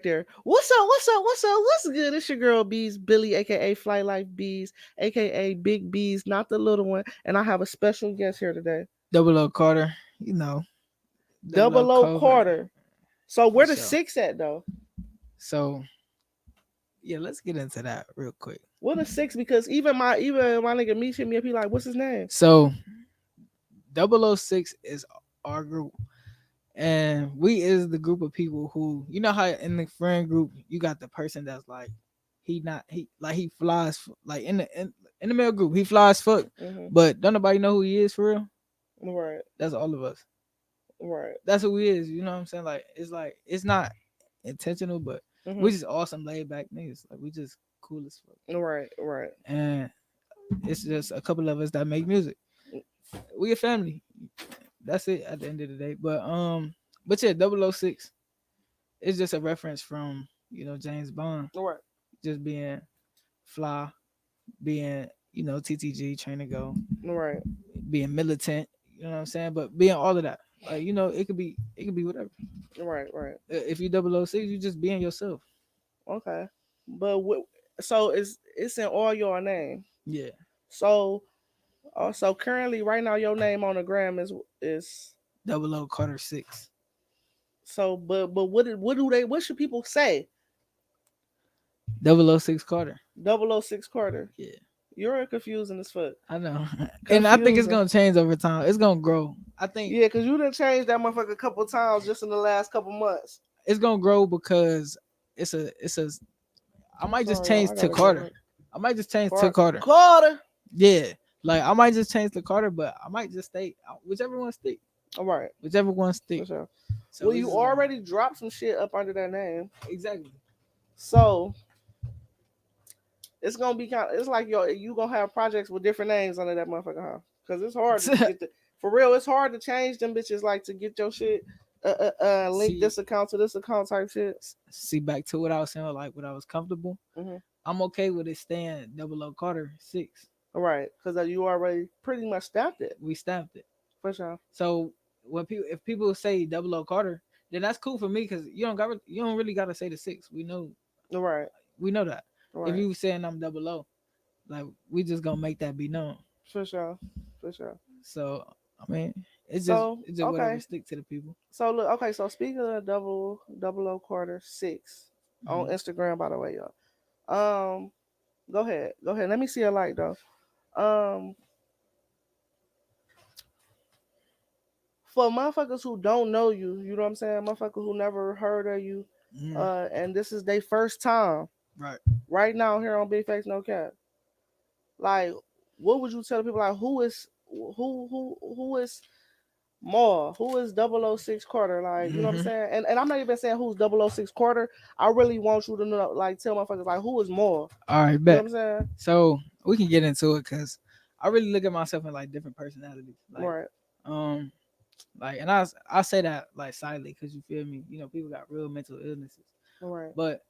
there. What's up? What's up? What's up? What's good? It's your girl Bees, Billy, aka Fly Life Bees, aka Big Bees, not the little one. And I have a special guest here today. 00carter, double O Double O cover Carter. So for where the sure. six at though? So yeah, let's get into that real quick. What a six? Because even my nigga Meech hit me up. He like, what's his name? So 006 is our group, and we is the group of people who, how in the friend group you got the person that's like he flies like in the male group he flies fuck, Mm-hmm. but don't nobody know who he is for real. Right. That's all of us. Right. That's who he is. You know what I'm saying? Like it's not intentional, but we Mm-hmm. just awesome laid back niggas. Like we just cool as fuck. Right. Right. And it's just a couple of us that make music. We a family. That's it at the end of the day. But yeah, 006 is just a reference from, James Bond Right. just being fly, being, TTG, train to go, Right. being militant, you know what I'm saying? But being all of that. Like, it could be whatever. Right. Right. If you 006, you just being yourself. Okay. But so it's in all your name. Yeah. So so currently right now your name on the gram is 00carter6. so but what should people say? 006 Carter. 006 Carter. Yeah. You're confusing as fuck. I know. And I think it's Confusing. gonna change over time. It's gonna grow. I think Yeah, because you done changed that motherfucker a couple times just in the last couple months. it's gonna grow because it's a I might just Sorry, y'all. change I to gotta go to Carter. work. I might just change to Carter. Carter. Yeah. Like I might just change to Carter, but I might just stay whichever one stick. All right. Whichever one For stick. sure. So Well, it's you just gonna already dropped some shit up under that name. exactly. So it's gonna be it's like you gonna have projects with different names under that motherfucker, huh? Because it's hard to get for real. It's hard to change them bitches like to get your shit link see this account to this account type shit. see back to what I was saying, like what I was comfortable. Mm-hmm. I'm okay with it staying 00carter6. All right, because you already pretty much stamped it We stamped it. for sure. So if people say 00carter, then that's cool for me because you don't really gotta say the six. All right, We know that. all If right, you saying I'm 00, like we just gonna make that be known. for sure, for sure. So I mean, So it's just whatever okay, stick to the people. so look, okay, so speaking of double O quarter six on Mm-hmm. Instagram, by the way, y'all. Go ahead, go ahead. Let me see a like though. Um, for motherfuckers who don't know you, you know what I'm saying? Motherfucker who never heard of you, Mm-hmm. and this is their first time Right. right now here on Big Face No Cap. Like, what would you tell people? Like, who is Maul? Who is 006 Carter? Like, you know what I'm Mm-hmm. saying? And I'm not even saying who's 006 Carter. I really want you to know, like, tell motherfuckers like who is Maul. All right, You know bet. what I'm saying? So we can get into it because I really look at myself in like different personalities. Right. Um, and I say that like silently because you feel me. People got real mental illnesses, Right. but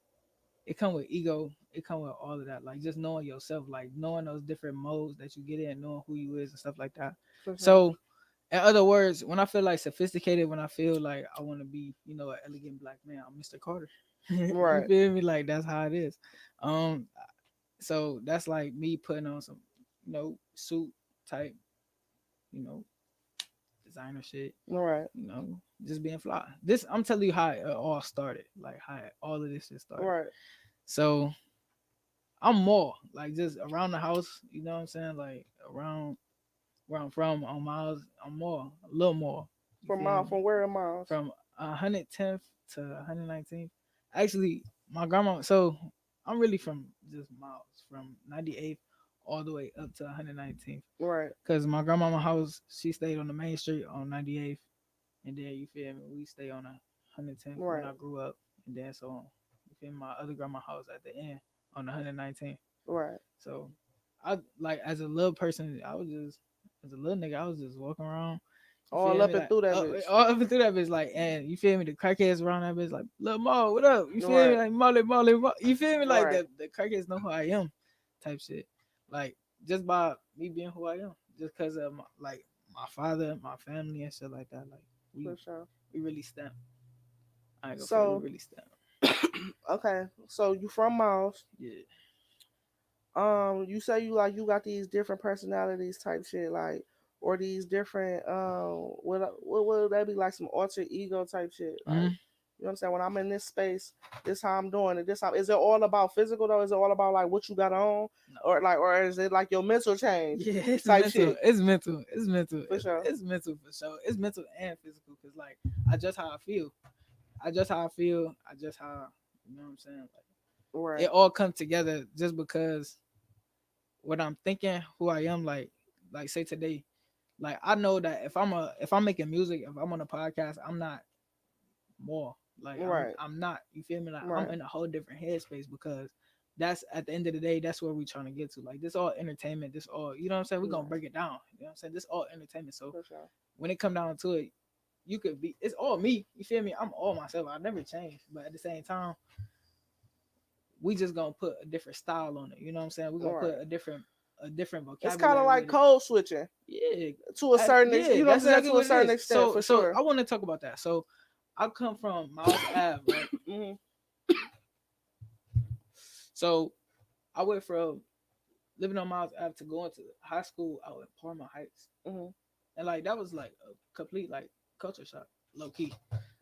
it come with ego. It come with all of that. Like just knowing yourself, like knowing those different modes that you get in, knowing who you is and stuff like that. For sure. So, in other words, when I feel like sophisticated, when I feel like I want to be, an elegant black man, I'm Mr. Carter. You Right. feel me? Like that's how it is. Um, so that's like me putting on some, suit type, you know, designer shit, Right. just being fly. This I'm telling you how it all started, like how all of this shit started. Right. So I'm more like just around the house, you know what I'm saying? Like around where I'm from on miles, I'm more, a little more. You From feel miles, me? from where in miles? From 110th to 119th. Actually, my grandma. So I'm really from just miles from 98th all the way up to 119th. Right. Cause my grandmama house, she stayed on the main street on 98th, and then you feel me, we stay on 110th when Right. I grew up, and then so on. You feel me? My other grandma house at the end on 119th. Right. So I like as a little person, I was just as a little nigga, I was just walking around. You All feel up me? and Like through that bitch. all up and through that bitch, like, and you feel me? The crackheads around that bitch, like, Lil Mo, what up? You feel me? Right. Like Molly, Molly, Molly. You feel me? Like Right. the crackheads know who I am, type shit. Like just by me being who I am, just cause of my father, my family, and shit like that. Like we For sure. we really stamp. I ain't gonna say we So really stamp. Okay, so you from Miles. Yeah. You say you got these different personalities type shit, like, or these different what would that be, like some alter ego type shit, like, Mm-hmm. you know what I'm saying? When I'm in this space, this how I'm doing it. This how is it all about physical though? Is it all about like what you got on, No. or is it like your mental change Yeah, it's type mental. shit? It's mental. It's mental. For sure. It's mental for sure. It's mental and physical. Cause like I just how I feel. I just how I feel. I just how you know what I'm saying. Like Right. it all comes together just because what I'm thinking, who I am. Like say today, like I know that if I'm making music, if I'm on a podcast, I'm not more. Like Right. I'm not. You feel me? Like I'm Right. in a whole different headspace because that's at the end of the day, that's where we trying to get to. Like this all entertainment. This all you know what I'm saying. We're gonna Right. break it down. You know what I'm saying. This all entertainment. So For sure. when it come down to it, you could be. It's all me. You feel me? I'm all myself. I never change. But at the same time, we just gonna put a different style on it. You know what I'm saying? We're gonna Right. put a different It's kind of vocabulary like with it. code switching Yeah, to a certain yeah, you know what I'm that's saying, exactly to a what it certain is. extent, for So sure. I want to talk about that. So I come from Miles Ave, right? Hmm. So I went from living on Miles Ave to going to high school out in Parma Heights, Hmm. and like that was like a complete like culture shock, low key.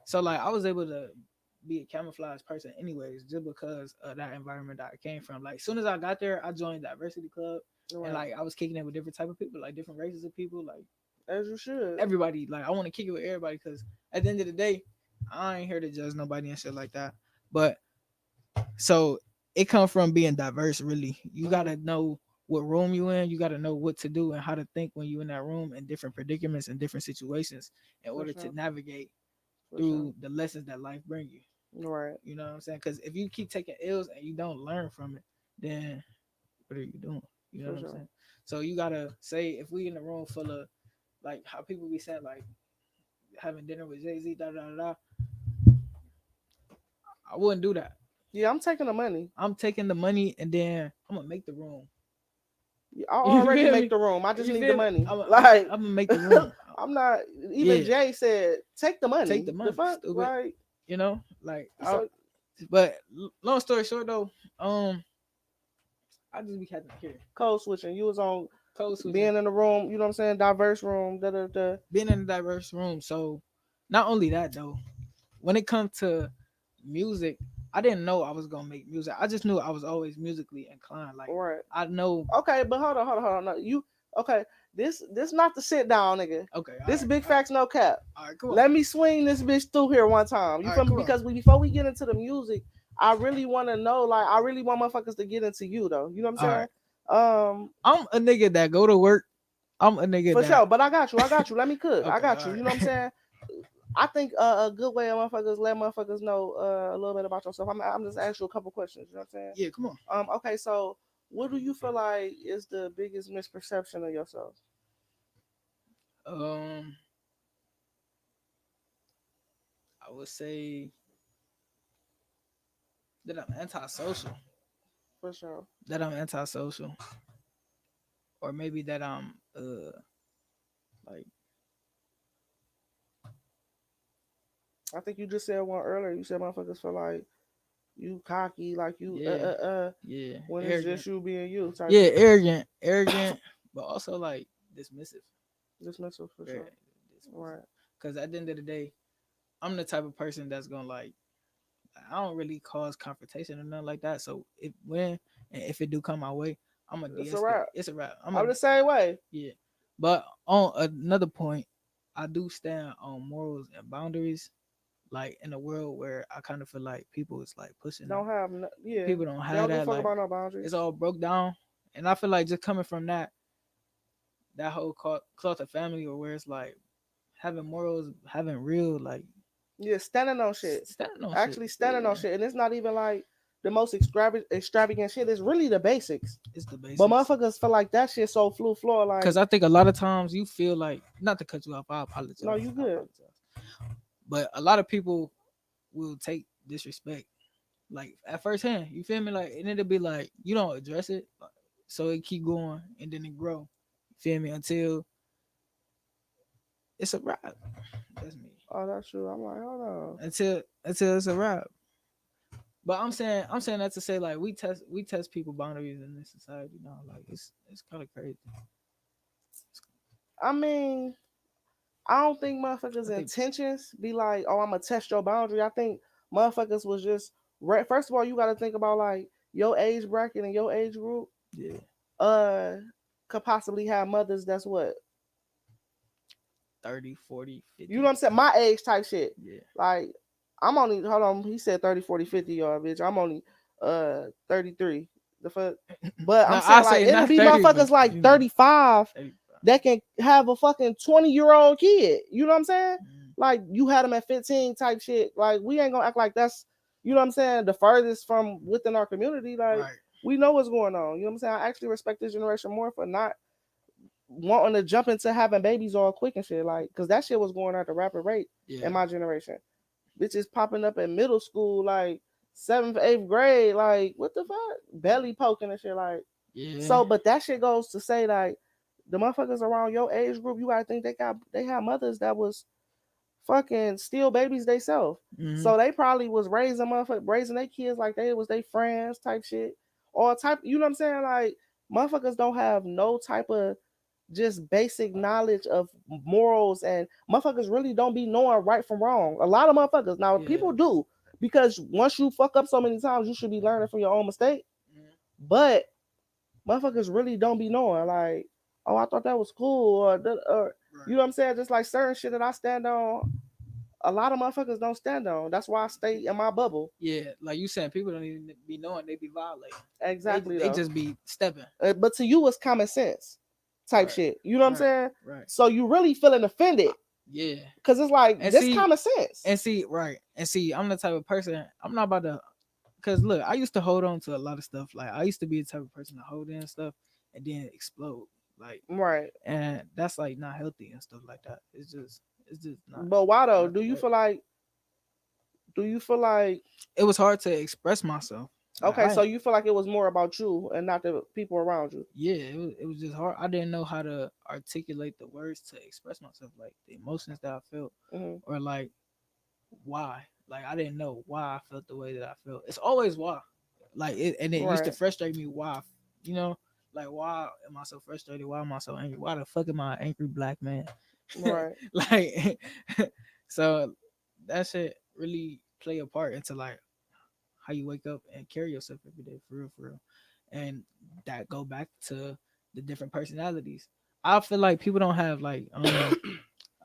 So like I was able to be a camouflage person anyways, just because of that environment that I came from. Like as soon as I got there, I joined diversity club, and Right. like I was kicking it with different type of people, like different races of people, like As you should. everybody. Like I want to kick it with everybody because at the end of the day, I ain't here to judge nobody and shit like that. But so it comes from being diverse. Really, you Hmm. gotta know what room you in. You gotta know what to do and how to think when you in that room in different predicaments and different situations in For order to sure. navigate For sure. through the lessons that life bring you. Right. You know what I'm saying? Because if you keep taking ills and you don't learn from it, then what are you doing? You know For what I'm sure. saying? So you gotta say if we in a room full of like how people be saying like having dinner with Jay Z, da da da da. I wouldn't do that. Yeah, I'm taking the money. I'm taking the money and then I'm gonna make the room. I You already feel make me? the room. I just You need the feel me? money. I'm, I'm, Like, I'm gonna make the room. I'm not. Even Yeah, Jay said, "Take the take money." the The money, fuck, stupid. like, You know, like I. so But long story short though, I just be having here code switching. You was on code switching, being in the room. You know what I'm saying? Diverse room. Da da da. being in a diverse room. So not only that though, when it comes to music, I didn't know I was gonna make music. I just knew I was always musically inclined. Like Right. I know. Okay, but hold on. No, you okay? This not the sit down, nigga. Okay, all This right, big all right, facts, no cap. all right. Come on, Let me swing this bitch through here one time. You all right, feel me? come on. Because before we get into the music, I really want to know. Like, I really want motherfuckers to get into you, though. You know what I'm All right. saying? I'm a nigga that go to work. I'm a nigga For that sure. But I got you. I got you. Let me cook. I okay, got all you. You know what I'm right. saying? I think a good way of motherfuckers let motherfuckers know a little bit about yourself. I'm just asking you a couple questions. You know what I'm saying? Yeah, come on. Okay. So, what do you feel like is the biggest misperception of yourself? Um, I would say that I'm antisocial. For sure. That I'm antisocial, or maybe that I'm like I think you just said one earlier. You said motherfuckers feel like you cocky, like you yeah, yeah, when it's just arrogant. you being you type Yeah, shit. arrogant, but also like dismissive. Dismissal for Very sure. dismissive. Right. Because at the end of the day, I'm the type of person that's gonna like I don't really cause confrontation or nothing like that. So if when and if it do come my way, I'm a It's a de-escalate. wrap. It's a wrap. I'm a I'm the same way. yeah. But on another point, I do stand on morals and boundaries. Like in a world where I kind of feel like people is like pushing that, Don't have yeah. people don't They have don't give a that. fuck Like about no boundaries. it's all broke down, and I feel like just coming from that whole cloth of family, or where it's like having morals, having real like Yeah, standing on shit. standing on shit. Actually standing on Yeah, shit. And it's not even like the most extravagant shit. It's really the basics. it's the But basics. motherfuckers feel like that shit so flu floor, like, Because I think a lot of times you feel like not to cut you off. I no, apologize. you I good. apologize. But a lot of people will take disrespect like at first hand. You feel me? Like and it'll be like you don't address it, so it keep going and then it grow. You feel me? Until it's a wrap. That's me. Oh, that's true. I'm like, hold on. Until it's a wrap. But I'm saying that to say like we test people boundaries in this society now. Like it's kind of crazy. I mean, I don't think I motherfuckers' think intentions be like, oh, I'm gonna test your boundary. I think motherfuckers was just first of all, you got to think about like your age bracket and your age group. yeah, Uh, could possibly have mothers that's what 30, 40, you know 50. what I'm saying? My age type shit. Yeah. Like, I'm only, hold on, he said 30, 40, 50, y'all, bitch. I'm only 33. The fuck? But I'm No, I saying, like, say it'll not be 30, motherfuckers but like 35 30. that can have a fucking 20-year-old kid. You know what I'm saying? Mm, Like, you had them at 15 type shit. Like, we ain't gonna act like that's, you know what I'm saying, the furthest from within our community. Like, right. we know what's going on. You know what I'm saying? I actually respect this generation more for not wanting to jump into having babies all quick and shit. Like, because that shit was going at a rapid rate Yeah. in my generation. Bitches popping up in middle school, like seventh, eighth grade, like what the fuck, belly poking and shit, like. Yeah. So, but that shit goes to say like the motherfuckers around your age group, you gotta think they have mothers that was fucking still babies theyself. Mm-hmm. So they probably was raising their kids like they was their friends type shit, or type. You know what I'm saying? Like motherfuckers don't have no type of just basic knowledge of morals, and motherfuckers really don't be knowing right from wrong. A lot of motherfuckers now Yeah. people do, because once you fuck up so many times, you should be learning from your own mistake. Mm-hmm. But motherfuckers really don't be knowing like, oh, I thought that was cool, or you Right. know what I'm saying? Just like certain shit that I stand on, a lot of motherfuckers don't stand on. That's why I stay in my bubble. Yeah, like you said, people don't even be knowing they be violating. They Exactly they though. just be stepping. But to you, it's common sense type Right. shit. You know what I'm Right. saying? Right. So you really feeling offended Yeah. because it's like And this see, common sense. right. And see, I'm the type of person. I'm not about to. Cause look, I used to hold on to a lot of stuff. Like I used to be the type of person to hold in stuff and then explode. Like, Right. and that's like not healthy and stuff like that. It's just But why though? not the way. Do you feel like It was hard to express myself. Like okay, I so you feel like it was more about you and not the people around you? yeah, it was just hard. I didn't know how to articulate the words to express myself, like the emotions that I felt, Hmm. or like why. Like I didn't know why I felt the way that I felt. It's always why. Like and it used to Right. frustrate me why, you know, like why am I so frustrated? Why am I so angry? Why the fuck am I an angry black man? Right. Like so that shit really play a part into like how you wake up and carry yourself every day, for real, and that go back to the different personalities. I feel like people don't have like a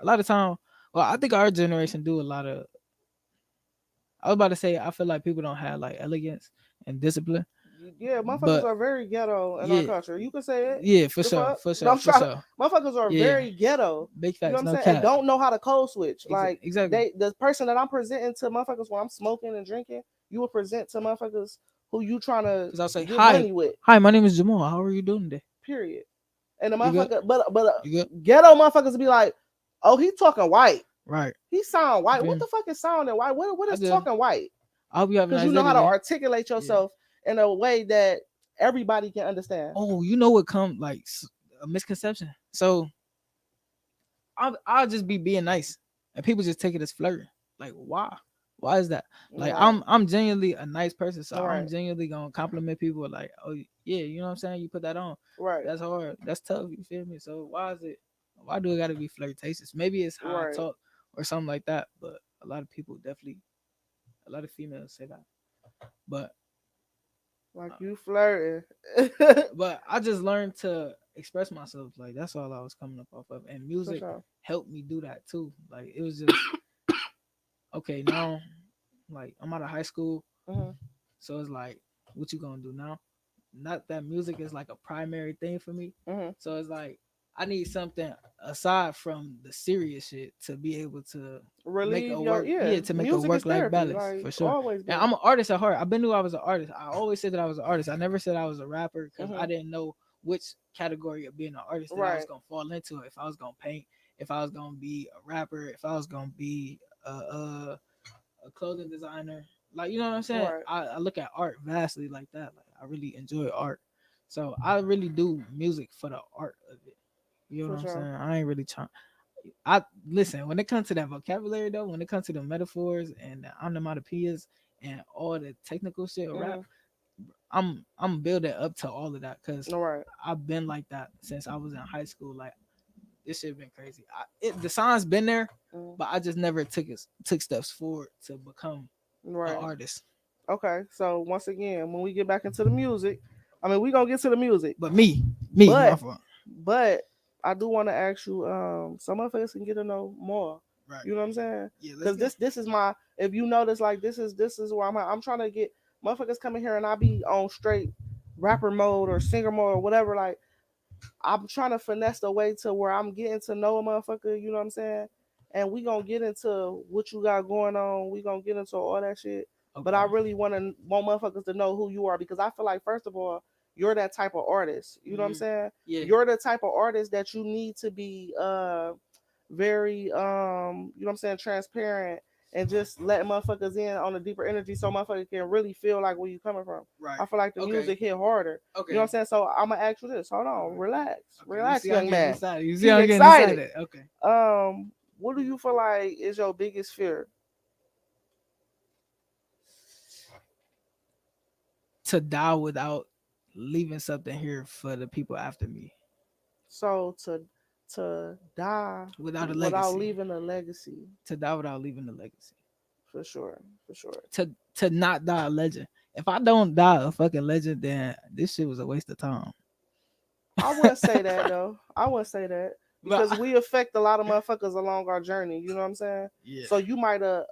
lot of time. Well, I think our generation do a lot of. I was about to say I feel like people don't have like elegance and discipline, Yeah, motherfuckers but are very ghetto in our yeah, culture. You can say it. yeah, for The sure, fuck? for No, sure, I'm for trying. sure. Motherfuckers are Yeah, very ghetto. big You know what facts, I'm no saying? And cap. don't know how to code switch. Like Exactly. the person that I'm presenting to motherfuckers when I'm smoking and drinking, you will present to motherfuckers who you trying to Cause I'll say get hi, money with. hi, my name is Jamal. How are you doing today? Period. And the You good? motherfucker, but You good? ghetto motherfuckers be like, oh, he talking white. Right. He sound You white. feel What me? the fuck is sounding white? What I is do. talking white? I hope you have a Because nice you day know how to today. articulate Yeah. yourself in a way that everybody can understand. Oh, you know what come like a misconception. So I'll just be being nice, and people just take it as flirting. Like why? Why is that? Like Right. I'm genuinely a nice person, so I'm Right. genuinely gonna compliment people. Like oh yeah, you know what I'm saying. You put that on. Right. That's hard. That's tough. You feel me? So why is it? Why do it got to be flirtatious? Maybe it's how I Right. talk or something like that. But a lot of people definitely, a lot of females say that. But Like uh, you flirting. but I just learned to express myself. Like that's all I was coming up off of, and For music sure. helped me do that too. Like it was just okay now. Like I'm out of high school, Hmm. so it's like, what you gonna do now? Not that music is like a primary thing for me. Hmm. So it's like I need something aside from the serious shit to be able to make Relieve a your, work, yeah. yeah, to make a Music is work life therapy. balance Like for sure. always And been. I'm an artist at heart. I've been knew I was an artist. I always said that I was an artist. I never said I was a rapper because I Hmm. didn't know which category of being an artist that I was Right. gonna fall into. If I was gonna paint, if I was gonna be a rapper, if I was gonna be a clothing designer. Like you know what I'm saying? Right. I look at art vastly like that. Like I really enjoy art. So I really do music for the art of it. You know For what I'm sure. saying? I ain't really trying. I listen when it comes to that vocabulary though. When it comes to the metaphors and the onomatopoeias and all the technical shit of rap, Mhm. I'm building up to all of that because All right. I've been like that since I was in high school. Like this shit been crazy. The sign's been there, Mhm. but I just never took steps forward to become an Right. artist. Okay. So once again, when we get back into the music, I mean, we gonna get to the music, But me, my but fault. but I do want to ask you, some of us can get to know more. Right. You know what I'm saying? Yeah, let's Because go. this is my, if you notice, like this is where I'm at. I'm trying to get motherfuckers coming here and I be on straight rapper mode or singer mode or whatever. Like I'm trying to finesse the way to where I'm getting to know a motherfucker, you know what I'm saying? And we gonna get into what you got going on. We gonna get into all that shit. But Okay. I really want motherfuckers to know who you are because I feel like first of all, you're that type of artist. You know what I'm saying? Yeah. You're the type of artist that you need to be very you know what I'm saying, transparent and just let motherfuckers in on a deeper energy so motherfuckers can really feel like where you coming from. Right. I feel like the Okay. music hit harder. Okay. You know what I'm saying? So I'm gonna ask you this. Hold on, relax. Okay. You Relax, see, I'm young getting man. excited. You see, He I'm getting excited. excited. Okay. What do you feel like is your biggest fear? To die without leaving something here for the people after me. So to die Without a without legacy. leaving a legacy. To die without leaving a legacy. For sure. For sure. To not die a legend. If I don't die a fucking legend, then this shit was a waste of time. I wouldn't say that though. I wouldn't say that But because we affect a lot of motherfuckers along our journey. You know what I'm saying? yeah. So you might have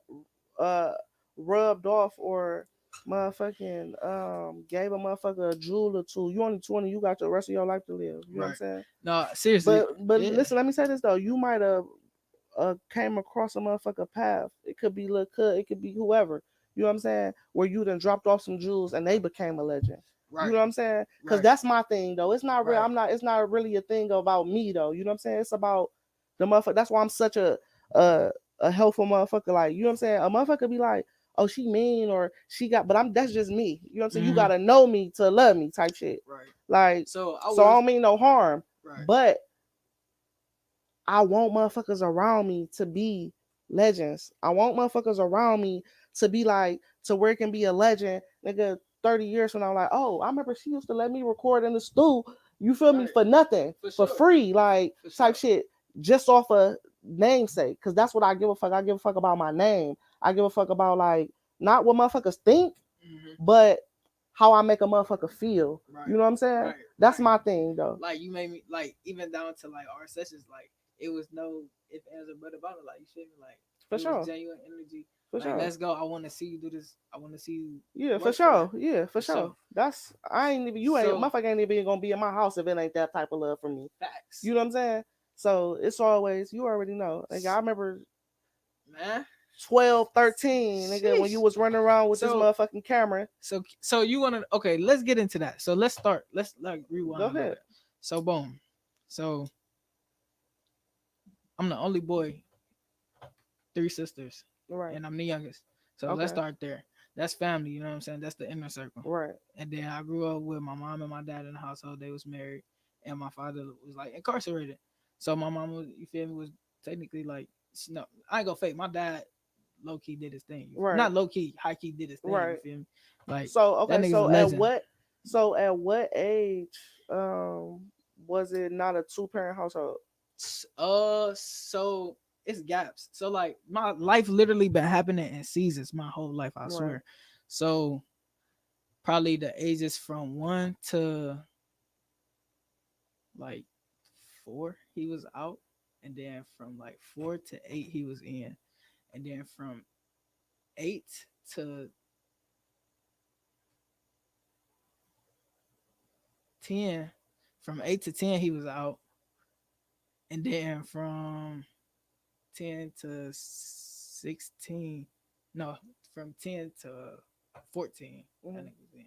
uh rubbed off or motherfucking gave a motherfucker a jewel or two. You only 20. You got the rest of your life to live. You know what I'm Right. saying? No, seriously. But Yeah. listen, let me say this though. You might have came across a motherfucker path. It could be Lil Cut, it could be whoever. You know what I'm saying? Where you done dropped off some jewels and they became a legend. Right. You know what I'm saying? Because Right. that's my thing though. It's not real. Right. I'm not. It's not really a thing about me though. You know what I'm saying? It's about the motherfucker. That's why I'm such a a helpful motherfucker. Like, you know what I'm saying? A motherfucker be like, oh, she mean or she got, but I'm, that's just me. You know what I'm saying? You gotta know me to love me type shit. Right. Like, So so I don't mean no harm, right. but I want motherfuckers around me to be legends. I want motherfuckers around me to be like, to where it can be a legend, nigga, 30 years from now, like, oh, I remember she used to let me record in the stool, you feel me, for nothing, for free, like, type shit, just off a namesake, because that's what I give a fuck. I give a fuck about my name. I give a fuck about, like, not what motherfuckers think, but how I make a motherfucker feel. Right. You know what I'm saying? Right. That's my thing, though. Like, you made me, like, even down to, like, our sessions, like, it was no if, ands, or but about it. Like, you feel me? Like, for it sure. was genuine energy. For like, sure. Let's go. I want to see you do this. I want to see you. Yeah, for sure. Yeah, for sure. So, That's, I ain't even, you ain't, motherfucker ain't even gonna be in my house if it ain't that type of love from me. Facts. You know what I'm saying? So it's always, you already know. Like, I remember, man, 12, 13, nigga, when you was running around with this motherfucking camera. So you wanna, okay, let's get into that. So let's start. Let's like rewind. Go ahead. So boom. So I'm the only boy, 3 sisters. Right. And I'm the youngest. So let's start there. That's family, you know what I'm saying? That's the inner circle. Right. And then I grew up with my mom and my dad in the household. They was married. And my father was like incarcerated. So my mom was, you feel me, was technically like, no, I ain't gonna fake. My dad low key did his thing. Right. Not low key, high key did his thing. Right. You feel me? Like, so okay, so at what age was it not a 2-parent household? So it's gaps. So like my life literally been happening in seasons my whole life, I swear. Right. So probably the ages from 1 to like 4 he was out, and then from like 4 to 8 he was in, and then from 8 to 10, from 8 to 10 he was out, and then from 10 to 16, no, from 10 to 14, I think was in.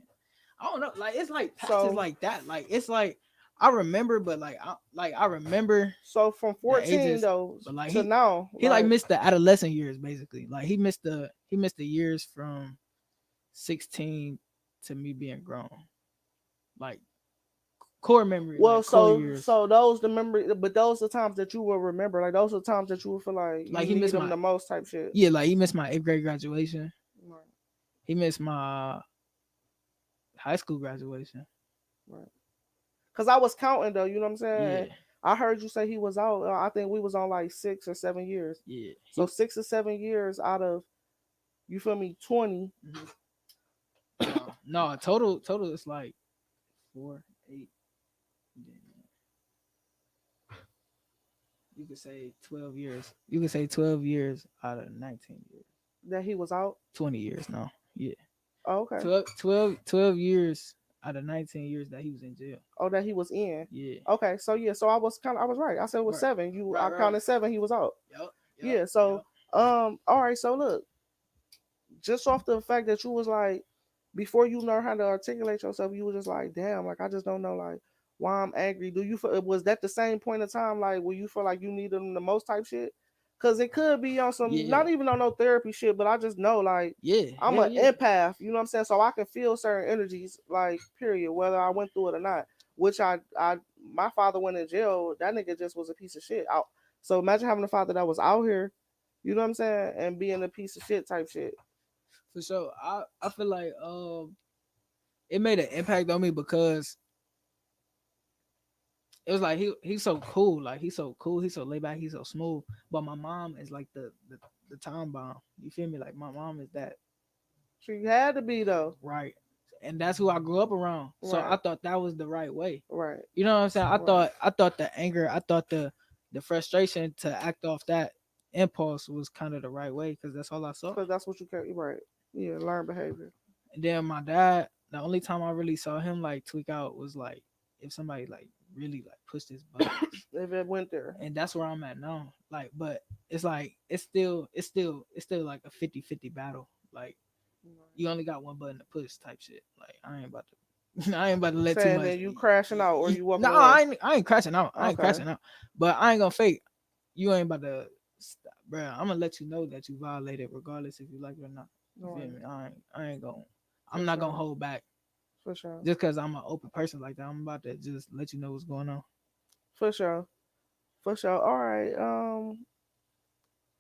I don't know, like it's like patches like that. Like it's like I remember, but like I remember. So from 14 ages, though, but like to now, he like missed the adolescent years basically. Like he missed the years from 16 to me being grown. Like core memory. Well, like so those the memory, but those are times that you will remember. Like those are times that you will feel like you he need missed them the most type shit. Yeah, like he missed my 8th grade graduation. Right. He missed my high school graduation. Right. Cause I was counting though, you know what I'm saying? Yeah, I heard you say he was out. I think we was on like 6 or 7 years. yeah. So 6 or 7 years out of, you feel me, 20. Mhm. No, total is like 4, 8. You could say 12 years. You could say 12 years out of 19 years. That he was out. 20 years now. Yeah. Oh, okay. 12 years out of 19 years that he was in jail. Oh, that he was in. Yeah. Okay, so yeah, so I was right. I said it was Right. 7. I Right. counted 7. He was out. Yep. Yep. Yeah. So Yep. all right. So look, just off the fact that you was like, before you learn how to articulate yourself, you was just like, damn, like I just don't know, like why I'm angry. Do you feel, was that the same point of time, like where you feel like you needed them the most type shit? Cause it could be on some, Yeah. not even on no therapy shit, but I just know like Yeah. I'm Hell an yeah. empath, you know what I'm saying? So I can feel certain energies, like period, whether I went through it or not. Which my father went in jail. That nigga just was a piece of shit. Out. So imagine having a father that was out here, you know what I'm saying, and being a piece of shit type shit. For sure. I feel like it made an impact on me because it was like he's so cool. Like he's so cool. He's so laid back. He's so smooth. But my mom is like the time bomb. You feel me? Like my mom is that. She had to be though. Right. And that's who I grew up around. So Right. I thought that was the right way. Right. You know what I'm saying? Right. I thought the anger, I thought the frustration to act off that impulse was kind of the right way because that's all I saw. Because that's what you carry. Right. Yeah. Learn behavior. And then my dad, the only time I really saw him like tweak out was like if somebody like really like pushed his buttons. If it went there. And that's where I'm at now. Like, but it's like it's still like a 50-50 battle. Like you only got one button to push type shit. Like I ain't about to I ain't about to let too Saying much. that you crashing out or you walking No, away. I ain't crashing out. I ain't Okay. crashing out. But I ain't gonna fake. You ain't about to stop, bro. I'm gonna let you know that you violated, regardless if you like it or not. You feel Right. me? I ain't gonna. For I'm not sure. gonna hold back For sure. just because I'm an open person like that. I'm about to just let you know what's going on. For sure. For sure. All right.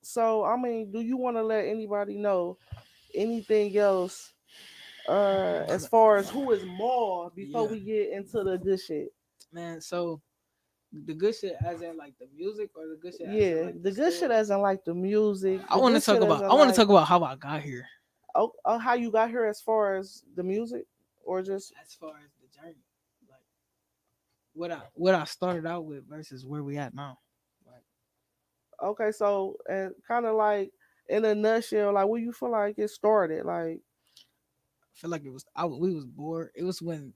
So I mean, do you want to let anybody know anything else? As far as who is more before Yeah, we get into the good shit. man. So the good shit, as in like the music, or the good shit as in Yeah, like the the good shit story. isn't like the music. I The want to good talk shit about. isn't I want to like talk about how I got here. how you got here as far as the music, or just As far as the journey, like what I started out with versus where we at now. Like, okay. So and kind of like in a nutshell, like where you feel like it started, like I feel like it was we was bored. It was when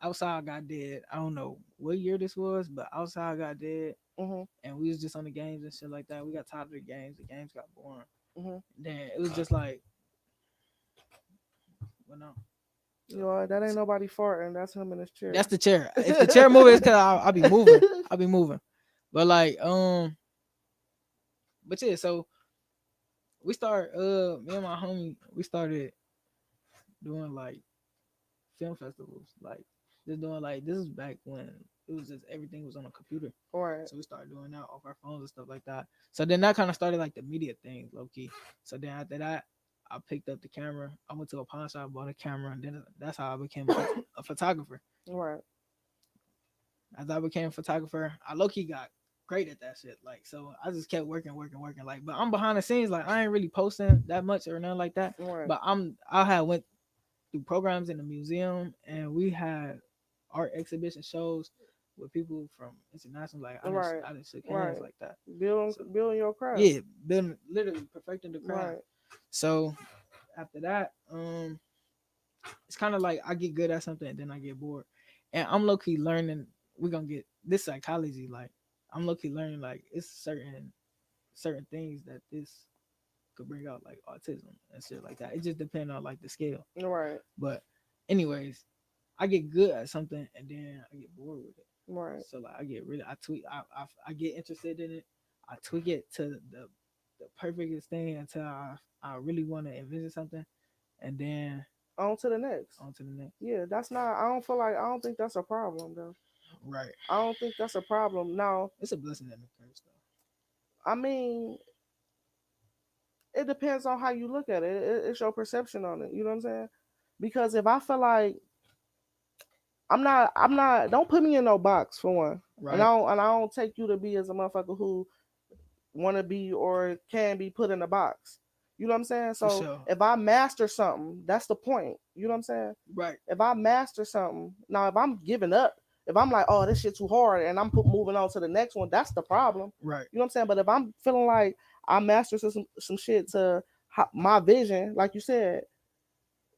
outside got dead. I don't know what year this was, but outside got dead, mm-hmm, and we was just on the games and shit like that. We got tired of the games. The games got boring. mm-hmm. Then it was just like, well, no. You know that ain't nobody farting. That's him in his chair. That's the chair. If the chair moving, it's cause I'll be moving. I'll be moving. But like, but yeah. So we start. Me and my homie, we started doing like film festivals, like just doing like this is back when it was just everything was on a computer. Right. So we started doing that off our phones and stuff like that. So then that kind of started like the media thing, low key. So then after that, I picked up the camera. I went to a pawn shop, bought a camera, and then that's how I became a photographer. Right. As I became a photographer, I low key got great at that shit. Like, so I just kept working. Like, but I'm behind the scenes. Like, I ain't really posting that much or nothing like that. Right. But I had went through programs in the museum, and we had art exhibition shows with people from international. Like, Right. I didn't shake hands Right. like that. So, Building your craft. yeah, been literally perfecting the craft. Right. So after that, it's kind of like I get good at something and then I get bored, and I'm low key learning. We're gonna get this psychology. Like, I'm low key learning like it's certain things that this could bring out, like autism and shit like that. It just depends on like the scale. Right. But anyways, I get good at something and then I get bored with it. Right. So like I get really I get interested in it. I tweak it to the perfectest thing until I really want to envision something, and then On to the next. on to the next. Yeah, that's not. I don't think that's a problem though. Right. I don't think that's a problem. Now, It's a blessing and a curse though. I mean, it depends on how you look at it. It's your perception on it. You know what I'm saying? Because if I feel like I'm not. Don't put me in no box for one, Right. and I don't take you to be as a motherfucker who want to be or can be put in a box. You know what I'm saying? For So sure. if I master something, that's the point. You know what I'm saying? Right. If I master something, now if I'm giving up, if I'm like, oh, this shit too hard, and I'm moving on to the next one, that's the problem. Right. You know what I'm saying? But if I'm feeling like I mastered some shit to my vision, like you said,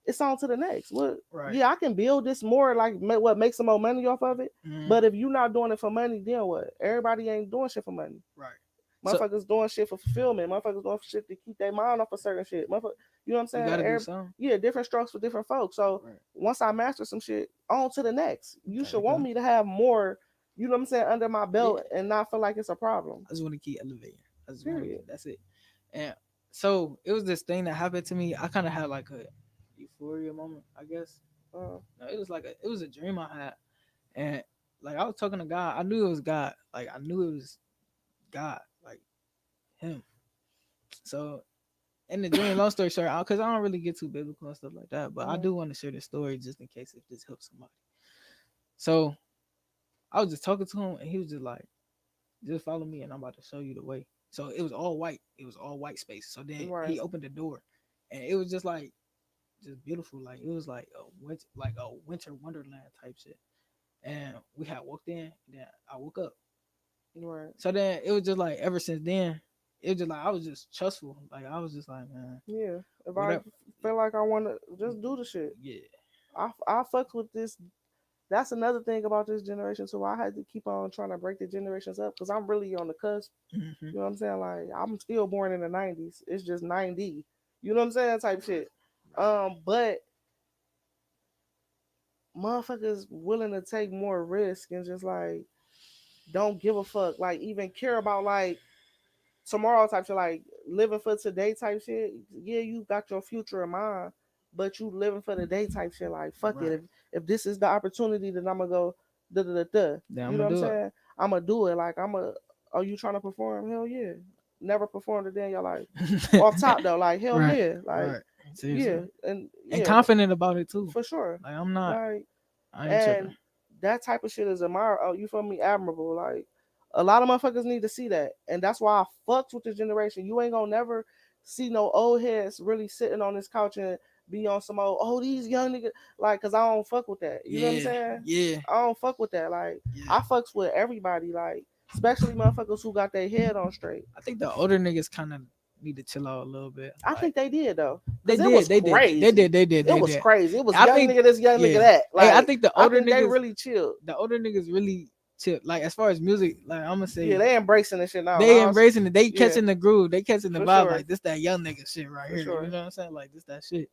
it's on to the next. What? Right. Yeah, I can build this more, like what make some more money off of it. Mm-hmm. But if you're not doing it for money, then what? Everybody ain't doing shit for money. Right. So Motherfuckers doing shit for fulfillment. Motherfuckers doing shit to keep their mind off of certain shit. Motherfuckers, you know what I'm you saying? gotta do something. Yeah, different strokes for different folks. So Right. once I master some shit, on to the next. You There should you want go. me to have more, you know what I'm saying, under my Yeah. belt and not feel like it's a problem. I just want to keep elevating. I just want to. Period. That's it. And so it was this thing that happened to me. I kind of had like a euphoria moment, I guess. Uh, No, it was like it was a dream I had, and like I was talking to God. I knew it was God. Like I knew it was God, like Him. So in the dream, long story short, because I don't really get too biblical and stuff like that, but I do want to share this story just in case if this helps somebody. So I was just talking to him, and he was just like, "Just follow me, and I'm about to show you the way." So it was all white. It was all white space. So then right. he opened the door, and it was just like just beautiful. Like it was like a winter wonderland type shit. And we had walked in. Then I woke up. Right. So then it was just like ever since then, it was just like I was just trustful. Like I was just like, man, Yeah. If I whatever. feel like I want to just do the shit, Yeah. I fucks with this. That's another thing about this generation too. I had to keep on trying to break the generations up because I'm really on the cusp. Mm-hmm. You know what I'm saying? Like I'm still born in the '90s. It's just 90. You know what I'm saying? Type shit. But motherfuckers willing to take more risk and just like don't give a fuck. Like even care about like tomorrow type shit. Like living for today type shit. Yeah, you got your future in mind, but you living for the day type shit. Like fuck Right. it. If this is the opportunity, then I'm gonna go. Da da da da. Then You I'm know gonna what I'm do it. saying? I'm gonna do it. Like I'm a. Are you trying to perform? Hell yeah. Never performed a day in your life. Off top though, like hell Right. yeah. Like Right. Seriously. yeah, and And yeah, confident about it too. for sure. Like I'm not. Like I ain't and tripping. that type of shit is admire. Oh, you feel me? Admirable. Like a lot of motherfuckers need to see that, and that's why I fucks with this generation. You ain't gonna never see no old heads really sitting on this couch and be on some old. Oh, these young niggas. Like, cause I don't fuck with that. You know what I'm Yeah. saying? Yeah. I don't fuck with that. Like, Yeah. I fucks with everybody. Like, especially motherfuckers who got their head on straight. I think the older niggas kind of need to chill out a little bit. I Like think they did though, they cause it was did. They did. They crazy. did. They did. It They was did. crazy. It was I young think. nigga this, young nigga Yeah. that. Hey, I Like, think the I older think they niggas. really chilled. The older niggas really chill. Like as far as music, like I'm gonna Yeah, say they embracing this shit now. they Now embracing it. They yeah, catching the groove. They catching the for vibe. sure, Like this that young nigga shit right for here. You sure. know what I'm saying? Like this that shit.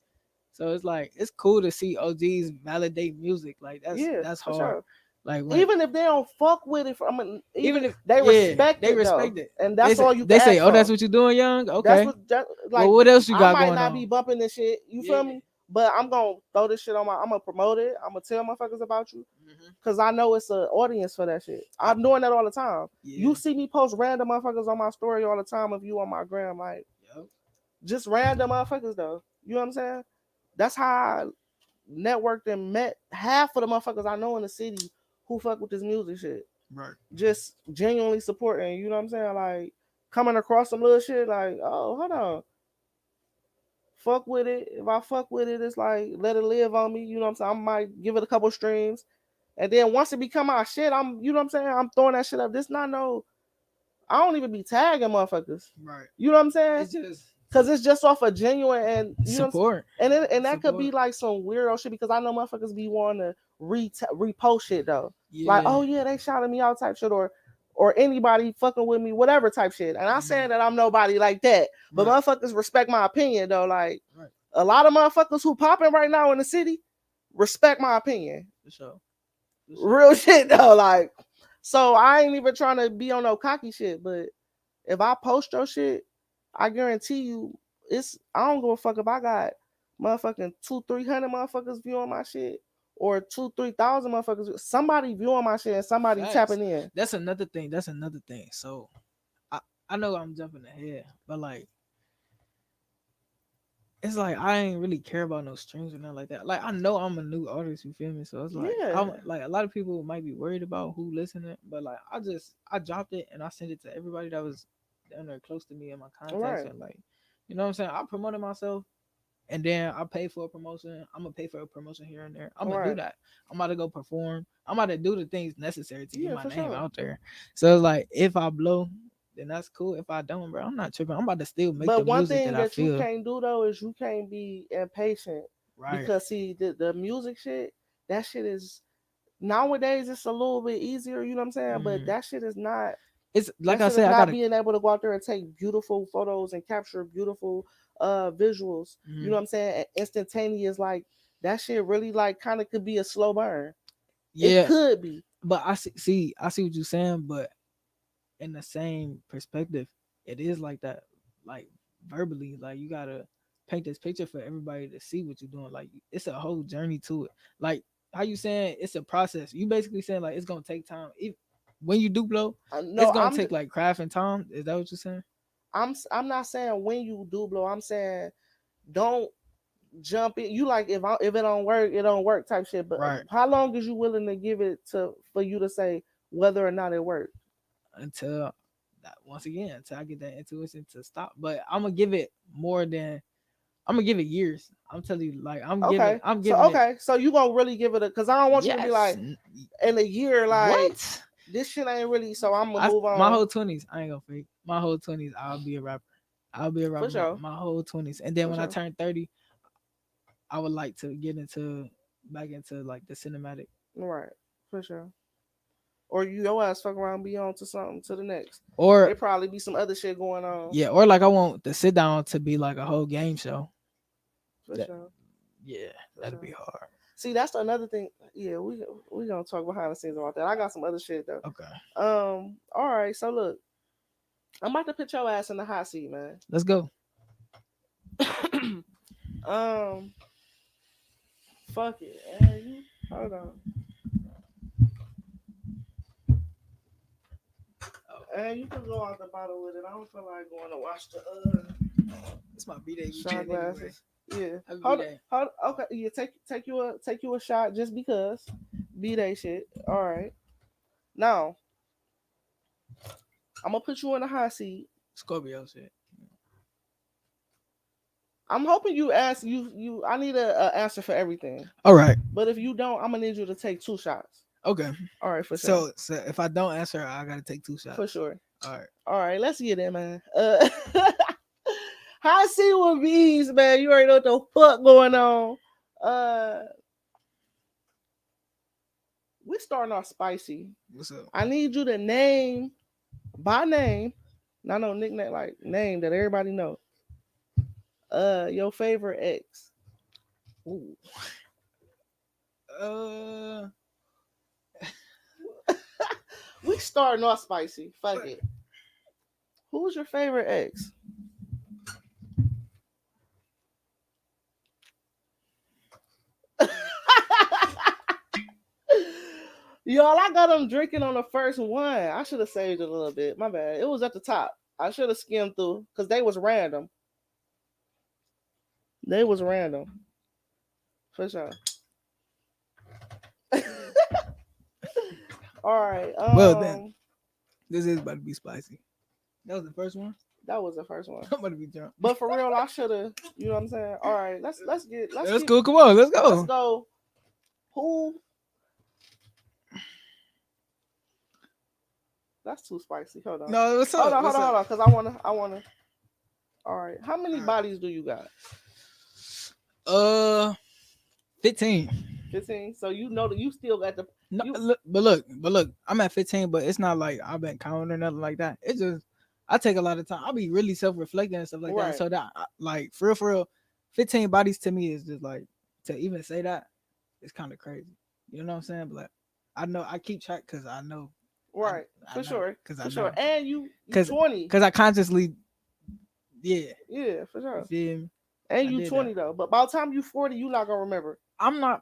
So it's like it's cool to see OGs validate music. Like Yeah, that's for hard. sure. Like when Even if they don't fuck with it, I mean, even even if they yeah respect they it though, respect it. and that's all you can They say ask oh that's for. what you doing young That's okay. what that Well like. what else you I got might going not on? be bumping this shit. You Yeah. feel me? But I'm gonna throw this shit on my. I'm gonna promote it. I'm gonna tell motherfuckers about you, Mm-hmm. cause I know it's an audience for that shit. I'm doing that all the time. Yeah. You see me post random motherfuckers on my story all the time. If you on my gram, like Yep. just random motherfuckers though. You know what I'm saying? That's how I networked and met half of the motherfuckers I know in the city who fuck with this music shit. Right. Just genuinely supporting, you know what I'm saying? Like coming across some little shit, like, oh, hold on. Fuck with it. If I fuck with it, it's like let it live on me. You know what I'm saying? I might give it a couple streams. And then once it become our shit, I'm you know what I'm saying? I'm throwing that shit up. This not no I don't even be tagging motherfuckers. Right. You know what I'm saying? It's just Cause it's just off a genuine and you know support. and that could Support. be like some weirdo shit because I know motherfuckers be wanting to repost shit though. Like, Yeah. oh yeah, they shouted me out type shit or anybody fucking with me, whatever type shit. And I'm saying that I'm nobody like that. But Right. motherfuckers respect my opinion though. Like Right. a lot of motherfuckers who popping right now in the city respect my opinion. For sure. Real shit though. Like, so I ain't even trying to be on no cocky shit, but if I post your shit, I guarantee you, it's I don't give a fuck if I got motherfucking 200-300 motherfuckers viewing my shit or 2,000-3,000 motherfuckers. Somebody viewing my shit and somebody Facts. tapping in. That's another thing. That's another thing. So I know I'm jumping ahead, but like it's like I ain't really care about no streams or nothing like that. Like I know I'm a new artist, you feel me? So it's like Yeah. I'm like a lot of people might be worried about who listening, but like I dropped it and I sent it to everybody that was down there close to me in my contacts Right. and like you know what I'm saying? I promoted myself and then I pay for a promotion. I'm gonna pay for a promotion here and there. I'm gonna do Right. that. I'm about to go perform. I'm about to do the things necessary to get Yeah, my for name sure. out there. So it's like if I blow, then that's cool. If I don't, bro, I'm not tripping. I'm about to still make the But one music thing that I that you feel can't do though is you can't be impatient right. because see the music shit, that shit is nowadays it's a little bit easier, you know what I'm saying? But Mm. that shit is not It's like that I shit is said, I not gotta. being able to go out there and take beautiful photos and capture beautiful visuals, you know Mm. what I'm saying? And instantaneous like that shit really like kind of could be a slow burn. It Yeah, could be. but I see what you're saying, but in the same perspective, it is like that. Like verbally, like you gotta paint this picture for everybody to see what you're doing. Like it's a whole journey to it. Like how you saying it's a process. You basically saying like it's gonna take time. When you do blow, it's No, gonna I'm take like craft and time. Is that what you're saying? I'm not saying when you do blow. I'm saying don't jump in. You like if it don't work, it don't work type shit. But Right. how long is you willing to give it to for you to say whether or not it worked? Until that once again, until I get that intuition to stop. But I'm gonna give it more than I'm gonna give it years. I'm telling you, like Okay, I'm so giving it okay, so you gonna really give it a? Because I don't want you to be yes. like in a year like What? this shit ain't really. So I'm gonna move My on whole 20s, I ain't gonna fake. My whole 20s, I'll be a rapper. I'll be a for rapper sure, my whole 20s. And then for when I sure. turn 30, I would like to get into back into like the cinematic. Right, for sure. Or you your ass fuck around, be on to something to the next. Or It probably be some other shit going on yeah, or like I want the sit down to be like a whole game show. for That sure, yeah, for that'd sure. be hard. See, that's another thing. Yeah, we gonna talk behind the scenes about that. I got some other shit though. Okay. All right. So look, I'm about to put your ass in the hot seat, man. Let's go. um, fuck it. Hold on. And you can go out the bottle with it. I don't feel like going to wash the It's my B day shot weekend anyway. glasses. Yeah. Happy B Hold day. hold okay. Yeah, take you a shot just because. B day shit. All right. Now I'm gonna put you in the hot seat. Scorpio shit. I'm hoping you ask you. I need a answer for everything. All right. But if you don't, I'm gonna need you to take two shots. Okay. All right, for sure. So if I don't answer, I gotta take two For shots. sure. All right. All right, let's get it, man. Hot seat with bees, man. You already know what the fuck going on. Uh, we starting off spicy. What's up? I need you to name by name, not no nickname like name that everybody know. Your favorite ex. Ooh. Uh, We starting off spicy. Fuck it. Who's your favorite ex? Y'all, I got them drinking on the first one. I should have saved it a little bit. My bad. It was at the top. I should have skimmed through because they was random. They was random for sure. All right. well then, this is about to be spicy. That was the first one. That was the first one. I'm about to be drunk. But for real, I should have. You know what I'm saying? All right. Let's Let's go. Come on, let's go. Let's go. Who? That's too spicy. Hold on. No, what's up? Hold on. What's up? Because I wanna. All right. How many bodies do you got? 15. 15. So you know that you still got the. No, You, but look, I'm at 15, but it's not like I've been counting or nothing like that. It's just I take a lot of time. I'll be really self-reflecting and stuff like that. Right. So that like for real, 15 bodies to me is just like to even say that it's kind of crazy. You know what I'm saying? But like, I know I keep track because I know. right. I For know, sure. Cause For I know. sure. And you Cause 20. Cause I consciously, yeah. Yeah, for sure. You feel me? And I you did 20 that. though. But by the time you 40, you not gonna remember. I'm not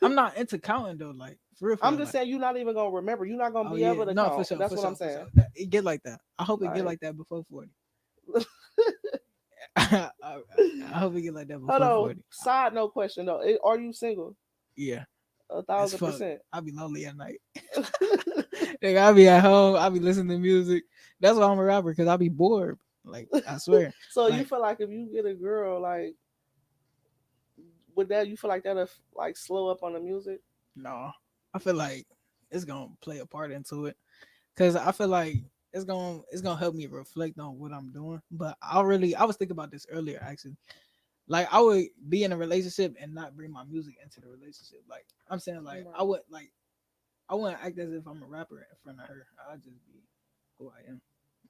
I'm not into counting though. Like for I'm real. just Like, saying you're not even gonna remember. You're not gonna oh be yeah, able to no, count. That's for what I'm sure, for saying. sure. It get like that. I hope it get Like like that before 40. I hope we get like that Hold before on. 40. Side note question though. Are you single? Yeah, A as thousand fuck. percent. I'll be lonely at night. Like, I'll be at home. I'll be listening to music. That's why I'm a rapper, because I'll be bored. Like, I swear. So you Like, feel like if you get a girl, like, would that you feel like that'll like slow up on the music? no, I feel like it's gonna play a part into it, because I feel like it's gonna help me reflect on what I'm doing. But I was thinking about this earlier actually. Like, I would be in a relationship and not bring my music into the relationship. Like, I'm saying, like, Right. I wouldn't act as if I'm a rapper in front of her. I'll just be who I am.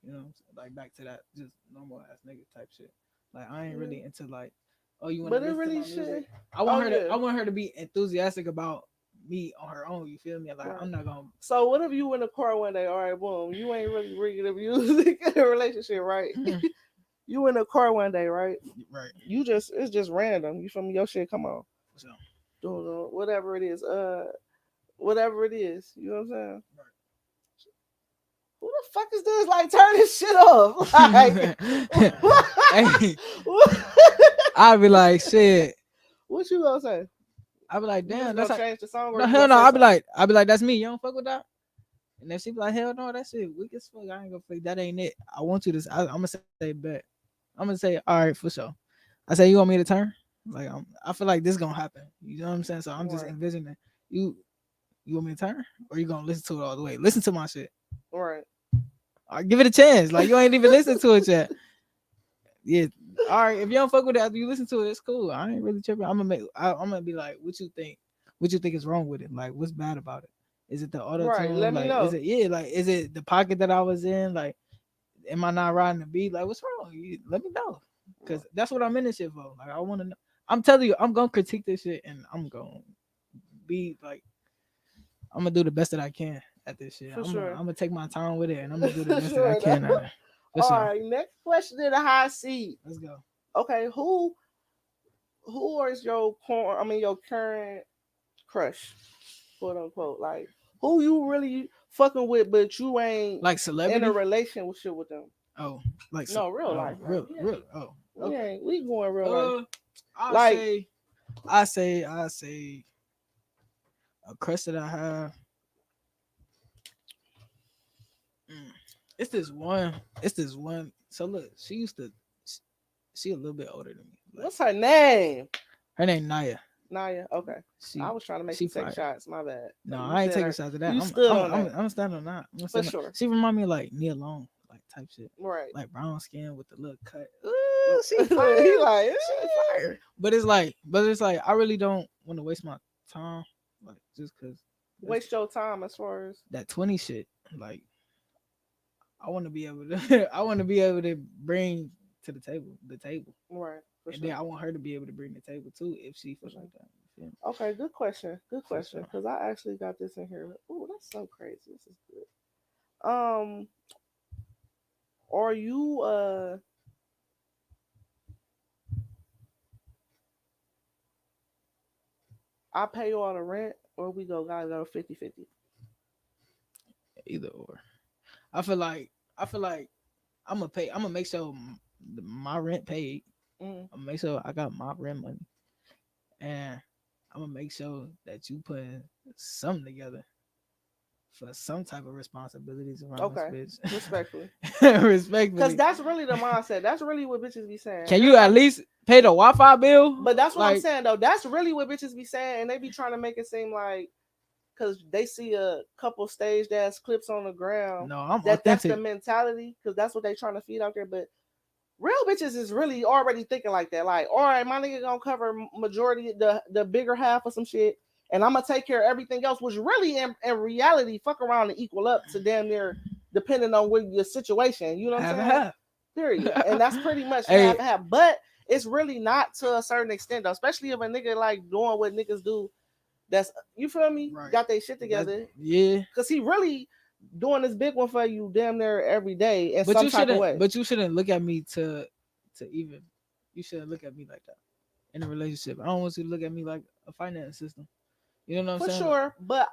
You know what I'm saying? Like, back to that just normal ass nigga type shit. Like, I ain't Yeah. really into like, oh, you want to But it listen to really my music? should. Oh I yeah. want her to be enthusiastic about me on her own. You feel me? Like, Right. I'm not gonna. So what if you in the car one day? All right, boom. You ain't really bringing the music in a relationship, right? You in the car one day, right? Right. You just it's just random. You feel me? Your shit come on. So, Doing whatever it is. Whatever it is. You know what I'm saying? Who the fuck is this? Like, turn this shit off. Like, hey, I'll be like, shit. what you gonna say? I'll be like, You just damn, that's gonna like, change the song, or no, you hell gonna no. say something? I'll be like, that's me. You don't fuck with that. And then she be like, hell no, that shit weak as fuck. I ain't gonna fake that ain't it. I want you to. I'm gonna say bet. I'm gonna say all right for sure. I say, you want me to turn? Like, I feel like this gonna happen. You know what I'm saying? So I'm just Right, envisioning you. You want me to turn, or you gonna listen to it all the way? Listen to my shit. right. Give it a chance. Like, you ain't even listened to it yet. Yeah. All right. If you don't fuck with it after you listen to it, it's cool. I ain't really tripping. I'm gonna be like, what you think? What you think is wrong with it? Like, what's bad about it? Is it the auto Right. tune? Let me Like, is know. it like is it the pocket that I was in? Like, am I not riding the beat? Like, what's wrong? Let me know, cause that's what I'm in this shit for. Like, I want to know. I'm telling you, I'm gonna critique this shit, and I'm gonna be like, I'm gonna do the best that I can at this shit. For sure. I'm gonna take my time with it, and I'm gonna do the For best that I sure. can at it. For All sure. right. Next question in the hot seat. Let's go. Okay. Who is your your current crush, quote unquote? Like, who you really fucking with, but you ain't Like in a celebrity. relationship with them? Oh, like No, real oh, life. Like, real, real. Oh, we okay. ain't we going real life. Uh, I Like, say, I say, a crush that I have. Mm, it's this one. It's this one. So look, she used to. She a little bit older than me. Like, what's her name? her name Naya. Naya. Okay. I She was trying to make she you take fire. shots. My bad. No, You I ain't said taking her. shots of that. You stood on that I'm standing on that. for sure. She remind me of like Nia Long, like type shit, Right. like brown skin with the little cut. Ooh, she fire. He like, She fire. But it's like I really don't want to waste my time, like just cause waste your time as far as that 20 shit. Like, I want to be able to, I want to be able to bring to the table, right. For and sure. then I want her to be able to bring the table too if she For feels sure. like that. You feel me? Okay, good question. Good For question. sure. Because I actually got this in here. Oh, that's so crazy. This is good. Are you I pay you all the rent, or we gotta go 50-50? Either or. I feel like I'm gonna pay. I'm gonna make sure my rent paid. Mm. I'm gonna make sure I got my rent money, and I'm gonna make sure that you putting something together for some type of responsibilities around Okay, this respectfully. bitch. Because Respectfully, that's really the mindset. That's really what bitches be saying. can you at least pay the Wi-Fi bill? But that's what I'm Like, saying though. That's really what bitches be saying, and they be trying to make it seem like because they see a couple staged ass clips on the ground no, I'm that's the authentic. mentality because that's what they trying to feed out there. But real bitches is really already thinking like that. Like, all right, my nigga gonna cover majority the bigger half of some shit, and I'm gonna take care of everything else. Which really, in reality, fuck around and equal up to damn near depending on what your situation. You know what I'm Have a saying? half. Period. And that's pretty much half Hey, and half. But it's really not to a certain extent though, especially if a nigga like doing what niggas do. That's you feel me? right. Got they shit That's, together yeah. because he really doing this big one for you damn near every day in But some you type of shouldn't. way. But you shouldn't look at me to even. You shouldn't look at me like that in a relationship. I don't want you to look at me like a finance system. You know what I'm For saying? sure. But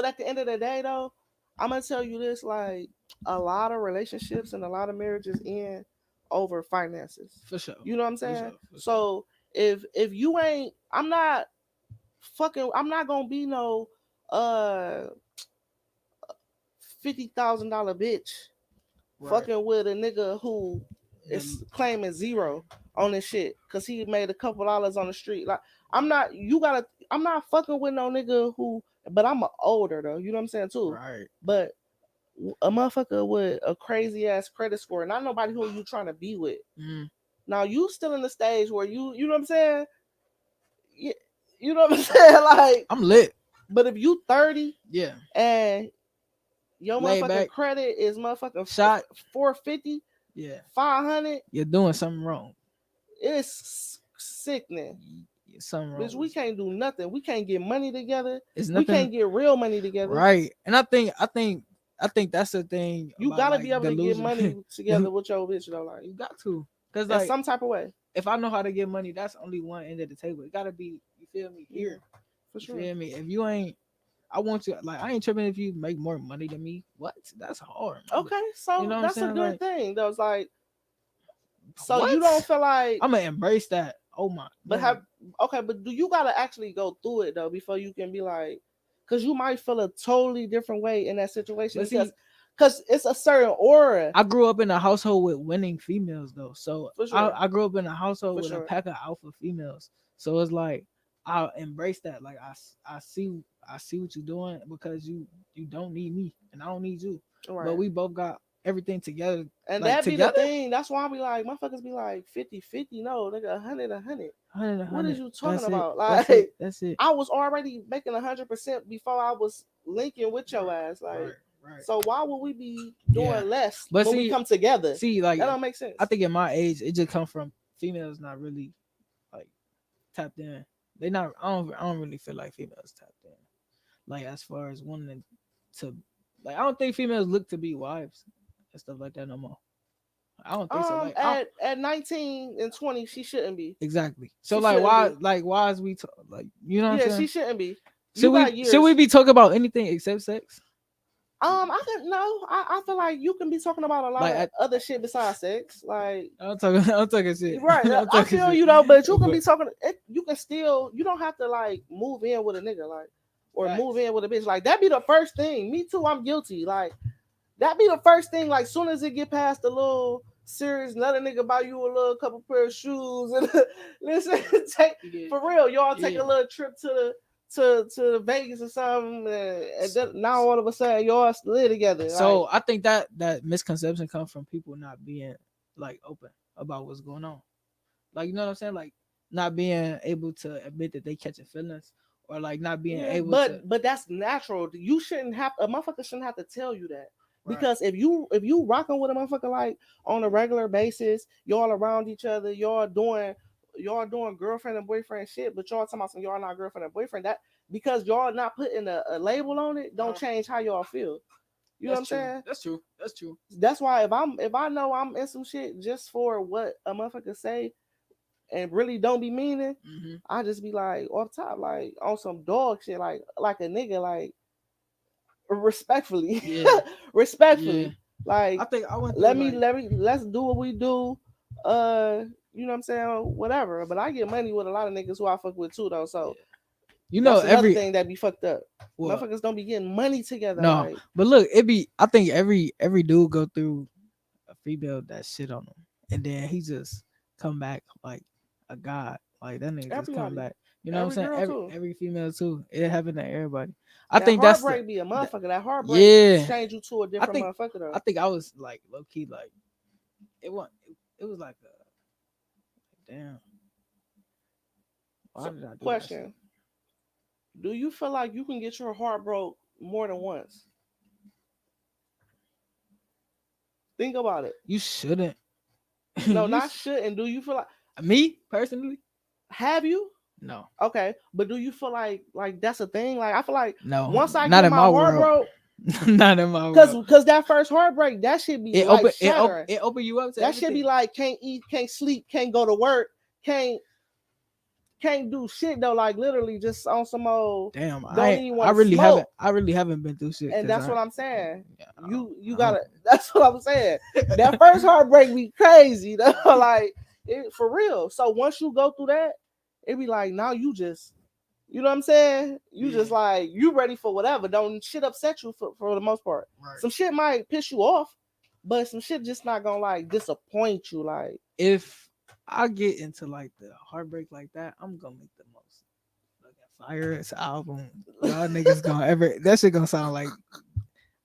at the end of the day though, I'm gonna tell you this, like a lot of relationships and a lot of marriages end over finances. For sure. You know what I'm For saying? sure. For sure. So if you ain't, I'm not gonna be no uh $50,000 bitch Right. fucking with a nigga who The- is claiming zero on this shit because he made a couple dollars on the street. Like I'm not, I'm not fucking with no nigga who, but I'm older though. You know what I'm saying too. Right. But a motherfucker with a crazy ass credit score, not nobody who you trying to be with. Mm. Now you still in the stage where you know what I'm saying. You know what I'm saying? Like I'm lit. but if you 30 Yeah. and your Lay motherfucking back. credit is motherfucking Shot. 450, Yeah. 500, You're doing something wrong. it's sickening. Something wrong. Bitch, we can't do nothing. We can't get money together. It's We nothing. can't get real money together. Right. And I think that's the thing. You about, gotta like, be able to get money together with your bitch though. Like You got to. Because in like some type of way. if I know how to get money, that's only one end of the table. It gotta be, you feel me, here. For sure. You feel me? If you ain't, I want you, like, I ain't tripping if you make more money than me. What? That's hard. Okay, so You know what that's I'm a saying? good Like, thing. That was like, so what? you don't feel like I'm gonna embrace that. Oh my. But but do you gotta actually go through it though before you can be like, because you might feel a totally different way in that situation because it's a certain aura. I grew up in a household with winning females though, so For sure. I grew up in a household For with sure. a pack of alpha females. So it's like I embrace that. Like I see what you're doing because you don't need me and I don't need you. Right. But we both got everything together. And like, that be together? the thing. That's why I be like, motherfuckers be like 50-50. No, nigga, 100. 100. What is you talking That's about? It. Like That's it. I was already making 100% before I was linking with your ass. Like Right. So why would we be doing less but when we come together? See, like that don't make sense. I think at my age, it just come from females not really like tapped in. They not. I don't really feel like females tapped in. Like as far as wanting to, like I don't think females look to be wives and stuff like that no more. I don't think so. Like at 19 and 20, she shouldn't be. Exactly. So She like why be. like why is we like you know what I'm saying? She shouldn't be. Should we be talking about anything except sex? I can no. I feel like you can be talking about a lot of other shit besides sex. Like I'm talking shit. Right. I feel you though, but you can be talking. You can still. You don't have to like move in with a nigga like, or move in with a bitch like that. Be the first thing. Me too. I'm guilty. Like that be the first thing. Like soon as it get past the little serious, let a nigga buy you a little couple pair of shoes and listen. For real, y'all take a little trip to Vegas or something, and then now all of a sudden y'all live together. So like, I think that misconception comes from people not being like open about what's going on. Like you know what I'm saying? Like not being able to admit that they catching feelings, or like not being able to. But that's natural. You shouldn't have a motherfucker shouldn't have to tell you that. Because if you rocking with a motherfucker like on a regular basis, y'all around each other, y'all doing girlfriend and boyfriend shit, but y'all talking about some y'all not girlfriend and boyfriend. That because y'all not putting a label on it, don't change how y'all feel. You know what I'm saying? That's true. That's why if I know I'm in some shit just for what a motherfucker say and really don't be meaning, I just be like off top, like on some dog shit, like a nigga, like respectfully. Respectfully. Like I think I went let's do what we do. You know what I'm saying? Whatever. But I get money with a lot of niggas who I fuck with too though. So you know that's every thing that be fucked up. Motherfuckers don't be getting money together. No, like, but look, I think every dude go through a female that shit on him, and then he just come back like a god. Like that nigga just come back. You know what I'm saying? Every female too. It happened to everybody. I think that's heartbreak be a motherfucker. That heartbreak change you to a different motherfucker though. I think I was like low key like it was like a damn. Why did I do question? Do you feel like you can get your heart broke more than once? Think about it. You shouldn't. No, not shouldn't. Do you feel like me personally? Have you? No. Okay, but do you feel like that's a thing? Like I feel like no. Once I not get in my heart broke, not in my world. Because that first heartbreak, that should be shattering. It open you up to that everything. Should be like can't eat, can't sleep, can't go to work, can't can't do shit though. Like literally, just on some old. Damn, Don't even want to smoke. I really haven't been through shit. And that's what I'm saying. Yeah, You gotta. That's what I'm saying. That first heartbreak be crazy, though. Like for real. So once you go through that, it be like now you just, you know what I'm saying? You just like you ready for whatever. Don't shit upset you for the most part. Right. Some shit might piss you off, but some shit just not gonna like disappoint you. Like if I get into like the heartbreak like that, I'm gonna make the most fire ass album y'all niggas gonna ever. That shit gonna sound like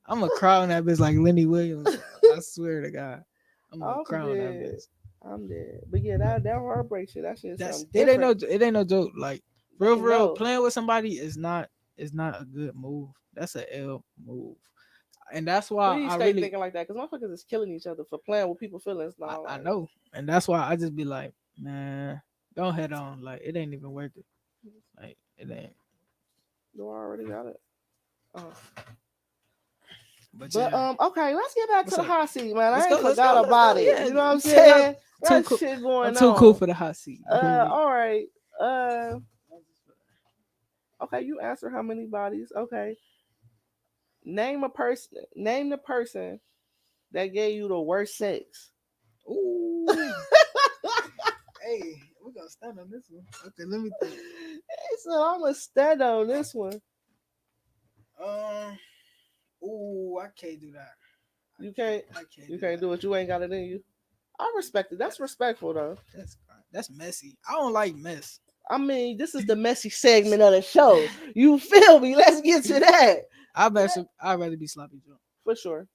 I'm gonna cry on that bitch like Lenny Williams. I swear to God, I'm gonna cry on that bitch. I'm dead. But yeah, that heartbreak shit, that shit That's something it. different. It ain't no joke. Like for real, No. playing with somebody is not a good move. That's a L move. And that's why Please I stay really thinking like that, because motherfuckers is killing each other for playing with people's feelings now. I know. And that's why I just be like, man, go head on. Like it ain't even worth it. Like it ain't. No, I already got it. But yeah. Okay, let's get back to the hot seat, man. I ain't Let's forgot go. about it. Yeah, you know what I'm saying? That cool. shit going I'm too on. cool for the hot seat. All right. Okay, you answer how many bodies. Okay. Name a person. Name the person that gave you the worst sex. Ooh. Hey, we're gonna stand on this one. Okay, let me think. He said I'm gonna stand on this one. Ooh, I can't do that. You can't. I can't. You can't do it. You ain't got it in you. I respect it. That's respectful though. That's messy. I don't like mess. I mean, this is the messy segment of the show. You feel me? Let's get to that. I'd rather be sloppy drunk. For sure.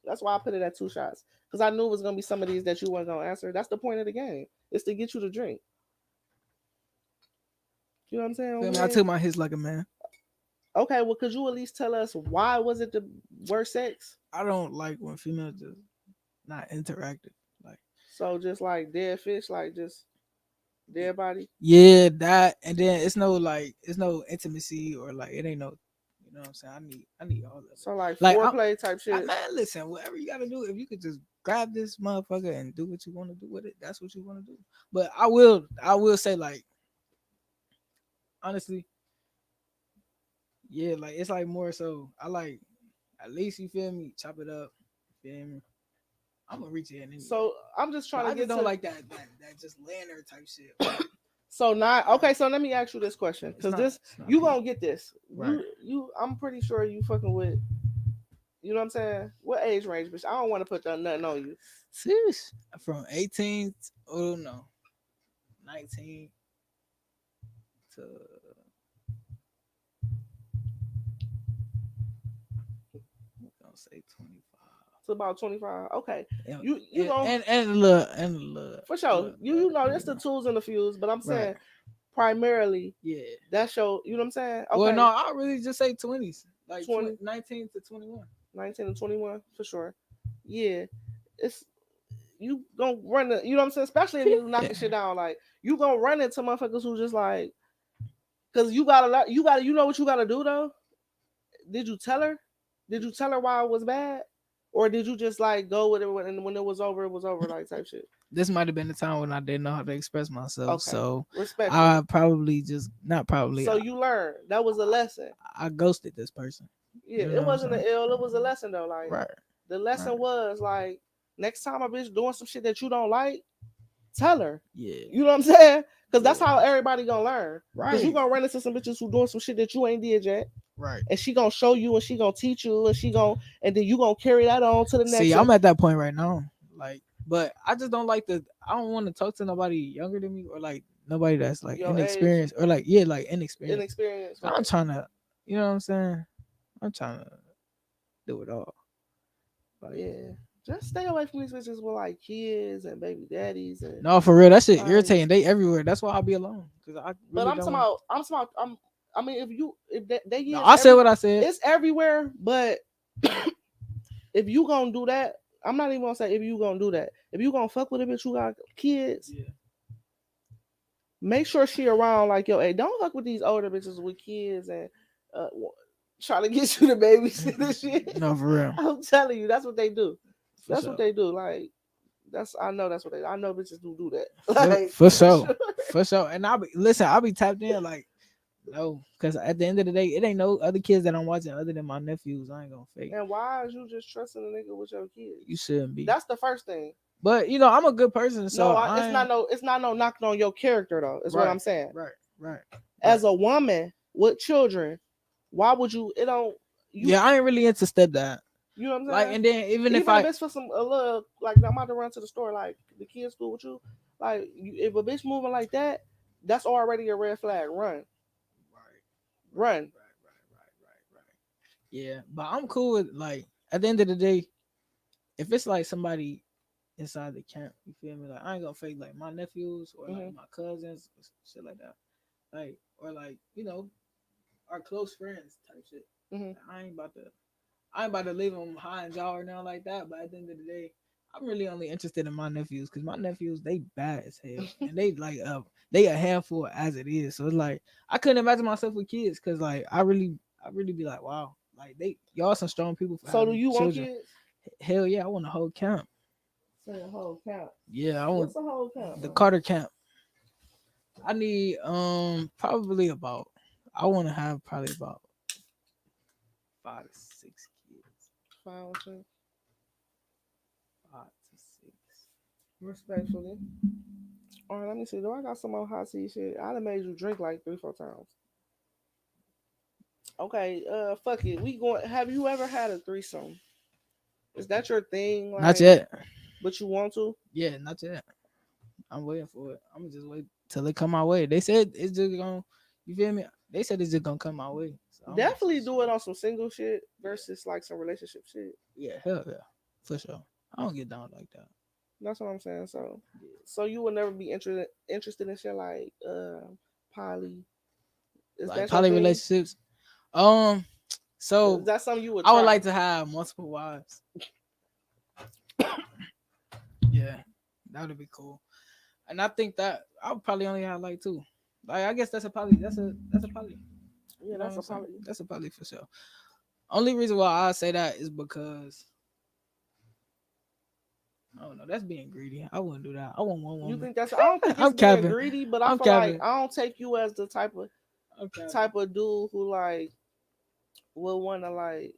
That's why I put it at 2 shots. Because I knew it was going to be some of these that you weren't going to answer. That's the point of the game. It's to get you to drink. You know what I'm saying? I took my hits like a man. Okay, well, could you at least tell us why was it the worst sex? I don't like when females just not interactive. Like so just like dead fish, like just dead body? Yeah, that, and then it's no intimacy or like it ain't no, you know what I'm saying? I need all of it. So like foreplay type shit. Man, listen, whatever you gotta do, if you could just grab this motherfucker and do what you want to do with it, that's what you want to do. But I will say, like, honestly, yeah, like it's like more so I like, at least, you feel me, chop it up, you feel me? I'm gonna reach in anyway. So I'm just trying to get don't like that just laying there type shit. So not okay. So let me ask you this question, because you gonna get this. Right. You I'm pretty sure you fucking with. You know what I'm saying? What age range, bitch? I don't want to put nothing on you. Serious? From 18 to 19 to. Don't say 25. It's about 25. Okay. Yeah, you know, and a little. For sure. You know, it's the tools and the fuse, but I'm saying primarily, that's your, you know what I'm saying? Okay. Well, no, I really just say 20s, like 19 to 21. 19 to 21 for sure. Yeah, it's you gonna run you know what I'm saying, especially if you knocking shit down, like you gonna run into motherfuckers who just like, because you know what you gotta do though. Did you tell her why it was bad, or did you just like go with it when it was over like type shit? This might have been the time when I didn't know how to express myself. Okay. So respectful. I probably just not probably. So you learned that was a lesson. I ghosted this person. Yeah, it wasn't an ill. It was a lesson though. Like the lesson was like, next time a bitch doing some shit that you don't like, tell her. Yeah, you know what I'm saying? Because that's how everybody gonna learn. Right. Because you gonna run into some bitches who doing some shit that you ain't did yet. Right. And she gonna show you, and she gonna teach you, and then you gonna carry that on to the next. See, I'm at that point right now. Like, but I just don't like I don't want to talk to nobody younger than me, or like nobody that's like inexperienced, or like like inexperienced. Right. I'm trying to, you know what I'm saying? I'm trying to do it all. Like, yeah. Just stay away from these bitches with like kids and baby daddies. And no, for real, that shit irritating. They everywhere. That's why I'll be alone. But I'm talking about. I mean, if they no, I said what I said. It's everywhere. But if you gonna do that, I'm not even gonna say if you gonna do that. If you gonna fuck with a bitch who got kids, make sure she around like yo. Hey, don't fuck with these older bitches with kids and try to get you to babysit and shit. No, for real. I'm telling you, that's what they do. That's what they do. Like, I know that's what I know bitches do that. for, Like for for sure, sure. for sure. And I'll be tapped in like no, because at the end of the day, it ain't no other kids that I'm watching other than my nephews. I ain't gonna fake. And why is you just trusting a nigga with your kids? You shouldn't be. That's the first thing. But I'm a good person, so It's not no knocking on your character though. Is what right, I'm saying. right. As a woman with children, why would you? It don't. You Yeah, I ain't really into stepdad. you know what I'm Like, saying? and then even if If I it's for some a little like I'm about to run to the store, like the kids school with you, like if a bitch moving like that, that's already a red flag. Run, run. right. Yeah, but I'm cool with like at the end of the day, if it's like somebody inside the camp, you feel me? Like I ain't gonna fake like my nephews or like my cousins, shit like that. Like or like our close friends type shit. Mm-hmm. I ain't about to leave them high and dry or nothing like that. But at the end of the day, I'm really only interested in my nephews because my nephews they bad as hell and they like they a handful as it is. So it's like I couldn't imagine myself with kids because like I really be like wow like y'all some strong people for So do having you want children. kids? Hell yeah, I want a whole camp. Say a whole count. Yeah, I want What's a whole count? the Carter camp. I need probably about I want to have probably about 5 to 6 kids. 5 to 6. 5 to 6. Respectfully. All right, let me see. Do I got some more hot tea shit? I done made you drink like 3-4 times. Okay, fuck it. We going. Have you ever had a threesome? Is that your thing? Not Like, yet. but you want to? Yeah, not yet. I'm waiting for it. I'm gonna just wait till it come my way. They said it's just gonna. You feel me? They said it's just gonna come my way. So Definitely do it on some single shit versus like some relationship shit. Yeah, hell yeah, for sure. I don't get down like that. That's what I'm saying. So you would never be interested in shit like poly. Is Like that your poly thing? relationships. Is So that something you would I would try? like to have multiple wives. Yeah, that would be cool. And I think that I would probably only have like two. Like I guess that's a poly. That's a poly. Yeah, You know what that's I'm a saying? poly. That's a poly for sure. Only reason why I say that is because I don't know. That's being greedy. I wouldn't do that. I want one You woman. think that's? I don't think it's I'm being capping. greedy, but I I'm feel like capping. I don't take you as the I'm capping. type of dude who like will want to like.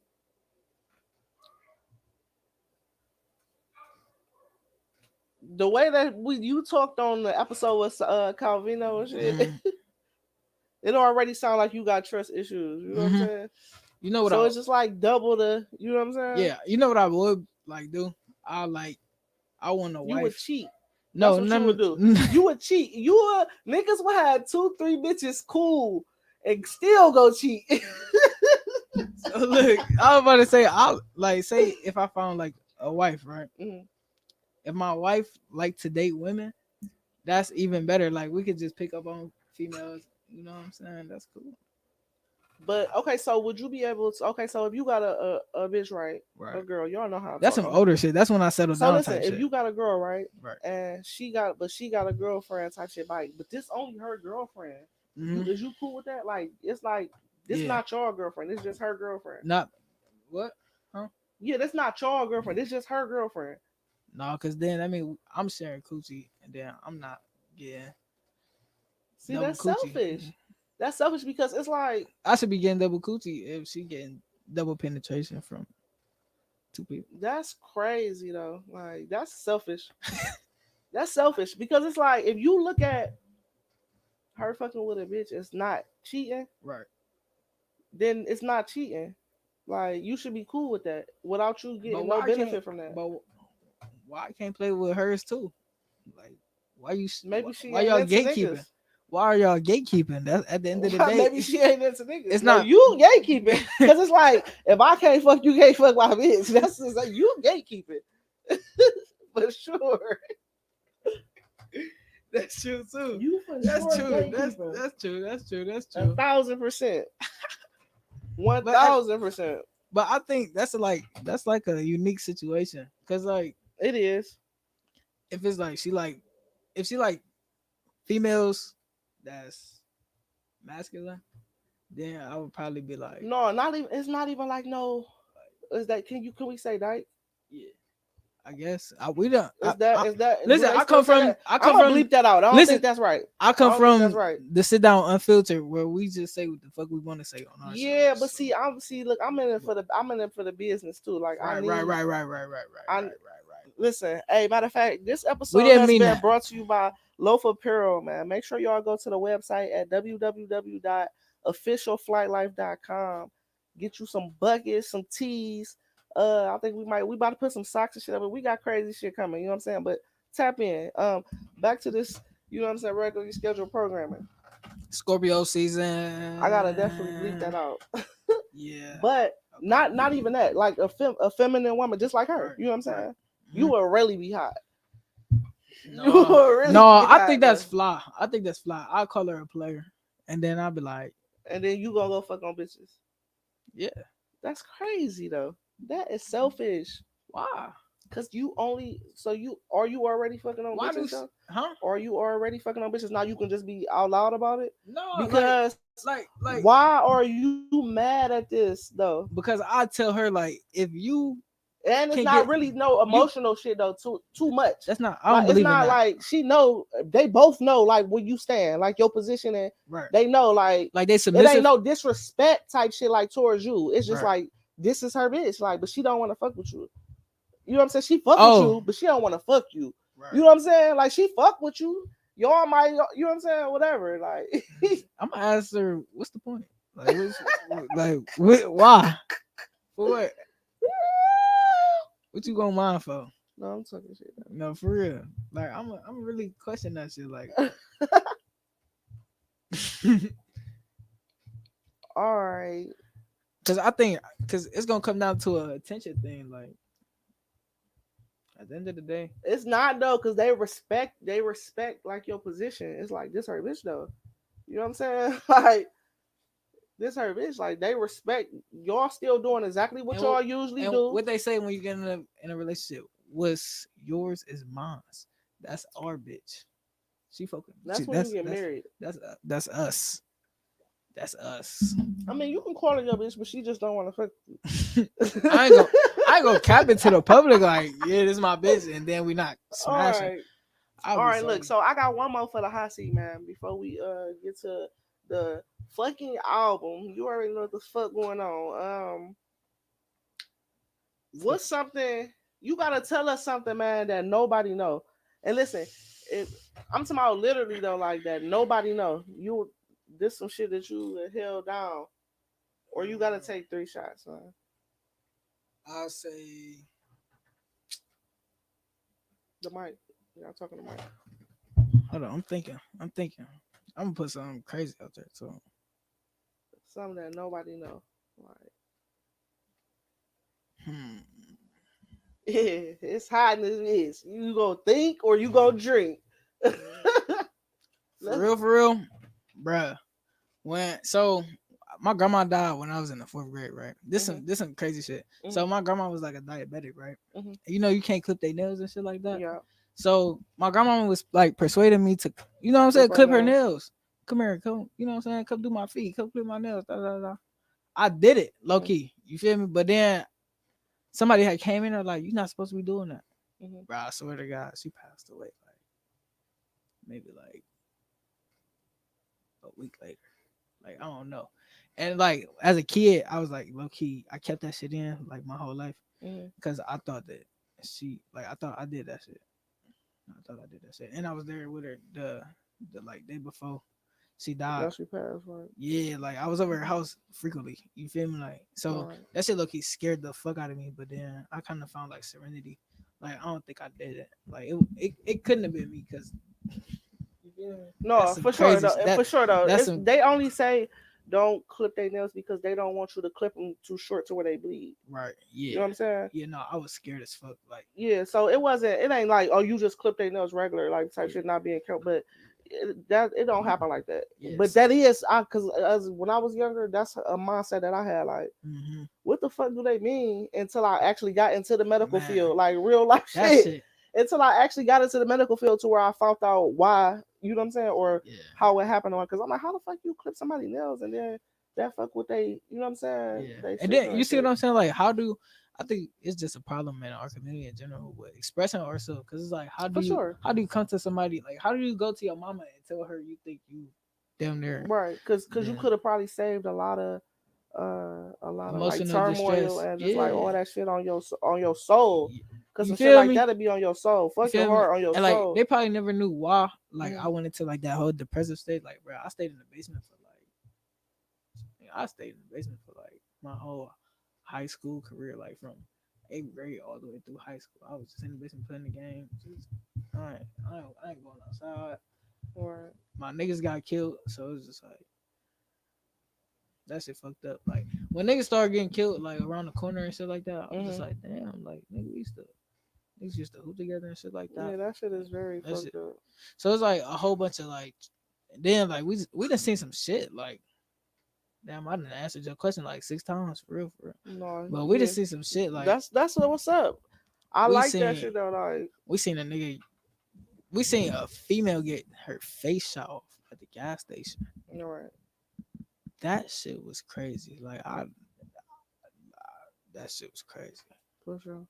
The way that you talked on the episode with Calvino and shit, Mm-hmm. it already sound like you got trust issues. You know what I'm Mm-hmm. saying? You know what So I? it's just like double the. You know what I'm saying? Yeah. You know what I would like do? I like. I want a You would wife. cheat. That's No, what you none. would do. You would cheat. Niggas would have 2-3 bitches cool and still go cheat. So look, I was about to say, I'll like say if I found like a wife, right? Mhm. If my wife like to date women, that's even better. Like we could just pick up on females. You know what I'm saying? That's cool. But okay, so would you be able to? Okay, so if you got a bitch, right, Right. a girl, y'all know how to That's talk some on here. older shit. That's when I settled So down listen, type if shit. you got a girl, right, Right. and she got a girlfriend type shit, like, but this only her girlfriend. Mm-hmm. Is you cool with that? Like, it's like this Yeah. not your girlfriend. It's just her girlfriend. Not what? Huh? Yeah, that's not your girlfriend. It's just her girlfriend. No, because then I mean I'm sharing coochie, and then I'm not getting See, double that's coochie. selfish. That's selfish because it's like I should be getting double coochie if she getting double penetration from two people. that's crazy though. Like that's selfish. That's selfish because it's like if you look at her fucking with a bitch, it's not cheating. Right. Then it's not cheating. Like you should be cool with that without you But getting no why I can't? benefit from that. But why I can't play with hers too? Like why you? Maybe she Why ain't y'all into gatekeeping? niggas. Why are y'all gatekeeping? That's at the end of the day. Maybe she ain't into niggas. It's No, not. you gatekeeping because it's like if I can't fuck, you can't fuck my bitch. That's just like you gatekeeping for sure. That's true too. You for That's sure true. gatekeeping. That's true. That's true. That's true. 1,000%. But I, 1,000%. but I think that's like a unique situation because like It is. if it's like if she like females that's masculine, then I would probably be like No, not even. It's not even like no. Is that can we say that? yeah I guess we don't. Is that? Do Listen, they still say that? I I'm come gonna from. bleep that out. I don't Listen, think that's right. I I come don't think that's from right. the sit down unfiltered where we just say what the fuck we want to say on our Yeah, show. but see, look, I'm in it for the business too. Like I need, I Right. listen. Hey, matter of fact, this We episode didn't has mean been that. brought to you by Loaf Apparel, man. Make sure y'all go to the website at www.officialflightlife.com. Get you some buckets, some tees. I think we about to put some socks and shit up, but we got crazy shit coming. You know what I'm saying? But tap in. Back to this. You know what I'm saying? Regularly scheduled programming. Scorpio season. I gotta definitely bleep that out. Yeah. But Okay. not even that. Like a feminine woman, just like her. Right, You know what I'm saying? right. You will really be hot. No, You will really no, be I hot, think that's though. fly. I think that's fly. I'll call her a player, and then I'll be like, And then you gonna go fuck on bitches. yeah. That's crazy though. That is selfish. Why? Cause you only you already fucking on Why do? bitches though? Huh? Or you already fucking on bitches? Now you can just be out loud about it? No, Because like, why are you mad at this though? because I tell her like, if you And it's can not get really no you, emotional shit though. Too much. that's not. I Like don't it's believe in not that. like she know. They both know like where you stand, like your position, and Right. they know like they it submissive. ain't no disrespect type shit like towards you. It's just Right. like this is her bitch, like, but she don't want to fuck with you. You know what I'm saying? She fuck with Oh. you, but she don't want to fuck you. Right. You know what I'm saying? Like she fuck with you. Y'all might, you know what I'm saying? Whatever. Like I'm gonna ask her, what's the point? Like, why? For what? What you gonna mind for? no, I'm talking shit. No, for real. Like, I'm really questioning that shit. Like, all right. Cause it's gonna come down to a attention thing. Like, at the end of the day, It's not though, cause they respect like your position. It's like this her bitch though. You know what I'm saying? Like this her bitch. Like they respect y'all still doing exactly what y'all usually do. what they say when you get in a relationship, what's yours is mine. That's our bitch. She fucking. That's when you get married. That's us. That's us. I mean, you can call her your bitch, but she just don't want to fuck you. I ain't gonna cap it to the public like, yeah, this is my bitch, and then we not smashing. All right, look. So I got one more for the hot seat, man. Before we get to the fucking album, you already know what the fuck going on. What's something you gotta tell us something, man, that nobody know? And listen, I'm talking about literally though, like that nobody know. This some shit that you held down, or you gotta take 3 shots, man. I'll say the mic. Y'all talking to mic. Hold on, I'm thinking. I'm gonna put something crazy out there. So something that nobody know. Like, yeah, it's hot in this. You gonna think or you gonna drink? For real, bruh. So my grandma died when I was in the 4th grade, right? This some crazy shit. Mm-hmm. So my grandma was like a diabetic, right? Mm-hmm. You know, you can't clip their nails and shit like that. Yeah. So my grandma was like persuading me to, you know what I'm saying, clip her nails. Come here, come, you know what I'm saying, come do my feet, come clip my nails. Da, da, da. I did it, low key. You feel me? But then somebody had came in and like, you're not supposed to be doing that. Mm-hmm. Bro, I swear to God, she passed away like maybe like a week later. Like, I don't know. And like as a kid, I was like low key, I kept that shit in like my whole life. Because I thought that I thought I did that shit. And I was there with her the like day before she died. Yeah, she passed, right? Yeah, like I was over her house frequently. You feel me? Like, so that shit low key scared the fuck out of me. But then I kind of found like serenity. Like, I don't think I did it. Like it couldn't have been me because. No, for sure though. They only say don't clip their nails because they don't want you to clip them too short to where they bleed. Right. Yeah. You know what I'm saying? Yeah. No, I was scared as fuck. Like. Yeah. So it ain't like, oh, you just clip their nails regular like type shit not being kept, but it don't happen like that. Yes. But that is because when I was younger, that's a mindset that I had. Like, what the fuck do they mean? Until I actually got into the medical field, like real life shit. Until I actually got into the medical field to where I found out why, you know what I'm saying, or how it happened. Because I'm like, how the fuck you clip somebody's nails and then that fuck what they, you know what I'm saying? Yeah. And then you see what I'm saying? Like, how do I think it's just a problem in our community in general with expressing ourselves. Cause it's like, For sure. how do you come to somebody like how do you go to your mama and tell her you think you damn near Right, cause you then could have probably saved a lot of like emotional turmoil distress? and just like all Yeah, that shit on your soul. Cause you some shit feel like me? that'll be on your soul. You Fuck your feel me? heart on your And like soul. they probably never knew why. Like Hmm. I went into like that whole depressive state. Like, bro, I stayed in the basement for like I stayed in the basement for like my whole high school career, like from 8th grade all the way through high school. I was just in the basement playing the game. Just, I ain't going outside. Right. My niggas got killed, so it was just like that shit fucked up. Like when niggas started getting killed, like around the corner and shit like that, I was just Hmm. like, damn, like niggas used to hoop together and shit like that. Yeah, that shit is very That shit. fucked up. So it's like a whole bunch of like, then like we done seen some shit like. Damn, I didn't answer your question like 6 times for real, for real. No, But we yeah, just see some shit like that's what's up. I we like that seen shit though. Like, we seen a nigga we seen a female get her face shot off at the gas station. you right, That shit was crazy. Like that shit was crazy. for sure.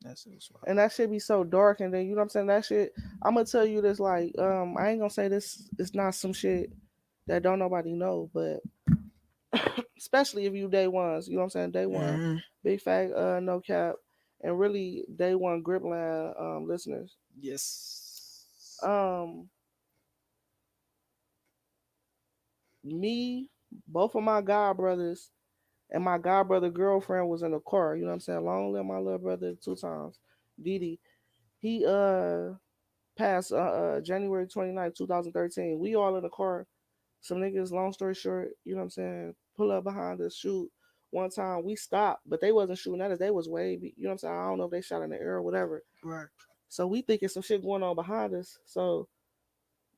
That shit was wild. And that shit be so dark, and then you know what I'm saying. That shit, I'm gonna tell you this. Like, I ain't gonna say this. It's not some shit that don't nobody know, but especially if you day ones, you know what I'm saying. Day one, Mm-hmm. big fat, no cap, and really day one Gripland listeners. Yes. Um, me, both of my god brothers, and my god brother girlfriend was in the car. You know what I'm saying. Long live my little brother 2 times, Didi. He passed January 29th, 2013. We all in the car. Some niggas, long story short, you know what I'm saying, pull up behind us, shoot. One time we stopped, but they wasn't shooting at us. They was way, you know what I'm saying? I don't know if they shot in the air or whatever. Right. So we thinking some shit going on behind us. So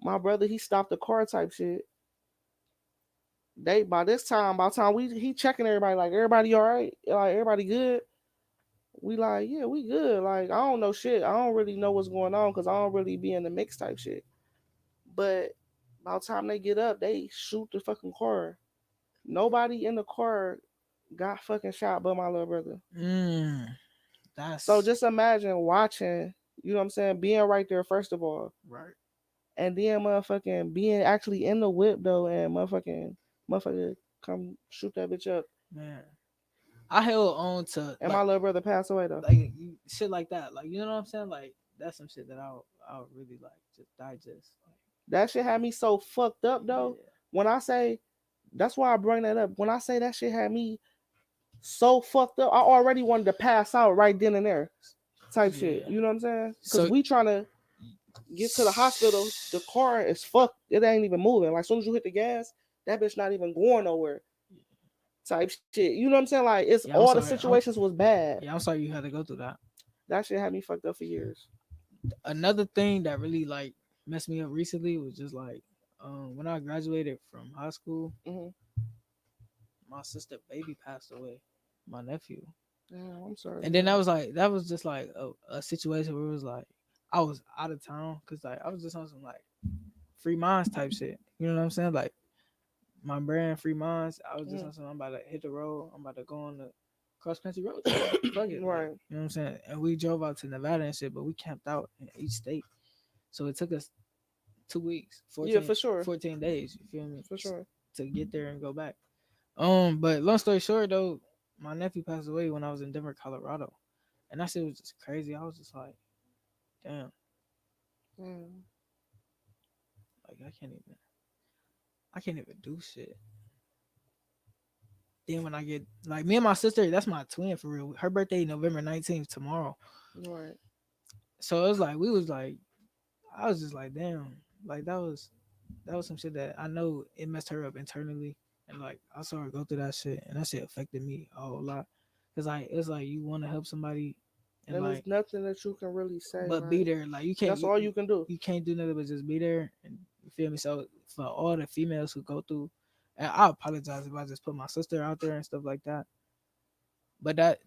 my brother, he stopped the car type shit. They by this time, by the time he checking everybody, like everybody all right, like everybody good. We like, yeah, we good. Like I don't know shit. I don't really know what's going on because I don't really be in the mix type shit. But by the time they get up, they shoot the fucking car. Nobody in the car got fucking shot but my little brother. Mm, So that's just imagine watching, you know what I'm saying, being right there first of all, right. and then motherfucking being actually in the whip though, and motherfucker come shoot that bitch up, Man. I held on to and my like little brother passed away though. shit like that. Like you know what I'm saying? Like that's some shit that I'll really like just digest. That shit had me so fucked up though. Yeah. When I say, that's why I bring that up. When I say that shit had me so fucked up, I already wanted to pass out right then and there, type shit. Yeah. You know what I'm saying? Because So we trying to get to the hospital, the car is fucked. It ain't even moving. Like as soon as you hit the gas, that bitch not even going nowhere. Type shit. You know what I'm saying? Like it's yeah, I'm all the sorry. situations was bad. I'm sorry you had to go through that. That shit had me fucked up for years. Another thing that really like messed me up recently was just like when I graduated from high school, Hmm. my sister baby passed away, my nephew. Yeah, I'm sorry to And then hear. that was just like a situation where it was like I was out of town because like I was just on some like free minds type shit. You know what I'm saying? Like my brand free minds. I was just Mm. on some. I'm about to hit the road. I'm about to go on the cross country road trip. Fuck it, like Right. you know what I'm saying. And we drove out to Nevada and shit, but we camped out in each state. So it took us 2 weeks, Yeah, 14, for sure. 14 days. You feel me? For sure. To get there and go back. But long story short though, my nephew passed away when I was in Denver, Colorado, and that shit was just crazy. I was just like, damn, Mm. like I can't even do shit. Then when I get like me and my sister, that's my twin for real. Her birthday November 19th tomorrow. Right. So it was like we was like I was just like damn, like that was some shit that I know it messed her up internally, and like I saw her go through that shit, and that shit affected me a whole lot. Cause like it's like you want to help somebody, and And there's like nothing that you can really say, but be right? there. Like That's all you can do. you can't do nothing but just be there, and you feel me. So for all the females who go through, and I apologize if I just put my sister out there and stuff like that. But that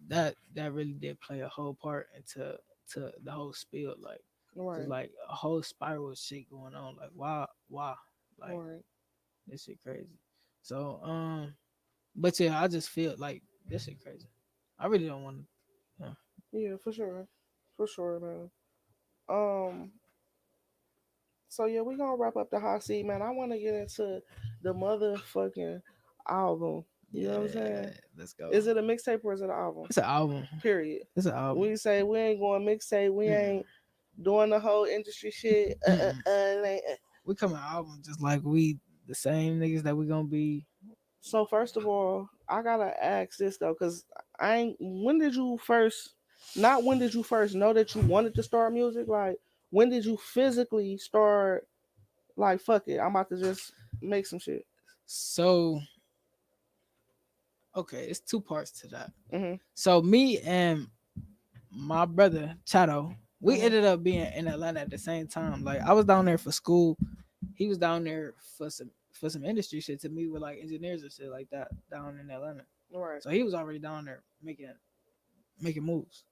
really did play a whole part into to the whole spiel. Like just Right. like a whole spiral of shit going on. Like why like Right. this shit crazy. So but yeah, I just feel like this shit crazy. I really don't want to. Yeah, for sure, man. Um, so yeah, we gonna wrap up the hot seat, man. I want to get into the motherfucking album. You know what I'm Yeah, saying? let's go. Is it a mixtape or is it an album? It's an album. Period. It's an album. We say we ain't going mixtape. We Mm-mm. ain't doing the whole industry shit. Mm-mm. Like, We come an album just like we the same niggas that we gonna be. So first of all, I gotta ask this though, cause I ain't. When did you first? Not when did you first know that you wanted to start music? Like when did you physically start? Like fuck it, I'm about to just make some shit. So okay, it's two parts to that. Mhm. So me and my brother Chato, we Mhm. ended up being in Atlanta at the same time. Like I was down there for school, he was down there for some industry shit to meet with like engineers and shit like that down in Atlanta. Right. So he was already down there making moves.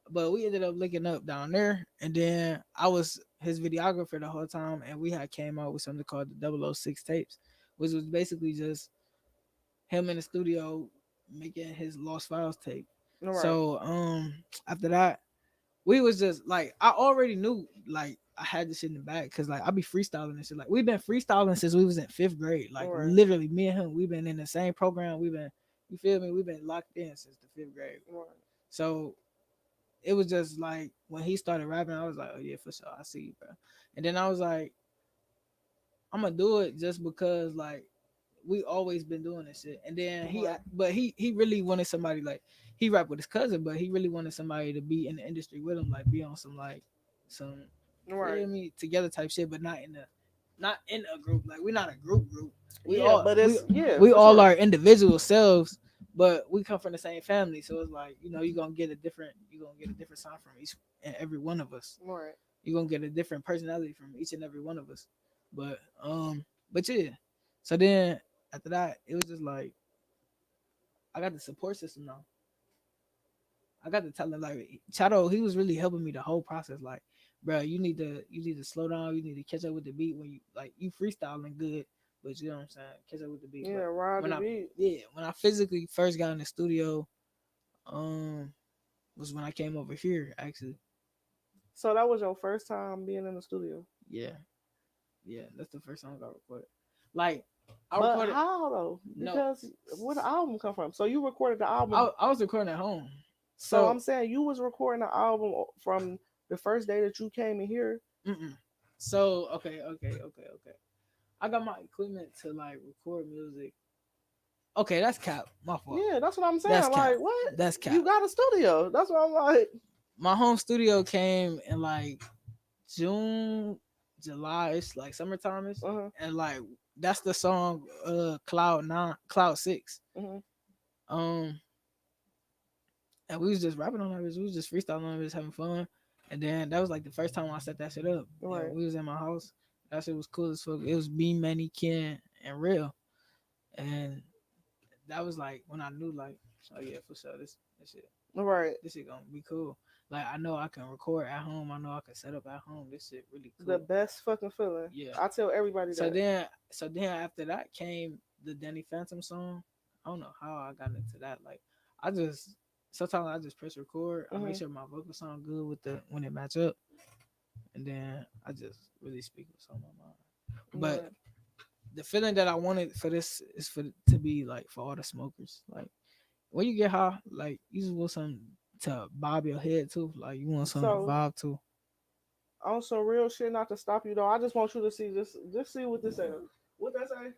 But we ended up linking up down there, and then I was his videographer the whole time, and we had came out with something called the 00 tapes, which was basically just him in the studio making his Lost Files tape. Right. So after that, we was just like I already knew like I had this shit in the bag because like I be freestyling and shit. Like we've been freestyling since we was in 5th grade. Like Right. literally, me and him, we've been in the same program. We've been, you feel me? We've been locked in since the 5th grade. Right. So it was just like when he started rapping, I was like, oh yeah, for sure, I see you, bro. And then I was like, I'm gonna do it just because like we always been doing this shit. And then Right. he really wanted somebody like he rapped with his cousin, but he really wanted somebody to be in the industry with him, like be on some like some Right. feel me together type shit, but not in a group. Like we're not a group. We Yeah, all but it's yeah we for all sure. are individual selves, but we come from the same family. So it's like, you know, you're gonna get a different sound from each and every one of us. Right. You're gonna get a different personality from each and every one of us. But but yeah. So then after that, it was just like I got the support system now. I got to tell him like Chato, he was really helping me the whole process. Like, bro, you need to slow down. You need to catch up with the beat when you like you freestyling good, but you know what I'm saying. Catch up with the beat. Yeah, But ride the beat. when I physically first got in the studio, um, was when I came over here actually. So that was your first time being in the studio. Yeah, yeah, that's the first song I recorded. Like I But recorded how though? no, Because where the album come from? So you recorded the album. I was recording at home. So I'm So saying you was recording the album from the first day that you came in here. mm-mm. So okay. I got my equipment to like record music. Okay, that's cap. My fault. Yeah, that's what I'm That's saying. cap. Like what? That's You cap. got a studio. That's what I'm like. My home studio came in like June, July. It's like summertime ish, Uh-huh. and like that's the song Cloud 6. Uh-huh. Um, and we was just rapping on it. We was just freestyling on it, just having fun. And then that was like the first time I set that shit up. Right. We was in my house. That shit was cool as fuck. It was me, Manny, Ken, and Real. And that was like when I knew like, oh yeah, for sure, Right. this shit gonna be cool. Like I know I can record at home. I know I can set up at home. This shit really The cool. best fucking feeling. Yeah. I tell everybody So that. then after that came the Danny Phantom song. I don't know how I got into that. Like I just sometimes I just press record. I make Mhm. sure my vocal sound good with the when it match up, and then I just really speak what's on my mind. But Right. the feeling that I wanted for this is for to be like for all the smokers. Like when you get high, like you just want something to bob your head too. Like you want something to So vibe to. on some real shit, not to stop you though. I just want you to see this. Just see what this says. What that say?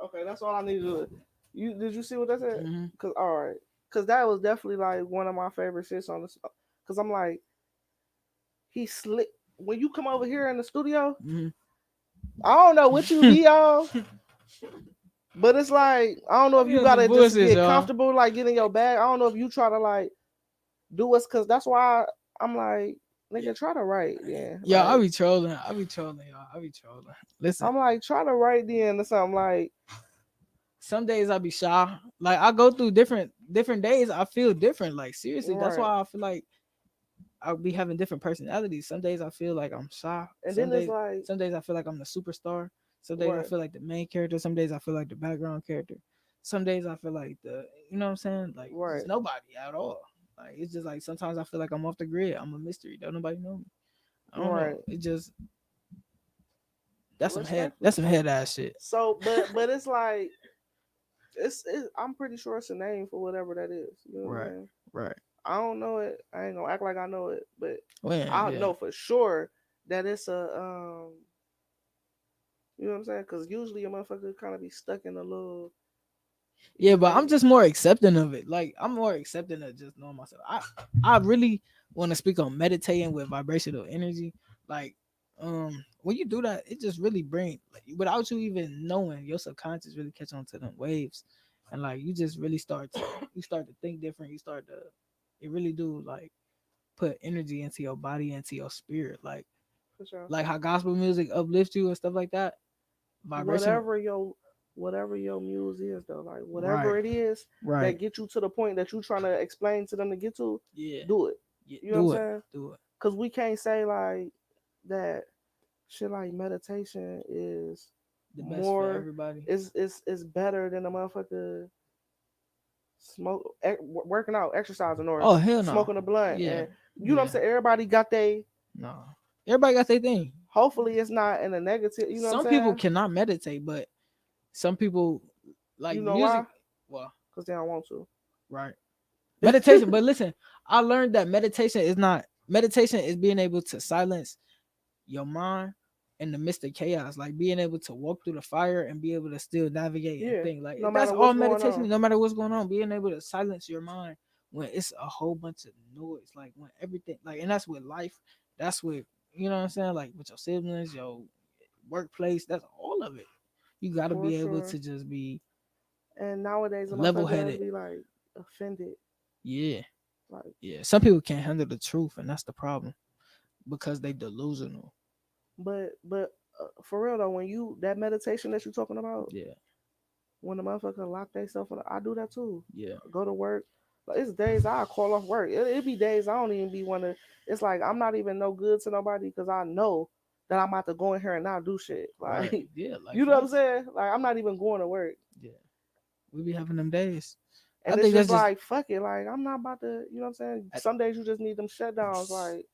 Okay, that's all I need to do. You did you see what that said? Mm-hmm. Cause all right, cause that was definitely like one of my favorite shits on this. Cause I'm like, he slick. When you come over here in the studio, Mm-hmm. I don't know what you be on, but it's like I don't know if We you on some gotta just bullshit, get y'all. comfortable, like get in your bag. I don't know if you try to like do what's, cause that's why I'm like, Yeah, nigga, try to write. Yeah, yeah, I like be trolling. I be trolling, y'all. I be trolling. Listen, I'm like, try to write then or something like. some days I be shy. Like I go through different days. I feel different. Like seriously, that's Right. why I feel like I'll be having different personalities. Some days I feel like I'm shy. And then it's like, Some days I feel like I'm the superstar. Some days I right, feel like the main character. Some days I feel like the background character. some days I feel like you know what I'm saying? Like Right. it's nobody at all. Like it's just like sometimes I feel like I'm off the grid. I'm a mystery. Don't nobody know me. I don't know. Right. It just Respectfully. that's some head ass shit. So, but it's like I'm pretty sure it's a name for whatever that is. You know what I'm Right. saying? Right. I don't know it. I ain't gonna act like I know it, but Well, I yeah. know for sure that it's a You know what I'm saying? Because usually a motherfucker kind of be stuck in a little. Yeah, Either but I'm they just more accepting of it. Like I'm more accepting of just knowing myself. I really want to speak on meditating with vibrational energy. Like when you do that, it just really bring like, without you even knowing, your subconscious really catch on to them waves, and like you just really start to think different. You start to it really do like put energy into your body, into your spirit. for sure. Like how gospel music uplifts you and stuff like that. Vibrational, Whatever your whatever your muse is though, like right, whatever it is right, that get you to the point that you trying to explain to them to get to, yeah, do it. yeah, You know what I'm saying? do it. Because we can't say like that shit like meditation is The best for more everybody. is better than a motherfucker working out, exercising, or Oh hell no. smoking a blunt. Yeah, And you know what I'm yeah. saying? Everybody got they. No. Everybody got their thing. Hopefully, it's not in a negative. You know what I'm Some people saying? cannot meditate, but some people like You know why? music. Well, Because they don't want to. right. Meditation, but listen, I learned that meditation is being able to silence your mind in the midst of chaos, like being able to walk through the fire and be able to still navigate and Yeah. think. Like No that's matter all what's going meditation. on. No matter what's going on, being able to silence your mind when it's a whole bunch of noise, like when everything, like, and that's with life. That's with you know what I'm saying, like with your siblings, your workplace. That's all of it. You got to For be able sure. to just be And nowadays, the level motherfuckers headed. be like offended. Yeah, Like, yeah. Some people can't handle the truth, and that's the problem because they delusional. but for real though, when you that meditation that you talking about, Yeah, when the motherfucker lock themselves in, I do that too. yeah. Go to work. Like it's days I call off work. It be days I don't even be wanna. It's like I'm not even no good to nobody because I know that I'm about to go in here and not do shit. Like, Right. Yeah, like you know what I'm facts. saying? Like I'm not even going to work. Yeah. We be having them days. I And it's think just that's just like fuck it. Like I'm not about to. You know what I'm saying? I, Some days you just need them shutdowns. Like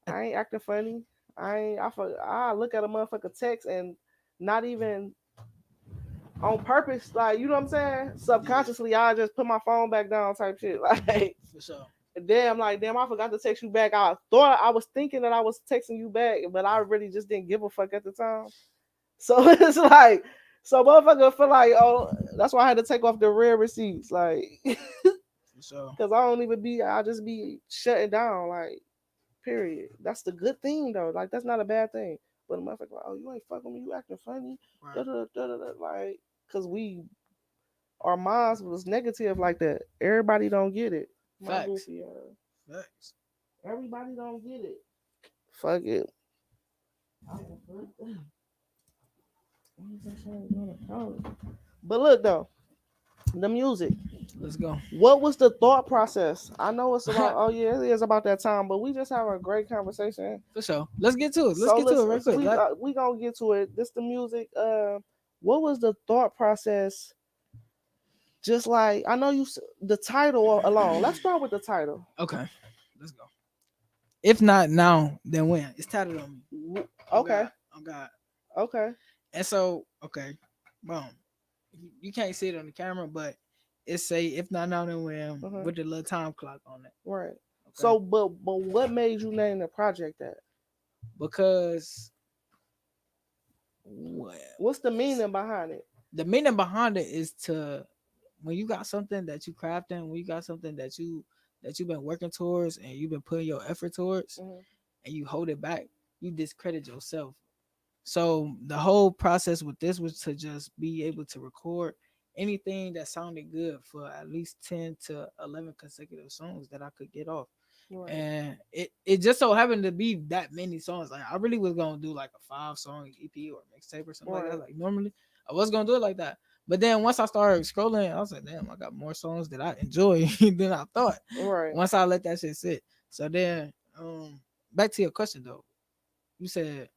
I, I ain't acting funny. I ain't. I look at a motherfucker text and not even on purpose. Like you know what I'm saying? yeah, Subconsciously, I just put my phone back down type shit. Like for sure. damn, like damn, I forgot to text you back. I thought I was thinking that I was texting you back, but I really just didn't give a fuck at the time. So it's like, so motherfucker feel like, oh, that's why I had to take off the red receipts, like, For sure. cause I don't even be, I just be shutting down, like, period. That's the good thing though. Like that's not a bad thing. But a motherfucker like, oh, you ain't fucking me, you acting funny, Right. da da da da da, like, cause our minds was negative like that. Everybody don't get it. My Facts. goofy Facts. Everybody don't get it. Fuck it. But look though, the music. Let's go. What was the thought process? I know it's about. Oh yeah, it is about that time. But we just have a great conversation. For sure. Let's get to it. Let's So get to it listen, right quick. Like, we gonna get to it. This the music. What was the thought process? Just like I know the title alone. Let's start with the title. okay. Let's go. If not now, then when? It's titled on me. Oh Okay, God. Oh God. okay, And so, okay, boom. You can't see it on the camera, but it say if not now then when uh-huh. with the little time clock on it. Right. Okay. So, but what made you name the project that? Because well, What's the meaning behind it? the meaning behind it is to when you got something that you crafting, when you got something that you've been working towards and you've been putting your effort towards, Mm-hmm. and you hold it back, you discredit yourself. So the whole process with this was to just be able to record anything that sounded good for at least 10 to 11 consecutive songs that I could get off. Right. And it just so happened to be that many songs. Like I really was gonna do like a 5 song EP or mixtape or something like Right. that. Like normally I was gonna do it like that. But then once I started scrolling, I was like, damn, I got more songs that I enjoy than I thought. Right. Once I let that shit sit. So then back to your question though. You said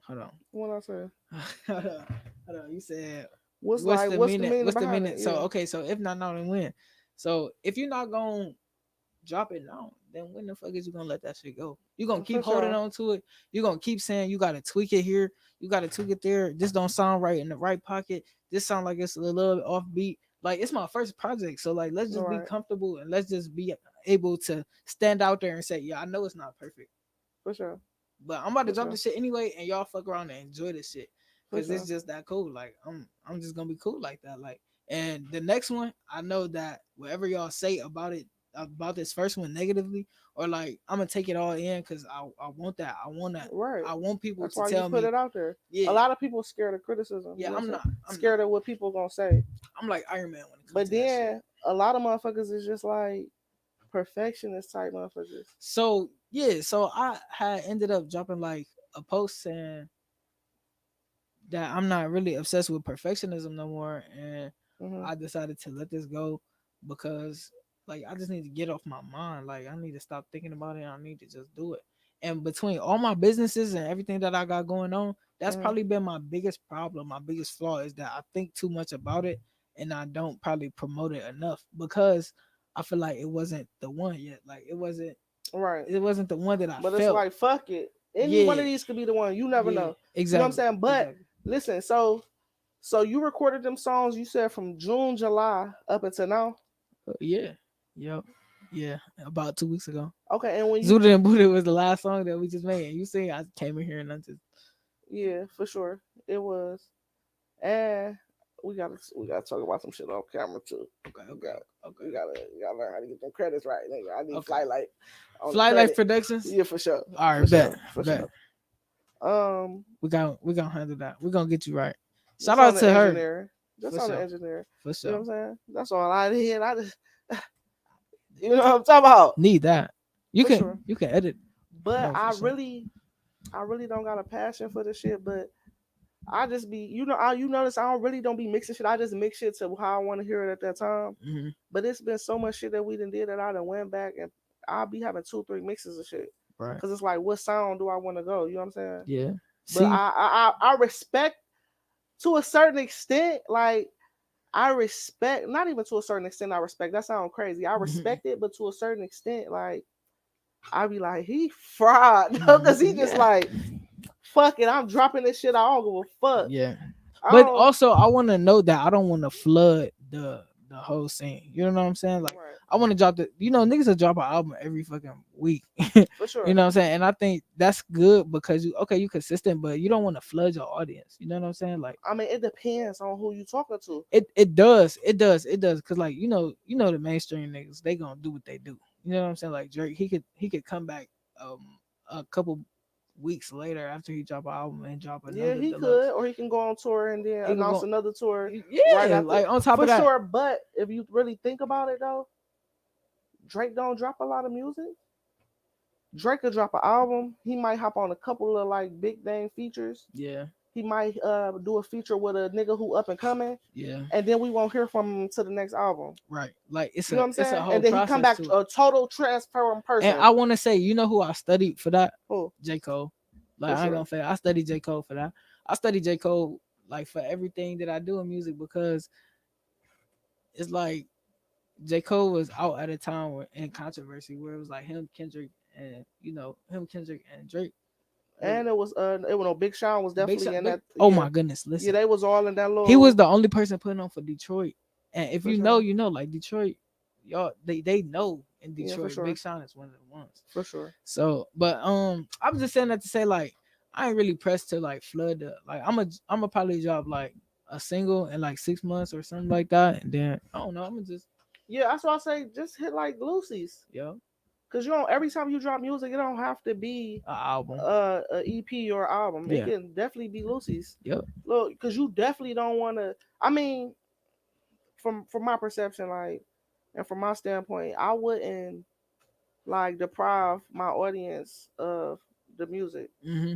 hold on. What I said? Hold on. You said What's the meaning What's the behind meaning? it? So Yeah, okay, so if not now, then when? So if you're not gonna drop it now, then when the fuck is you gonna let that shit go? You gonna keep for holding sure. on to it. You gonna keep saying you gotta tweak it here, you gotta tweak it there. This don't sound right in the right pocket. This sound like it's a little offbeat. Like it's my first project, so like let's just be Right, comfortable and let's just be able to stand out there and say, yeah, I know it's not perfect, for sure, but I'm about to for drop sure, this shit anyway, and y'all fuck around and enjoy this shit for because it's sure. just that cool. Like I'm just gonna be cool like that. Like, and the next one, I know that whatever y'all say about it, about this first one negatively, or like I'm gonna take it all in because I want that. Right. I want people That's to why you tell put me, it out there. A yeah, lot of people scared of criticism. You yeah. know what I'm saying? I'm not. Scared of what people gonna say. I'm like Iron Man when it comes But to that shit. then a lot of motherfuckers is just like perfectionist type motherfuckers. So yeah, so I had ended up dropping like a post saying that I'm not really obsessed with perfectionism no more, and Hmm. I decided to let this go because like I just need to get off my mind. Like I need to stop thinking about it. I need to just do it. And between all my businesses and everything that I got going on, that's Hmm. probably been my biggest problem. My biggest flaw is that I think too much about it and I don't probably promote it enough because I feel like it wasn't the one yet. Like Right. it wasn't the one that I But it's felt. like fuck it. Any one Yeah, of these could be the one. You never yeah, know. You know what I'm exactly, saying? But exactly. listen, so you recorded them songs you said from June, July up until now. Yeah, yep, yeah. About 2 weeks ago. Okay, and when you Zooted and Booted was the last song that we just made. You see, I came in here and I just yeah, for sure. It was. And we gotta talk about some shit off camera too. okay, We okay, got okay, we gotta learn how to get them credits right, nigga. I need okay. Flylight on the Fly Life credit. Productions. Yeah, for sure. All For right, bet, sure. For bet. sure. Um We gonna handle that. We gonna get you right. Shout just out on the to her engineer. Just for on the sure, engineer. for You know sure. what I'm saying? That's all I did. I just you know what I'm talking about. Need that. For sure. You can edit. But No, for sure. I really don't got a passion for this shit, but I just be, you notice I don't be mixing shit. I just mix shit to how I want to hear it at that time. Hmm. But it's been so much shit that we done did that I done went back and I'll be having 2, 3 mixes of shit. Right. Cause it's like, what sound do I want to go? You know what I'm saying? Yeah. But See. I respect to a certain extent, like I respect, not even to a certain extent. I respect. That sounds crazy. I respect it, but to a certain extent, like I be like, he fried, cause he just Yeah. like, fuck it, I'm dropping this shit. I don't give a fuck. Yeah. I But don't. also, I want to know that I don't want to flood the whole scene. You know what I'm saying? Like, Right. I want to drop niggas will drop an album every fucking week. For You sure. know what I'm saying? And I think that's good because you consistent, but you don't want to flood your audience. You know what I'm saying? Like, I mean, it depends on who you talking to. it does, cause like the mainstream niggas they gonna do what they do. You know what I'm saying? Like Drake, he could come back um a couple weeks later after he drop an album and drop Yeah, another he deluxe. could, or he can go on tour and then He could announce go, another tour right yeah, after. like on top For of that, sure. But if you really think about it, though, Drake don't drop a lot of music. Drake could drop an album. He might hop on a couple of like big name features. yeah, He might do a feature with a nigga who up and coming, yeah, and then we won't hear from him to the next album. right. Like You know what I'm it's a saying? whole And then he come process back to it. a total transformed And person. I want to say, who I studied for that? Oh, J Cole. Like for I ain't sure. gonna say I studied J Cole for that. I studied J Cole like for everything that I do in music because it's like J. Cole was out at a time in controversy where it was like him, Kendrick, and Kendrick and Drake. And it was no Big Sean was Big definitely Shot, in that. oh Yeah, my goodness, yeah, listen, they was all in that he was little. the only person putting on for Detroit. And if For sure. like Detroit, y'all they know in Yeah, for Detroit, Big sure. Sean is one of the ones. For sure. So, but I'm just saying that to say like I ain't really pressed to like flood the like I'm a probably drop like a single in like 6 months or something like that, and then I don't know, I'm gonna just Yeah, that's why I say just hit like Lucy's. yo Cause you don't every time you drop music, it don't have to be a album. a EP or album. It Yeah. can definitely be Lucy's. Yep. Look, cause you definitely don't want to. I mean, from my perception, like, and from my standpoint, I wouldn't like deprive my audience of the music. Hmm.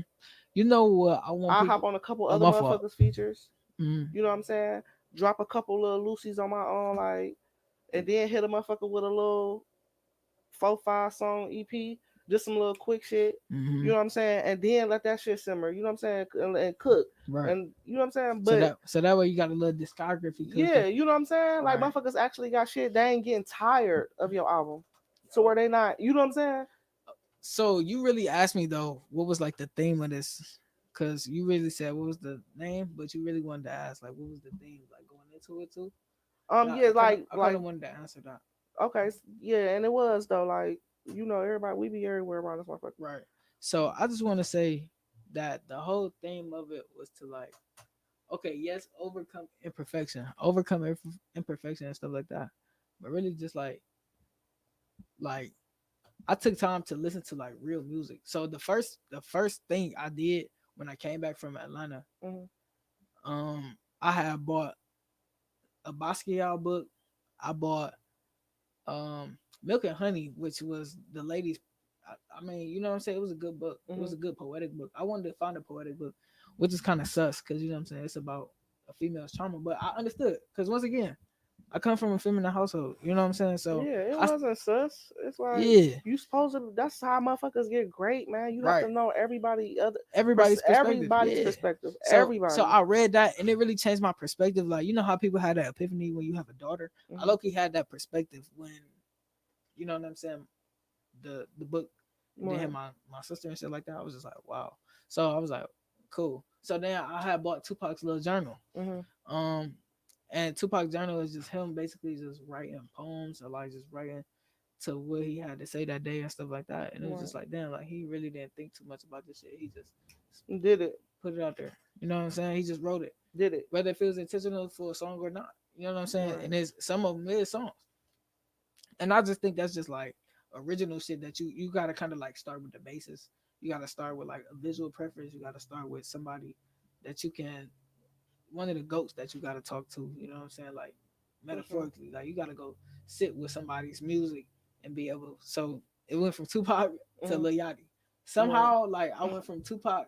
You know what? I want I hop people. on a couple Oh, other my fault. motherfuckers features. Hmm. You know what I'm saying? Drop a couple of Lucy's on my own, like, and then hit a motherfucker with a little 4, 5 song EP. just some little quick shit. You know what I'm saying? And then let that shit simmer. You know what I'm saying? And cook. Right. And you know what I'm saying? So that way you got a little discography. Yeah, you know what I'm saying? Like Right. motherfuckers actually got shit. They ain't getting tired of your album. So where they not, you know what I'm saying? So you really asked me though, what was like the theme of this? Cause you really said what was the name, but you really wanted to ask like what was the theme, like going into it too. Yeah, I kind of wanted to answer that. Okay, yeah, and it was though, like, you know, everybody, we be everywhere around this motherfucker. Right. So I just want to say that the whole theme of it was to like, okay, yes, overcome imperfection and stuff like that, but really just like I took time to listen to like real music. So the first thing I did when I came back from Atlanta, I had bought a Basquiat book. I bought Milk and Honey, which was the ladies. I mean, you know what I'm saying? It was a good book. It was a good poetic book. I wanted to find a poetic book, which is kind of sus because you know what I'm saying. It's about a female's trauma, but I understood because once again, I come from a feminine household. You know what I'm saying? So yeah, it wasn't sus. It's like you supposed to. That's how motherfuckers get great, man. You have to know everybody's perspective. Perspective. So I read that and it really changed my perspective. Like you know how people had that epiphany when you have a daughter. I low-key had that perspective when you know what I'm saying. The book they had my sister and shit like that. I was just like wow. So I was like cool. So then I had bought Tupac's little journal. And Tupac's journal is just him basically just writing poems or like just writing to what he had to say that day and stuff like that. And it was just like damn, like he really didn't think too much about this shit. He just did it, put it out there. You know what I'm saying? He just wrote it, did it, whether it feels intentional for a song or not. You know what I'm saying? And it's some of them is songs. And I just think that's just like original shit that you gotta kind of like start with the basis. You gotta start with like a visual preference. You gotta start with somebody that you can, one of the goats that you gotta talk to. You know what I'm saying? Like metaphorically, like you gotta go sit with somebody's music and be able. So it went from Tupac to Lil Yachty. Somehow, like I went from Tupac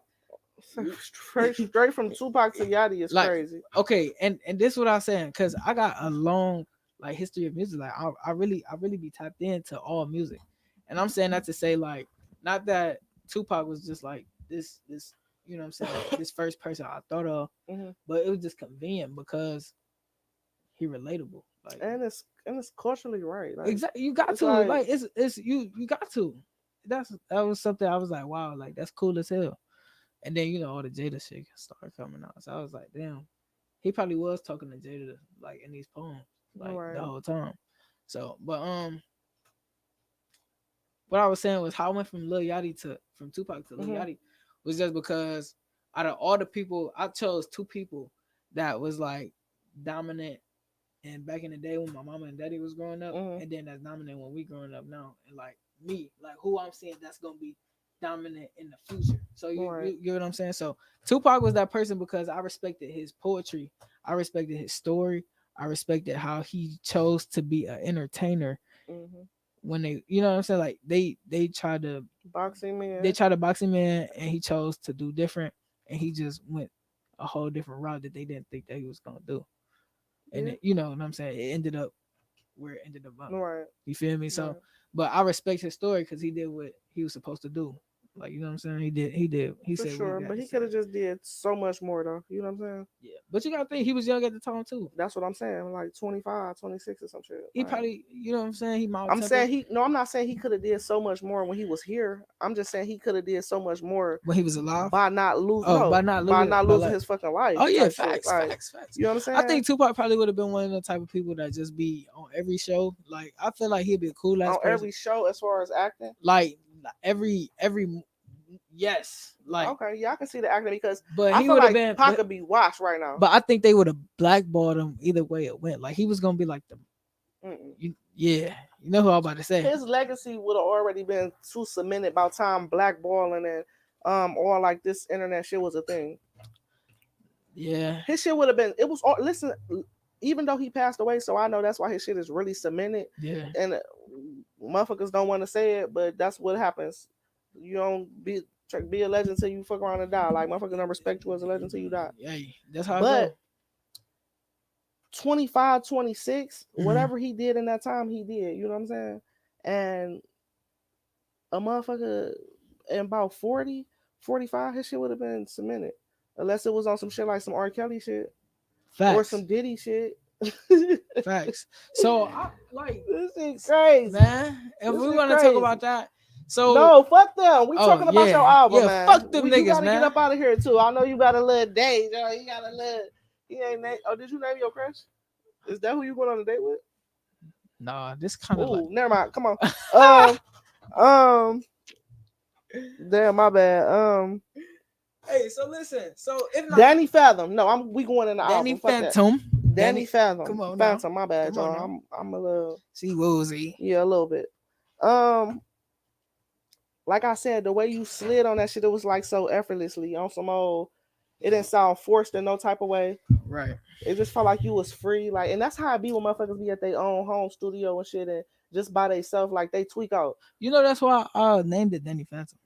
straight from Tupac to Yachty is like, crazy. Okay, and this is what I'm saying because I got a long like history of music. Like I really be tapped into all music, and I'm saying that to say like not that Tupac was just like this you know what I'm saying this first person I thought of, but it was just convenient because he relatable. Like and it's culturally right. Like, exactly, you got to like it's you got to. That was something I was like wow, like that's cool as hell. And then you know all the Jada shit started coming out, so I was like, damn, he probably was talking to Jada like in these poems like the whole time. So, but what I was saying was how I went from from Tupac to Lil Yachty was just because out of all the people, I chose two people that was like dominant and back in the day when my mama and daddy was growing up, and then that's dominant when we growing up now, and like me, like who I'm seeing that's gonna be dominant in the future. So you get what I'm saying? So Tupac was that person because I respected his poetry, I respected his story, I respected how he chose to be an entertainer. When they, you know what I'm saying, like they tried to box him in, and he chose to do different, and he just went a whole different route that they didn't think that he was gonna do. And it, you know what I'm saying, it ended up where it ended up. You feel me? So, but I respect his story because he did what he was supposed to do. Like, you know what I'm saying? He did. He for said sure, but he could have just did so much more though. You know what I'm saying? Yeah, but you gotta think he was young at the time too. That's what I'm saying. Like 25, 26 or some shit. He probably, you know what I'm saying? I'm not saying he could have did so much more when he was here. I'm just saying he could have did so much more when he was alive by not losing. By not losing his fucking life. Oh yeah, facts. You know what I'm saying? I think Tupac probably would have been one of the type of people that just be on every show. Like I feel like he'd be a cool ass person. Every show as far as acting. Like every. Yes, like okay, yeah, I can see the acting because but he would have been Pac could be washed right now. But I think they would have blackballed him either way it went. Like he was gonna be like the, you know who I'm about to say. His legacy would have already been too cemented by time blackballing and or like this internet shit was a thing. Yeah, his shit would have been. It was listen. Even though he passed away, so I know that's why his shit is really cemented. Yeah, and motherfuckers don't want to say it, but that's what happens. You don't be a legend till you fuck around and die. Like motherfuckers don't respect you as a legend till you die. Yeah, that's how. But 25, 26, whatever he did in that time, he did. You know what I'm saying? And a motherfucker in about 40, 45, his shit would have been cemented. Unless it was on some shit like some R. Kelly shit or Facts. some Diddy shit. This Facts. So I like, shit crazy. man. If This we shit want to talk crazy. about that, so No, fuck them. We oh talking about your yeah, album, yeah. man. Fuck them You niggas, gotta get man. up out of here too. I know you got a little date. You got a little. He ain't. Oh, did you name your crush? Is that who you going on a date with? Nah, this kind of like. Ooh, never mind. Come on. Um, um. Damn, my bad. Hey, so listen. So if not Danny Fathom. No, we going in the Danny album. Fuck that. Phantom, Danny Fathom. come on now. Phantom. My bad, Come on y'all. now. I'm a little. See Woozy. Yeah, a little bit. Um, like I said, the way you slid on that shit, it was like so effortlessly on some old. It didn't sound forced in no type of way. Right. It just felt like you was free, like, and that's how it be when motherfuckers be at their own home studio and shit, and just by themselves, like they tweak out. You know that's why I named it Danny Phantom.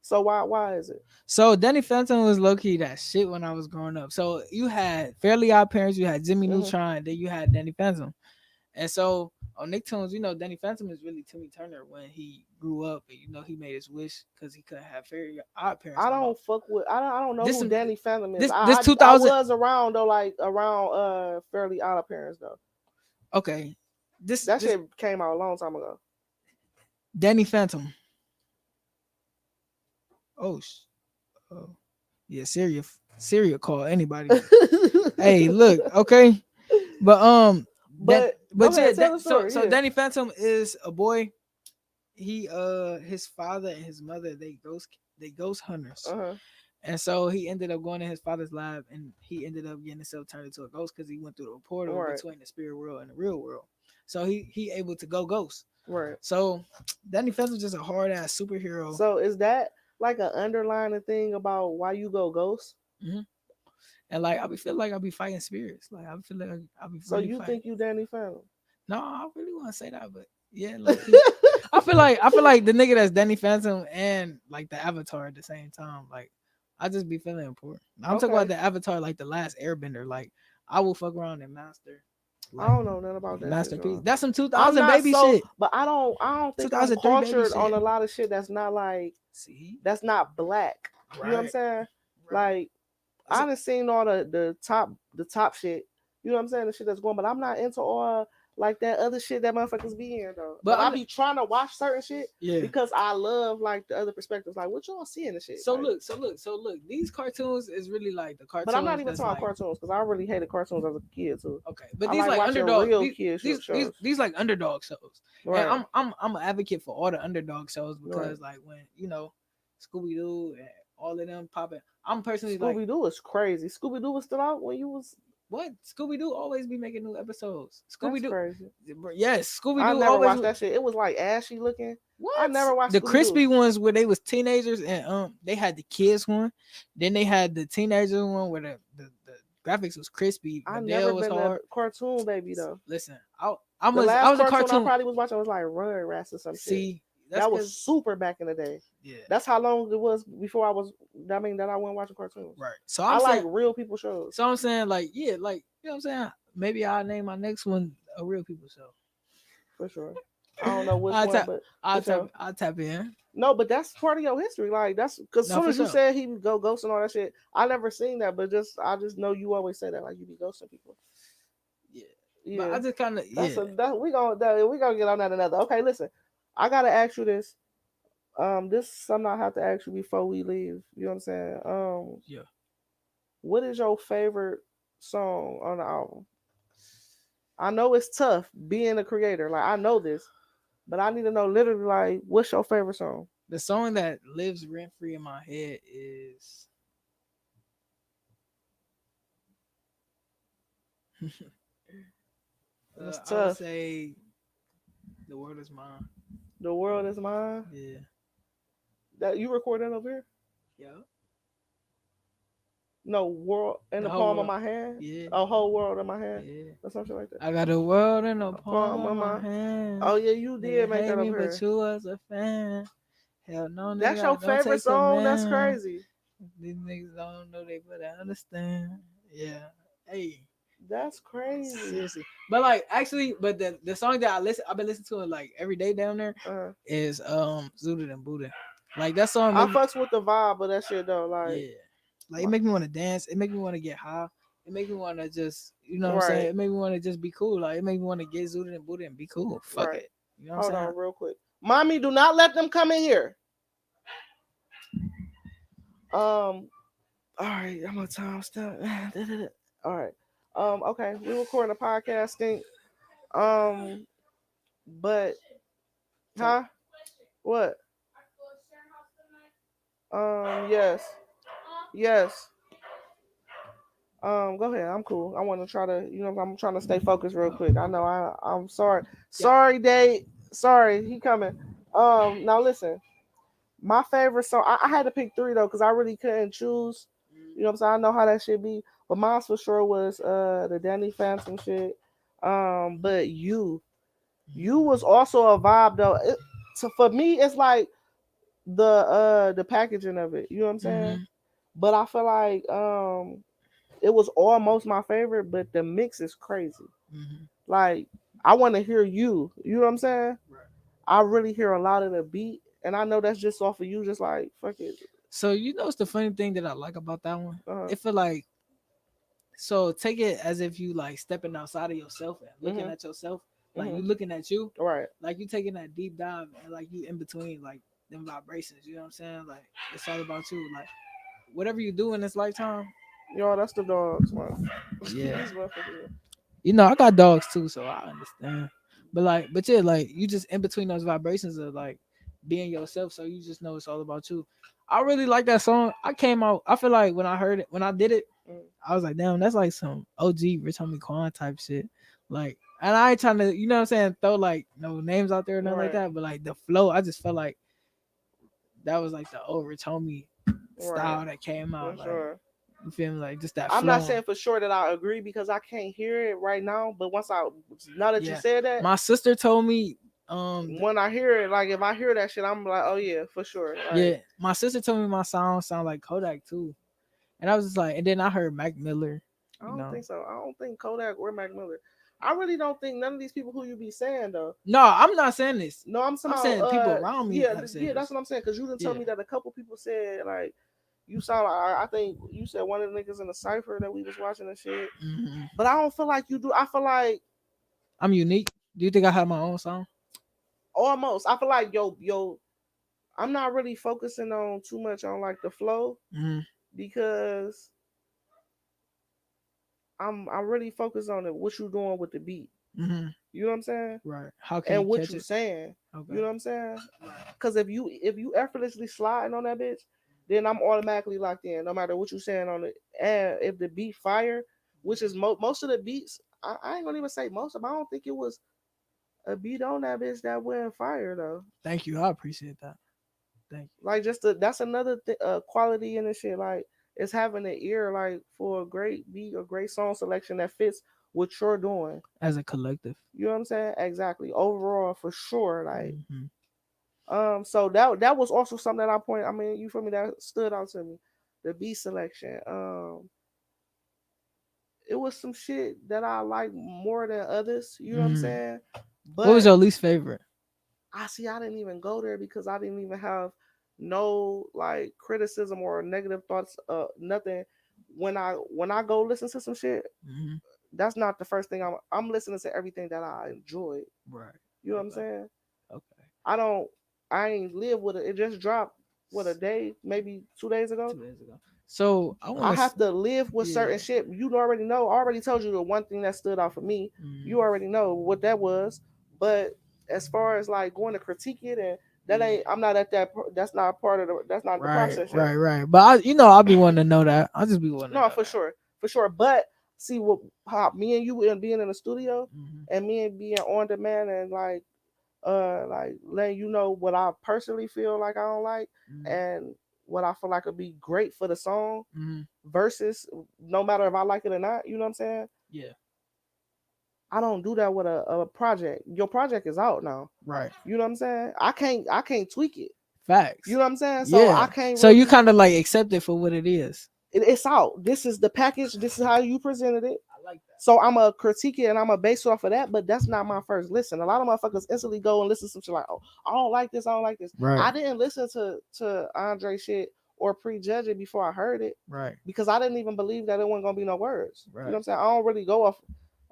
So why is it? So Danny Phantom was low key that shit when I was growing up. So you had Fairly Odd Parents, you had Jimmy Neutron, then you had Danny Phantom. And so on Nicktoons, Danny Phantom is really Timmy Turner when he grew up, and he made his wish because he couldn't have Fairly Odd Parents. I don't fuck with. I don't know who Danny Phantom is. This 2000. I was around though, like around Fairly Odd Parents though. Okay, that shit came out a long time ago. Danny Phantom. Oh, yeah, Syria call anybody. Hey, look, okay, but yeah, so Danny Phantom is a boy. He his father and his mother they ghost hunters, and so he ended up going in his father's lab, and he ended up getting himself turned into a ghost because he went through the portal between the spirit world and the real world. So he able to go ghost. Right. So Danny Phantom's just a hard ass superhero. So is that like an underlying thing about why you go ghost? Mm-hmm. And like I feel like I be fighting spirits. Like I feel like I be. So you think you Danny Phantom? No, I really want to say that, but yeah, like I feel like the nigga that's Danny Phantom and like the Avatar at the same time. Like I just be feeling important. I'm talking about the Avatar, like the last Airbender. Like I will fuck around and master. Like, I don't know nothing about that. Masterpiece. Shit, that's some 2000 baby shit. But I don't think I'm cultured on a lot of shit that's not like. See, that's not black. Right. You know what I'm saying? Right. Like I done seen all the top shit. You know what I'm saying? The shit that's going, but I'm not into all like that other shit that motherfuckers be in though. But I be trying to watch certain shit because I love like the other perspectives. Like what y'all seeing the shit. So like, look. These cartoons is really like the cartoons. But I'm not even talking cartoons because I really hated cartoons as a kid too. Okay, but these like underdog real kids shows. These like underdog shows. Right. And I'm an advocate for all the underdog shows because like when Scooby Doo and all of them popping. I'm personally Scooby Doo is crazy. Scooby Doo was still out when you was. What? Scooby Doo always be making new episodes. Scooby Doo, crazy. Yes, Scooby Doo. I never watched that shit. It was like ashy looking. What? I never watched the crispy ones where they was teenagers and they had the kids one. Then they had the teenager one where the graphics was crispy. I never been a cartoon baby though. Listen, I was a cartoon I probably was watching was like Rugrats or some shit. That was super back in the day. Yeah, that's how long it was before I was. I mean, that I went watching cartoons. Right. So I like real people shows. So I'm saying, like, yeah, like you know what I'm saying. Maybe I'll name my next one a real people show. For sure. I don't know which one, but I'll tap in. No, but that's part of your history. Like that's because as soon as you said he would go ghost and all that shit, I never seen that, but I just know you always say that, like you be ghosting people. Yeah. But I just kind of we gonna get on that another. Okay, listen. I gotta ask you this. This is something I have to ask you before we leave. You know what I'm saying? Yeah. What is your favorite song on the album? I know it's tough being a creator. Like I know this, but I need to know literally like what's your favorite song? The song that lives rent free in my head is. It's tough. I would say The World Is Mine. The World Is Mine? Yeah. That you record that over here? Yeah. No, world in the palm of my hand? Yeah. A whole world in my hand? Yeah. Or something like that. I got a world in the palm of my hand. Oh yeah, you did make that up here. But you was a fan. Hell no, that's your favorite song? That's crazy. These niggas don't know they better understand. Yeah. Hey. That's crazy. Seriously. But like actually, but the song that I've been listening to it like every day down there is Zooted and Booted. Like that song I fucks with the vibe of that shit though. Like yeah. Like it make me want to dance. It make me want to get high. It make me want to just, you know what I'm Right. saying? It make me want to just be cool. Like it make me want to get Zooted and Booted and be cool. Fuck Right. it. You know what Hold I'm saying? on real quick. Mommy, do not let them come in here. All right, I'm gonna time stop. All right. Okay, we recording a podcast thing. But huh? What? Yes. Yes. Go ahead. I'm cool. I want to try to, I'm trying to stay focused real quick. I know I'm sorry. Sorry, Dave. Sorry, he coming. Now listen. My favorite song, I had to pick three though, because I really couldn't choose. You know what I'm saying? I know how that shit be. But mine for sure was the Danny Phantom shit. But you was also a vibe though. So for me, it's like the packaging of it. You know what I'm saying? But I feel like it was almost my favorite, but the mix is crazy. Like I want to hear you. You know what I'm saying? Right. I really hear a lot of the beat, and I know that's just off of you. Just like fuck it. So you know, it's the funny thing that I like about that one. It feel like, so take it as if you like stepping outside of yourself and looking at yourself, like you looking at you, Right? Like you taking that deep dive and like you in between like them vibrations. You know what I'm saying? Like it's all about you. Like whatever you do in this lifetime. Yo, that's the dogs, man. Yeah. You know, I got dogs too, so I understand. But yeah, like you just in between those vibrations of like being yourself, so you just know it's all about you. I really like that song. I came out. I feel like when I heard it, when I did it, I was like, damn, that's like some OG Rich Homie Quan type shit. Like, and I ain't trying to, you know what I'm saying, throw like no names out there or nothing like that. But like the flow, I just felt like that was like the old Rich Homie style that came out. For like, sure. You feel me? Like just that. I'm flow. not saying for sure that I agree because I can't hear it right now. But now that you said that, my sister told me. When I hear it, like if I hear that shit, I'm like, oh yeah, for sure. Like, yeah, my sister told me my sound like Kodak too, and I was just like, and then I heard Mac Miller. I don't think so. I don't think Kodak or Mac Miller. I really don't think none of these people who you be saying though. No, I'm not saying this. No, I'm saying people around me. Yeah, that's what I'm saying. Because you didn't tell me that a couple people said like you sound like I think you said one of the niggas in the cipher that we was watching and shit. But I don't feel like you do. I feel like I'm unique. Do you think I have my own song? Almost. I feel like yo, I'm not really focusing on too much on like the flow because I'm really focused on what you doing with the beat. You know what I'm saying? Right. How can and you what catch you it? saying? Okay. You know what I'm saying? Because if you effortlessly sliding on that bitch, then I'm automatically locked in, no matter what you saying on it. And if the beat fire, which is most of the beats, I ain't gonna even say most of them. I don't think it was a beat on that bitch that went fire though. Thank you. I appreciate that. Thank you. Like that's another quality in this shit. Like it's having an ear like for a great beat, a great song selection that fits what you're doing as a collective. You know what I'm saying? Exactly. Overall, for sure. Like, so that was also something that I mean, you feel me? That stood out to me. The beat selection. It was some shit that I like more than others. You know what I'm saying? But what was your least favorite? I didn't even go there because I didn't even have no like criticism or negative thoughts. Nothing. When I go listen to some shit, that's not the first thing I'm listening to everything that I enjoyed. Right. You know what I'm saying? Okay. I ain't live with it. It just dropped a day, maybe 2 days ago. 2 days ago. So I have to live with certain shit. You already know. I already told you the one thing that stood out for me. You already know what that was. But as far as like going to critique it and that ain't, I'm not at that. That's not part of the. That's not the process. Right. But I'll be wanting to know that. I'll just be wanting. No, for sure. But see how me and you and being in the studio and me and being on demand and like letting you know what I personally feel like I don't like and what I feel like would be great for the song versus no matter if I like it or not. You know what I'm saying? Yeah. I don't do that with a project. Your project is out now. Right. You know what I'm saying? I can't tweak it. Facts. You know what I'm saying? So I can't. So you kind of like accept it for what it is. It's out. This is the package. This is how you presented it. I like that. So I'm a critique it and I'm a base off of that, but that's not my first listen. A lot of motherfuckers instantly go and listen to some shit like, oh, I don't like this, I don't like this. Right. I didn't listen to Andre shit or prejudge it before I heard it Right. because I didn't even believe that it wasn't gonna be no words. You know Right. what I'm saying? I don't really go off.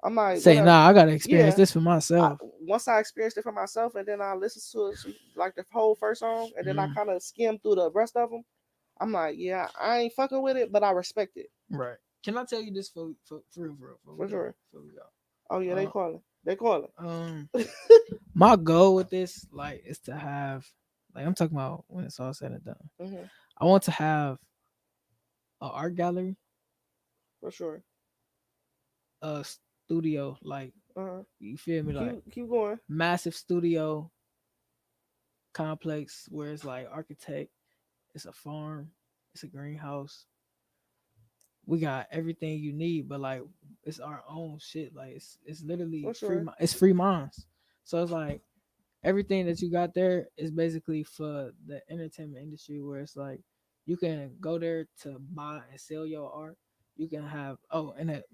I'm like, Say, whatever. nah, I gotta experience Yeah. this for myself. Once I experienced it for myself, and then I listened to it like the whole first song, and then I kind of skimmed through the rest of them. I'm like, yeah, I ain't fucking with it, but I respect it. Right. Can I tell you this for real, For sure. before we go? Oh yeah, they calling. They calling. My goal with this, like, is to have, like, I'm talking about when it's all said and done. Mm-hmm. I want to have an art gallery, For sure. a studio, like, you feel me, like keep going. massive studio complex where it's like architect, it's a farm, it's a greenhouse. We got everything you need, but like it's our own shit. Like it's literally free. It's free minds. So it's like everything that you got there is basically for the entertainment industry, where it's like you can go there to buy and sell your art. You can have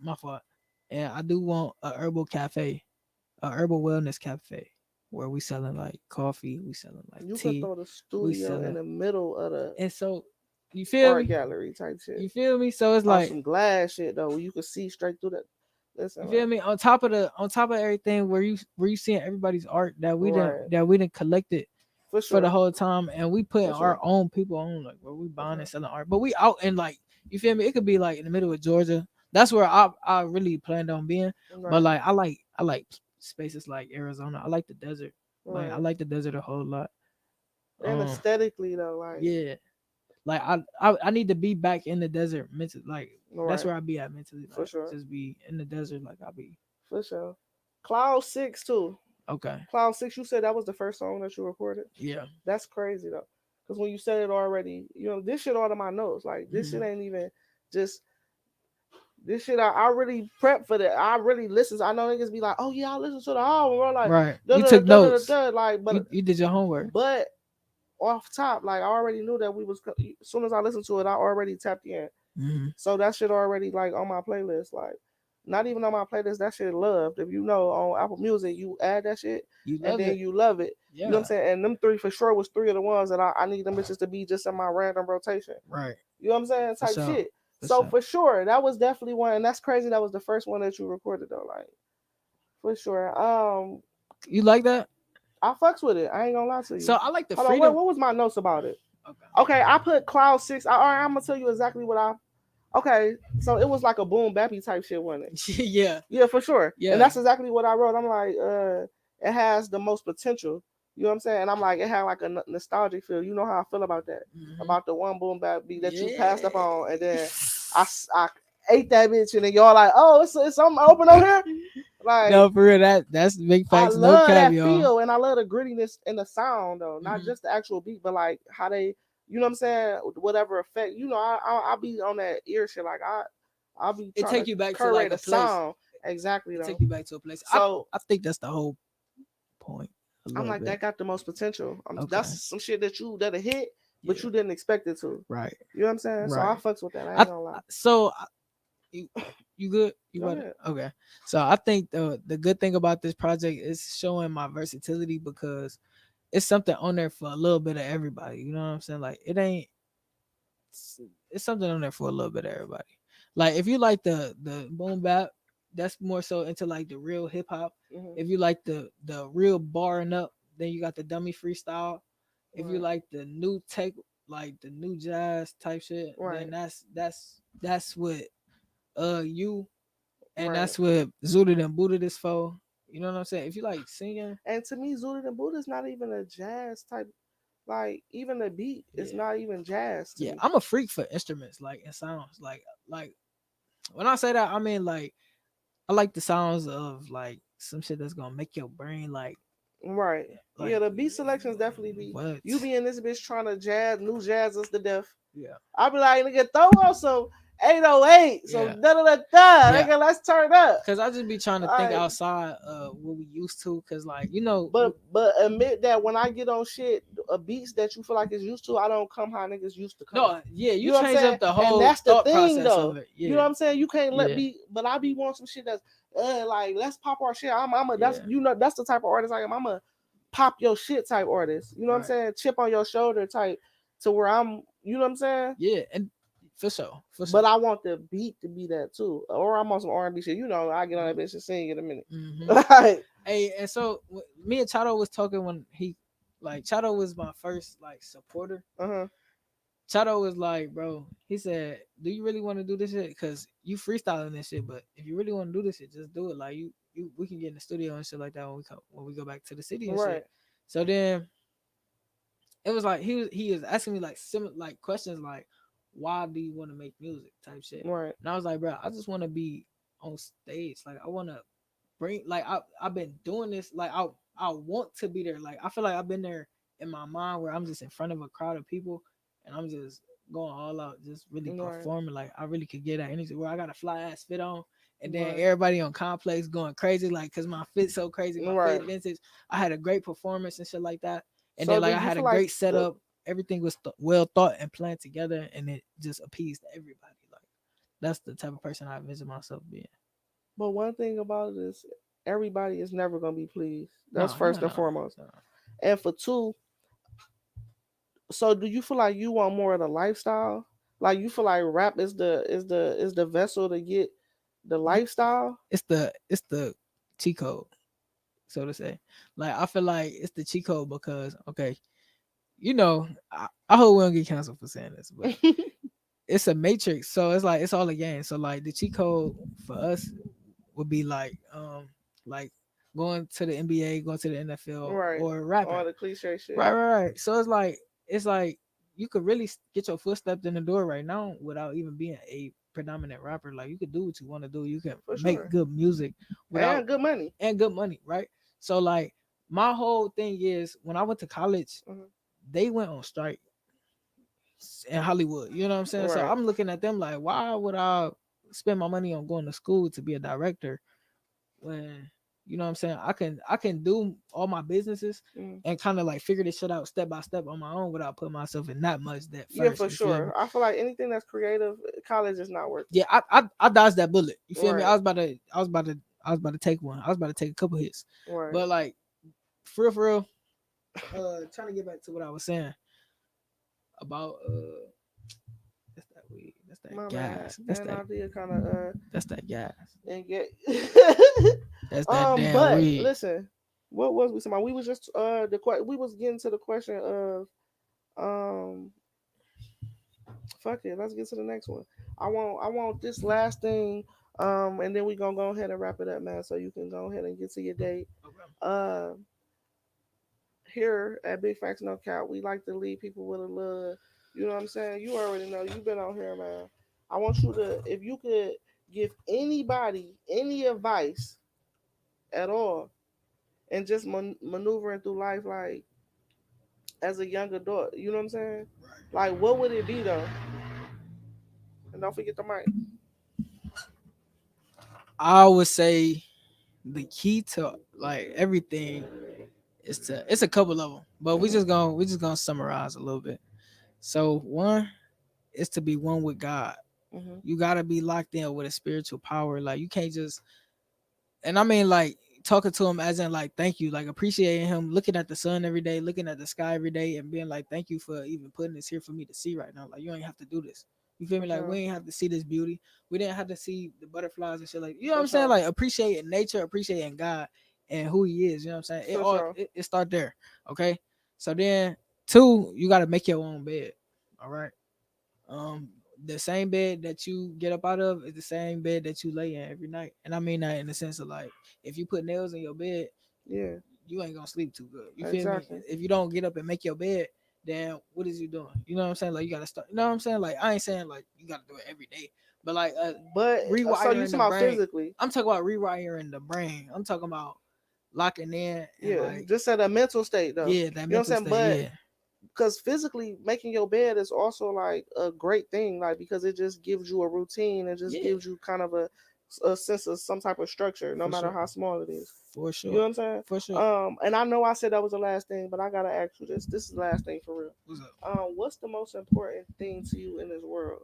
my fault. And I do want a herbal cafe, a herbal wellness cafe, where we selling like coffee, we selling like you tea. You could throw the studio in the middle of the and so you feel art me? gallery type shit. You feel me? So it's like some glass shit though, where you can see straight through that. Listen, you feel me? On top of everything, where you seeing everybody's art that we didn't collect it for the whole time, and we put our own people on, like where we buying and selling art. But we out in, like, you feel me? It could be like in the middle of Georgia. That's where I really planned on being. Right. But like I like spaces like Arizona. I like the desert. Right. Like I like the desert a whole lot. And aesthetically though, like yeah. Like I need to be back in the desert mentally. Like that's where I be at mentally. Like, for sure. Just be in the desert. Like I be. For sure. Cloud 6 too. Okay. Cloud 6. You said that was the first song that you recorded. Yeah. That's crazy though, because when you said it already, you know this shit out of my notes. Like this shit ain't even just. This shit, I really prep for that. I really listen. I know niggas be like, "Oh yeah, I listen to the album." Bro. Like, right. You took notes. Like, but you did your homework. But off top, like I already knew that we was. As soon as I listened to it, I already tapped in. Mm-hmm. So that shit already like on my playlist. Like, not even on my playlist. That shit loved. If you know on Apple Music, you add that shit, and then you love it. Yeah. You know what I'm saying? And them three for sure was three of the ones that I need them bitches to be just in my random rotation. Right. You know what I'm saying? Type shit. So for sure, that was definitely one, and that's crazy. That was the first one that you recorded though, like for sure. You like that? I fucks with it. I ain't gonna lie to you. So I like the freedom. On, what was my notes about it? Okay, I put Cloud 6. All right, I'm gonna tell you exactly what I. Okay, so it was like a boom bappy type shit, wasn't it? Yeah. Yeah, for sure. Yeah. And that's exactly what I wrote. I'm like, it has the most potential. You know what I'm saying? And I'm like, it had like a nostalgic feel. You know how I feel about that. Mm-hmm. About the one boom bap beat that you passed up on, and then I ate that bitch, and then y'all like, oh, it's something open over here. Like, no, for real, that's big facts. I love that feel, and I love the grittiness in the sound though, not just the actual beat, but like how they, you know what I'm saying, whatever effect. You know, I be on that ear shit. Like I'll be trying take you back to like a sound. Exactly. Take you back to a place. So I think that's the whole point. I'm like, that got the most potential. That's some shit that'll hit, but you didn't expect it to. Right. You know what I'm saying? Right. So I fucks with that. I ain't gonna lie. So you good? You got it? Okay. So I think the good thing about this project is showing my versatility, because it's something on there for a little bit of everybody. You know what I'm saying? Like it's something on there for a little bit of everybody. Like if you like the boom bap, that's more so into like the real hip hop. Mm-hmm. If you like the real barring up, then you got the dummy freestyle. If you like the new tech, like the new jazz type shit, then that's what you, and that's what Zooted and Booted is for. You know what I'm saying? If you like singing, and to me, Zooted and Booted is not even a jazz type. Like even the beat is not even jazz. To me. I'm a freak for instruments, like and sounds. Like when I say that, I mean like I like the sounds of like some shit that's gonna make your brain like. Right. Like, yeah, the beat selections definitely be. You be in this bitch trying to new jazz us to death. Yeah. I be like, nigga, throw on some. 808. So Yeah. da da da da. Yeah. Nigga, let's turn up. Cause I just be trying to think Like, outside what we used to. Cause like but admit that when I get on shit, beats that you feel like is used to, I don't come how niggas used to come. no, yeah, You you know what I'm change saying? up the And whole that's the thought thing process though. of it. You know Yeah, what I'm saying? You can't let yeah, me, but I be wanting some shit that's like let's pop our shit. I'm a that's yeah. that's the type of artist I am. I'm a pop your shit type artist. You know what I'm Right. saying? Chip on your shoulder type to where I'm. You know what I'm saying? Yeah, and for sure, for sure. But I want the beat to be that too, or I'm on some R&B shit. You know, I get on that bitch and sing in a minute. Mm-hmm. Like, Hey, and so me and Chato was talking when he, like, Chato was my first like supporter. uh-huh. Chato was like, bro, he said, "Do you really want to do this shit? Cause you freestyling this shit, but if you really want to do this shit, just do it. Like we can get in the studio and shit like that when we go back to the city and Right, shit." So then it was like he was asking me like similar like questions like, "Why do you want to make music?" type shit, right, and I was like, "Bro, I just want to be on stage. Like I want to bring like I've been doing this. Like I want to be there. Like I feel like I've been there in my mind where I'm just in front of a crowd of people and I'm just going all out, just really right, performing. Like I really could get that energy where I got a fly ass fit on. And then right, everybody on complex going crazy, like, cause my fit so crazy, my right. fit vintage. I had a great performance and shit like that. And So then do like I you had a feel like great setup. Everything was well thought and planned together, and it just appeased everybody. Like that's the type of person I envision myself being. But one thing about it is everybody is never gonna be pleased. That's No, hell first and no, foremost. no. And for two, so do you feel like you want more of the lifestyle? Like you feel like rap is the vessel to get the lifestyle? It's the cheat code, so to say. Like I feel like it's the cheat code because okay, I hope we don't get canceled for saying this, but it's a matrix, so it's like it's all a game. So like the cheat code for us would be like going to the NBA, going to the NFL, Right. or All rapping. the cliche shit. Right. So it's like you could really get your foot stepped in the door right now without even being a predominant rapper. Like you could do what you want to do. You can For make sure. good music without And good money. and good money, right? So like my whole thing is when I went to college, Mhm. they went on strike in Hollywood. You know what I'm saying? So Right. I'm looking at them like, why would I spend my money on going to school to be a director when you know what I'm saying? I can do all my businesses Mm. and kind of like figure this shit out step by step on my own without putting myself in that much debt Yeah, first. for You feel me? sure. I feel like anything that's creative, college is not worth it. Yeah, I dodged that bullet. You feel me? Right. I was about to take one. I was about to take a couple hits. Right. But like for real, trying to get back to what I was saying about that's that weed, that's that My bad. gas, And I did kind of that's that gas, and get that's that damn but weed. listen, what was we talking about? We was just we was getting to the question of um fuck it, let's get to the next one. I want this last thing, and then we gonna go ahead and wrap it up, man, so you can go ahead and get to your date. Okay. Uh Here at Big Facts No Cap, we like to leave people with a little, you know what I'm saying? You already know, you've been on here, man. I want you to, if you could give anybody any advice at all, and just maneuvering through life like as a young adult, you know what I'm saying? Like, what would it be though? And don't forget the mic. I would say the key to like everything is to it's a couple of them, but Mm-hmm. we just gonna summarize a little bit. So one is to be one with God. Mm-hmm. You gotta be locked in with a spiritual power. Like you can't just and I mean like talking to him as in like thank you, like appreciating him, looking at the sun every day, looking at the sky every day, and being like thank you for even putting this here for me to see right now. Like you ain't have to do this. You feel For me? Like we sure. ain't have to see this beauty. We didn't have to see the butterflies and shit. Like you know what For I'm saying? sure. Like appreciating nature, appreciating God and who He is. You know what I'm saying? For sure. It start there. Okay. So then two, you got to make your own bed. All right. Um, the same bed that you get up out of is the same bed that you lay in every night. And I mean that in the sense of like, if you put nails in your bed, Yeah. you ain't gonna sleep too good. You feel me? Exactly. If you don't get up and make your bed, then what is you doing? You know what I'm saying? Like you gotta start. You know what I'm saying? Like I ain't saying like you gotta do it every day, but like But so you rewiring talking the about brain. physically? I'm talking about rewiring the brain. I'm talking about locking in and Yeah. like Just at a mental state though. yeah, that You know what I'm mental saying? state. But Yeah, because physically making your bed is also like a great thing, like because it just gives you a routine and just Yeah, gives you kind of a sense of some type of structure, no for matter sure, how small it is. for You know sure, what I'm saying? for sure. And I know I said that was the last thing, but I gotta ask you this. This is the last thing for real. What's up? What's the most important thing to you in this world?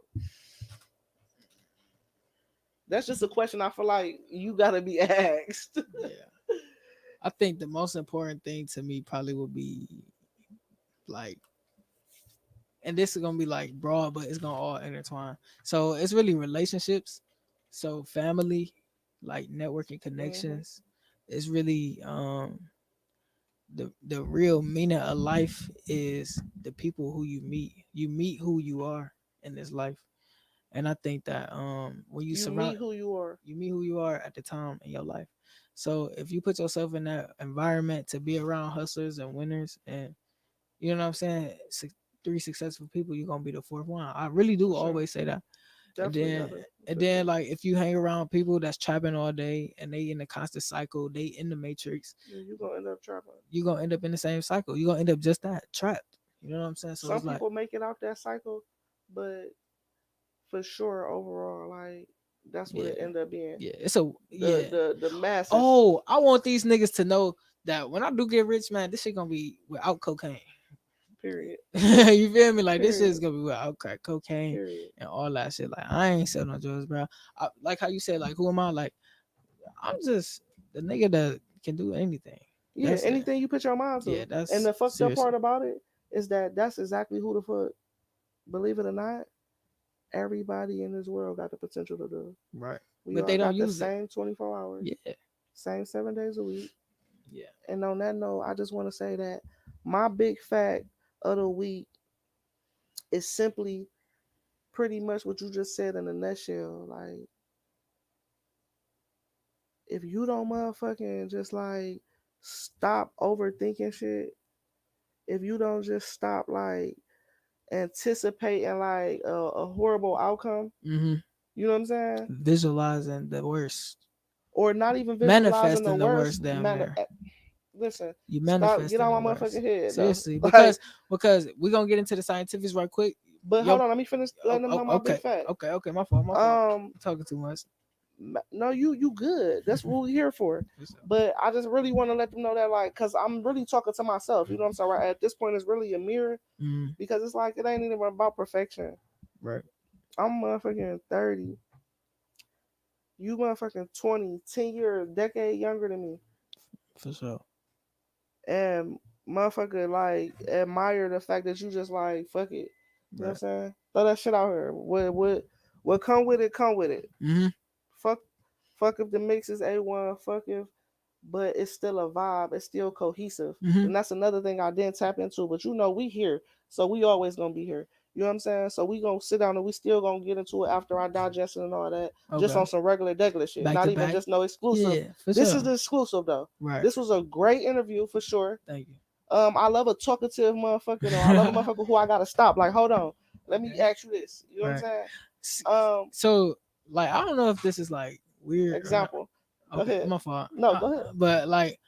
That's just a question I feel like you gotta be asked. Yeah, I think the most important thing to me probably would be like, and this is gonna be like broad, but it's gonna all intertwine. So it's really relationships. So family, like networking Hmm. connections, is really the real meaning of life is the people who you meet. You meet who you are in this life, and I think that when you You surround, meet who you are. you meet who you are at the time in your life. So if you put yourself in that environment to be around hustlers and winners, and you know what I'm saying, three successful people, you're gonna be the fourth one. I really do For sure. always say that. And Definitely then gotta. and For sure. then like if you hang around people that's trapping all day and they in the constant cycle, they in the matrix, Yeah, you gonna end up trapping. you're gonna end up in the same cycle. You're gonna end up just that trapped. You know what I'm saying? So Some it's like, people make it out that cycle, but for sure overall, like that's what yeah, it end up being. yeah. It's a The yeah. the the masses. Oh, I want these niggas to know that when I do get rich, man, this shit gonna be without cocaine. Period. You feel me? Like this shit is Period. gonna be without crack cocaine Period. and all that shit. Like I ain't selling no drugs, bro. Like how you said, like who am I? Like I'm just the nigga that can do anything. Yeah, That's it. anything you put your mind Yeah, to. And that's the fucked up seriously part about it is that that's exactly who the fuck, believe it or not, everybody in this world got the potential to do. right. We But all they don't got the use it. same 24 hours, Yeah, same 7 days a week. yeah. And on that note, I just want to say that my big fact of the week is simply pretty much what you just said in a nutshell. Like, if you don't motherfucking just like stop overthinking shit, if you don't just stop like anticipating like a horrible outcome, Mm-hmm. you know what I'm saying? Visualizing the worst, Or not even visualizing the manifesting the worst. worst. Damn Man, near listen, you stop, get manifesting the on my worst. motherfucking head though. Seriously, Like, because we're gonna get into the scientifics right quick. but hold Yo, on, let me finish letting them know my big okay, fact. okay. My fault, my fault. Um, I'm talking too much. no, you good. That's what we're here for. For sure. But I just really want to let them know that, like, cause I'm really talking to myself. You know what I'm saying? Right at this point, it's really a mirror Mm, because it's like it ain't even about perfection. right, I'm motherfucking 30. You motherfucking 20, 10 years, decade younger than me, for sure. and motherfucker like admire the fact that you just like fuck it. You know what I'm Right. saying? Throw that shit out here. What come with it? Come with it. Mm-hmm. Fuck, fuck if the mix is A1. Fuck if, but it's still a vibe. It's still cohesive, Mm-hmm. and that's another thing I didn't tap into. But you know, we here, so we always gonna be here. You know what I'm saying? So we gonna sit down and we still gonna get into it after I digest it and all that, just Okay. on some regular degular shit. Back Not to even back. just no exclusive. Yeah, for This sure. is the exclusive though. Right. This was a great interview for sure. Thank you. I love a talkative motherfucker. I love a motherfucker who I gotta stop. Like, hold on, let me Okay. ask you this. You know what I'm Right. saying? S- Um, So, like, I don't know if this is like weird or not. example. Go Okay, ahead. my fault. No, go ahead. But like,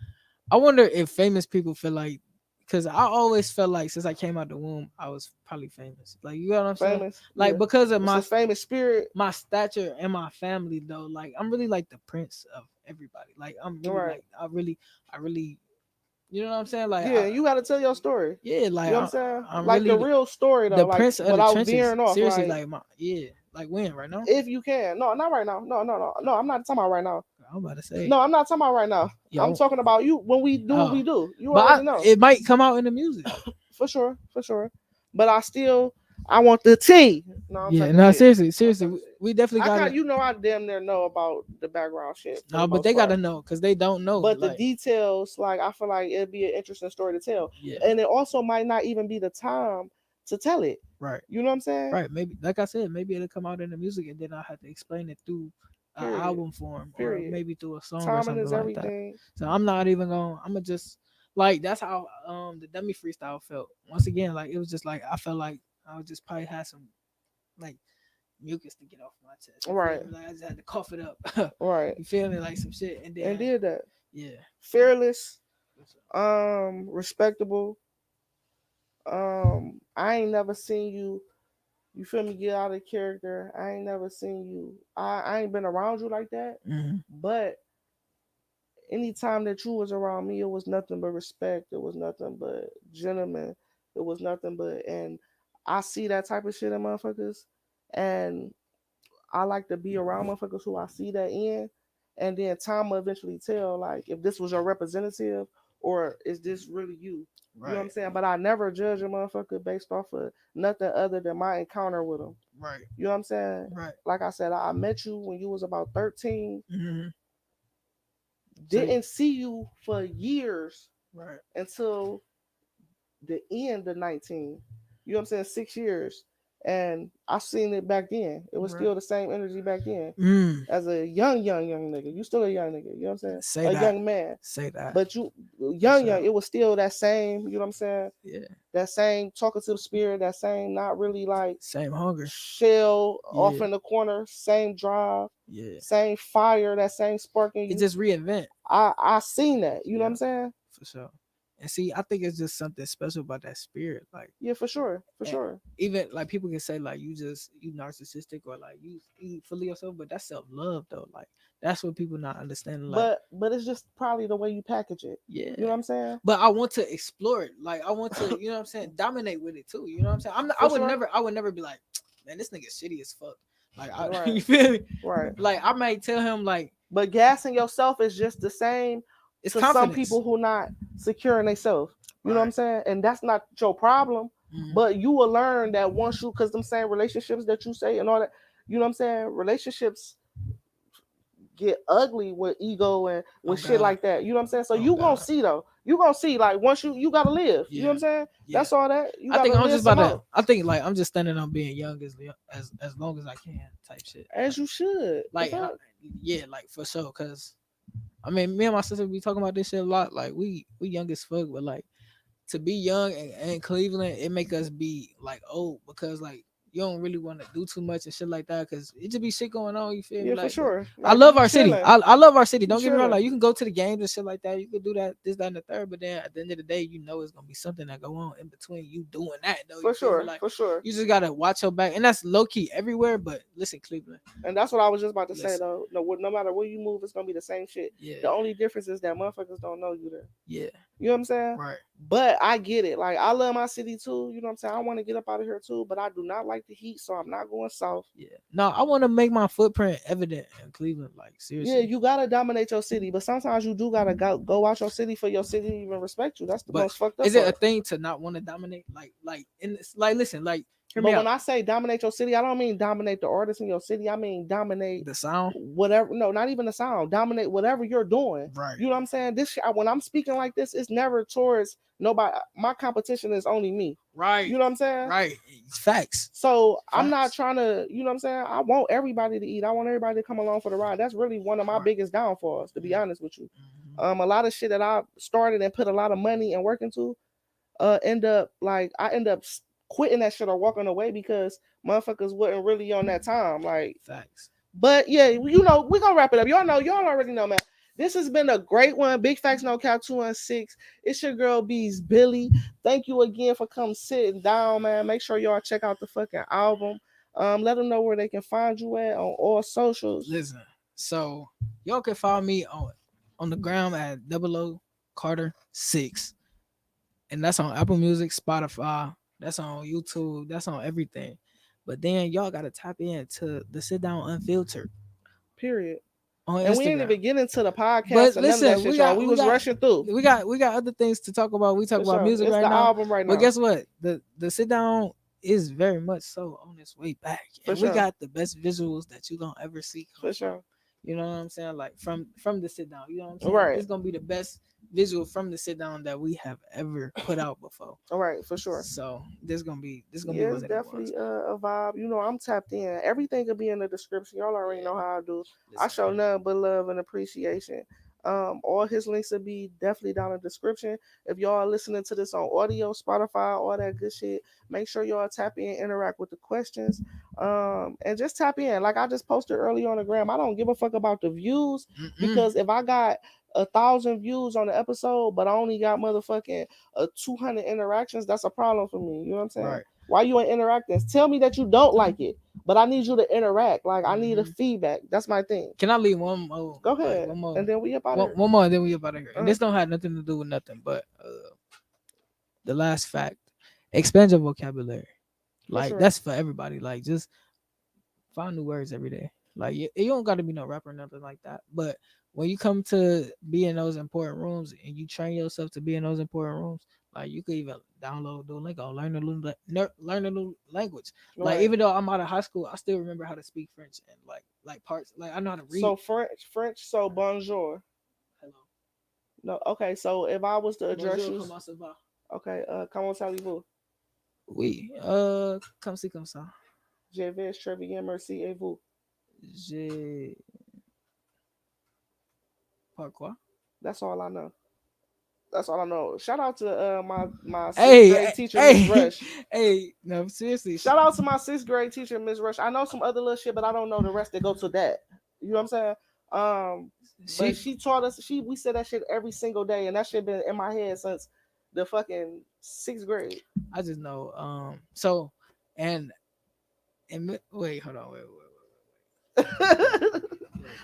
I wonder if famous people feel like, because I always felt like since I came out the womb, I was probably famous. Like, you know what I'm saying? Famous. Like Yeah. because of It's a famous spirit. my stature and my family though, like I'm really like the prince of everybody. Like I'm really Right. like I really, you know what I'm saying? Like Yeah, you got to tell your story. yeah, You like know what I'm saying? I'm Like the really real story the though, like prince of the without trenches. veering off. Seriously, Like like my yeah, like when right now? if you can. No, not right now. No. I'm not talking about right now. I'm about to say No, I'm not talking about right now. I'm yo, talking about you when we do what oh, we do. You but already know. it might come out in the music. For sure, for sure. But I want the tea. No, I'm Yeah, talking no, shit. I'm seriously, talking shit. we definitely I got kind, it. I damn near know about the background shit for the No, but most they gotta part. know because they don't know. But the Like details, like I feel like it'd be an interesting story to tell, yeah, and it also might not even be the time to tell it. right. You know what I'm saying? Right. Maybe, like I said, maybe it'll come out in the music, and then I have to explain it through an Period. album form, or Period. maybe through a song or Timing something is like that. everything. So I'm not even going. I'm gonna just like that's how the dummy freestyle felt. Once again, like it was just like I felt like I would just probably had some like mucus to get off my chest. You feel Right. me? Like I just had to cough it up. Right. You feel me? Like some shit, and And then did that. yeah. Fearless. Respectable. I ain't never seen you. You feel me? Get out of character. I ain't never seen you. I ain't been around you like that. Mm-hmm. But anytime that you was around me, it was nothing but respect. It was nothing but gentleman. It was nothing but, and I see that type of shit in motherfuckers, and I like to be around motherfuckers who I see that in, and then time will eventually tell like if this was your representative or is this really you. You know what I'm Right. saying? But I never judge a motherfucker based off of nothing other than my encounter with them. Right. You know what I'm saying? Right. Like I said, I met you when you was about 13. Mm-hmm. So Didn't see you for years right. until the end of 19. You know what I'm saying? 6 years. And I seen it back then. It was Right. still the same energy back then. Mm. As a young nigga. You still a young nigga. You know what I'm saying? Say A that. young man. Say that. But you For young, sure. it was still that same, you know what I'm saying? Yeah. That same talkative spirit, that same not really like Same hunger. shell off Yeah. in the corner, same drive, Yeah. same fire, that same spark in It you. just reinvent. I seen that, you know what Yeah. I'm saying? For sure. And see, I think it's just something special about that spirit. Like, Yeah, for sure. For and sure. even like people can say like you narcissistic or like you fully yourself, but that's self love though. Like that's what people not understanding. Like But it's just probably the way you package it. yeah, You know what I'm saying? but I want to explore it. Like I want to, you know what I'm saying, dominate with it too. You know what I'm saying? For sure. I would never be like, man, this nigga shitty as fuck. Like Right. you feel me? Right. Like I might tell him like But gassing yourself is just the same it's to some confidence. people who not secure in themselves. You know what I'm Right. saying? And that's not your problem. Mm-hmm. But you will learn that once you, because them same relationships that you say and all that, you know what I'm saying? Relationships get ugly with ego and Oh with shit God. like that. You know what I'm saying? So Oh you gonna God. see though. You gonna see like once you gotta live. You know what Yeah. I'm saying? Yeah. That's all that. You I think gotta I'm live just some about to. more. I think like I'm just standing on being young as long as I can type shit. As you should. The Like fuck? yeah, like for sure. Cause I mean, me and my sister be talking about this shit a lot. Like we young as fuck, but like to be young and Cleveland, it make us be like old because like you don't really want to do too much and shit like that because it just be shit going on. You feel me? Yeah, for Like, but sure. I Like love you our city. chilling. I love our city. You Don't get me wrong. chilling. Like you can go to the games and shit like that. You can do that, this, that, and the third. But then at the end of the day, you know it's gonna be something that go on in between you doing that though. You For feel me? sure. Like For sure. you just gotta watch your back, and that's low key everywhere. But listen, Cleveland, And that's what I was just about to say listen, though. No matter where you move, it's gonna be the same shit. yeah, The only difference is that motherfuckers don't know you there. yeah, You know what I'm saying? right. But I get it. Like I love my city too. You know what I'm saying? I want to get up out of here too, but I do not like the heat, so I'm not going south. Yeah. No, I want to make my footprint evident in Cleveland. Like Yeah, seriously. you gotta dominate your city, but sometimes you do gotta go out your city for your city to even respect you. That's the But most fucked up is it a part. thing to not want to dominate? Like in this, like listen, like hear me But when out. I say dominate your city, I don't mean dominate the artists in your city. I mean dominate The sound, whatever. No, not even the sound. Dominate whatever you're doing. right, You know what I'm saying? This when I'm speaking like this, it's never towards nobody. My competition is only me. right, You know what I'm saying? right. It's facts, So I'm not facts. trying to, you know what I'm saying? I want everybody to eat. I want everybody to come along for the ride. That's really one of my Right. biggest downfalls, to be Mm-hmm. honest with you. A lot of shit that I started and put a lot of money and work into, I end up quitting that shit or walking away because motherfuckers wasn't really on that time. Like, Facts. but yeah, you know, we're gonna wrap it up. Y'all already know, man. This has been a great one. Big Facts No Cap 216. It's your girl Bees Billy. Thank you again for coming sitting down, man. Make sure y'all check out the fucking album. Let them know where they can find you at on all socials. Listen, so y'all can follow me on the ground at 00carter6, and that's on Apple Music, Spotify, that's on YouTube, that's on everything. But then y'all gotta tap into the Sit Down Unfiltered Period. on And we ain't Instagram. even get into the podcast But or none of that listen, shit, y'all. We was rushing through. we got other things to talk about. We talk For about sure. music It's right the now. album right But now. guess what? The Sit Down is very much so on its way back. For And we sure. got the best visuals that you gonna ever see come For from. sure. You know what I'm saying? Like from the Sit Down. You know what I'm saying? Right. It's gonna be the best visual from the Sit Down that we have ever put out before. All right, for sure. So this gonna be Yeah, what it's it was. definitely a vibe. You know, I'm tapped in. Everything could be in the description. Y'all already know how I do. I Listen, show nothing but love and appreciation. All his links will be definitely down in the description. If y'all are listening to this on audio, Spotify, all that good shit, make sure y'all tap in, interact with the questions, and just tap in. Like I just posted earlier on the gram, I don't give a fuck about the views mm-mm. because if I got 1,000 views on the episode, but I only got motherfucking 200 interactions, that's a problem for me. You know what I'm saying? Right. Why you ain't interacting? Tell me that you don't like it, but I need you to interact. Like I need a feedback. That's my thing. Can I leave one more? Go Like ahead, one more. and then we up out One, here. one more, and then we about to here. And Uh-huh. this don't have nothing to do with nothing, but the last fact: expand your vocabulary. For Like sure. that's for everybody. Like just find new words every day. Like you don't got to be no rapper or nothing like that. But when you come to be in those important rooms and you train yourself to be in those important rooms, like you could even download Duolingo, learn a new language. Like Right. even though I'm out of high school, I still remember how to speak French and like parts. Like I know how to read. So French. So bonjour. Hello. No. Okay. So if I was to address Bonjour, you, comment ça va? okay. Comment allez-vous? Oui. Comme ci, comme ça. Je vais très bien, merci et vous. J'ai pas quoi? That's all I know. That's all I know. Shout out to my sixth Hey, grade teacher, Miss hey, Rush. hey. No, seriously. Shout out to my sixth grade teacher, Miss Rush. I know some other little shit, but I don't know the rest that go to that. You know what I'm saying? But She, she taught us. We said that shit every single day, and that shit been in my head since the fucking sixth grade. I just know. So, and wait, hold on,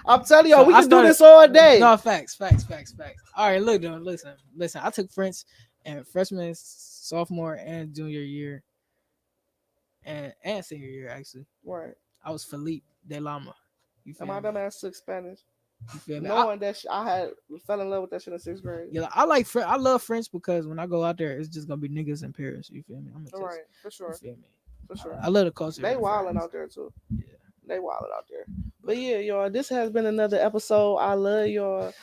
I'm telling y'all, So we I can do started. this all day. No, facts. All right, look, though, listen. I took French and freshman, sophomore, and junior year, and senior year actually. Right. I was Philippe de Lama. You And feel my me? dumb ass took Spanish, You feel me? knowing that I had fell in love with that shit in sixth grade. Yeah, I like I love French because when I go out there, it's just gonna be niggas in Paris. You feel me? I'm gonna Right, for you sure, feel me? for sure. I love the culture. They in wilding France. out there too. Yeah. They wilding out there. But yeah, y'all, this has been another episode. I love y'all.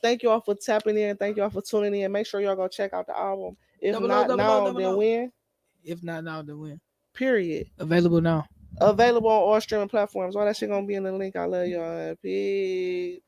Thank y'all for tapping in. Thank y'all for tuning in. Make sure y'all go check out the album. If Double O, not double O, now, double then O. when? If not now, then when? Period. Available now. Available on all streaming platforms. All that shit gonna be in the link. I love y'all. Peace.